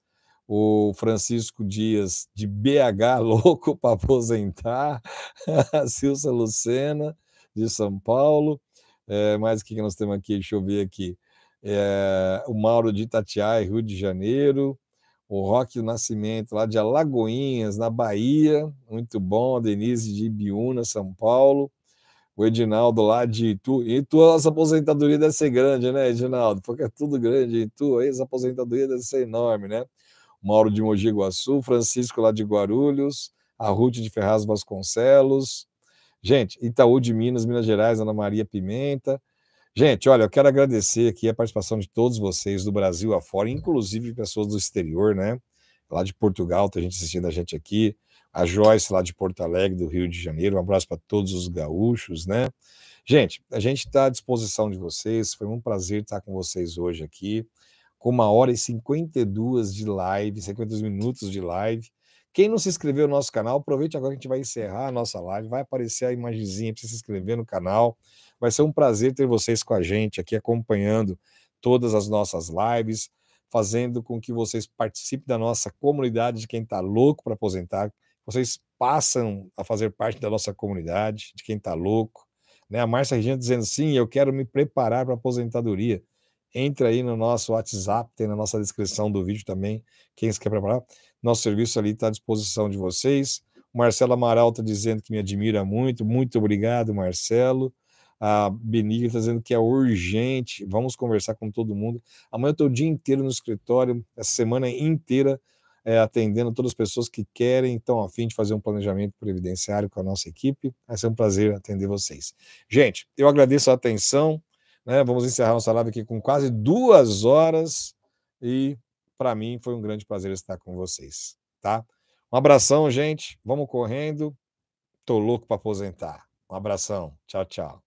o Francisco Dias de BH, louco para aposentar, a Silsa Lucena de São Paulo, mais o que nós temos aqui? Deixa eu ver aqui. O Mauro de Itatiaia, Rio de Janeiro, o Roque Nascimento lá de Alagoinhas, na Bahia, muito bom, a Denise de Ibiúna, São Paulo, o Edinaldo lá de Itu. Itu, a nossa aposentadoria deve ser grande, né, Edinaldo? Porque é tudo grande em Itu, aí essa aposentadoria deve ser enorme, né? O Mauro de Mogi Guaçu, Francisco lá de Guarulhos, a Ruth de Ferraz Vasconcelos. Gente, Itaú de Minas, Minas Gerais, Ana Maria Pimenta. Gente, olha, eu quero agradecer aqui a participação de todos vocês do Brasil afora, inclusive pessoas do exterior, né? Lá de Portugal, tem gente assistindo a gente aqui. A Joyce lá de Porto Alegre, do Rio de Janeiro. Um abraço para todos os gaúchos, né? Gente, a gente está à disposição de vocês. Foi um prazer estar com vocês hoje aqui, com 1h52 de live, 52 minutos de live. Quem não se inscreveu no nosso canal, aproveite agora que a gente vai encerrar a nossa live. Vai aparecer a imagenzinha para você se inscrever no canal. Vai ser um prazer ter vocês com a gente aqui, acompanhando todas as nossas lives, fazendo com que vocês participem da nossa comunidade de quem está louco para aposentar. Vocês passam a fazer parte da nossa comunidade, de quem está louco. Né? A Márcia Regina dizendo, sim, eu quero me preparar para a aposentadoria. Entra aí no nosso WhatsApp, tem na nossa descrição do vídeo também, quem se quer preparar. Nosso serviço ali está à disposição de vocês. O Marcelo Amaral está dizendo que me admira muito. Muito obrigado, Marcelo. A Benigna está dizendo que é urgente. Vamos conversar com todo mundo. Amanhã eu estou o dia inteiro no escritório, essa semana inteira, atendendo todas as pessoas que querem, estão a fim de fazer um planejamento previdenciário com a nossa equipe. Vai ser um prazer atender vocês. Gente, eu agradeço a atenção. Né? Vamos encerrar nossa live aqui com quase 2 horas e para mim foi um grande prazer estar com vocês, tá? Um abração, gente. Vamos correndo. Tô louco para aposentar. Um abração. Tchau, tchau.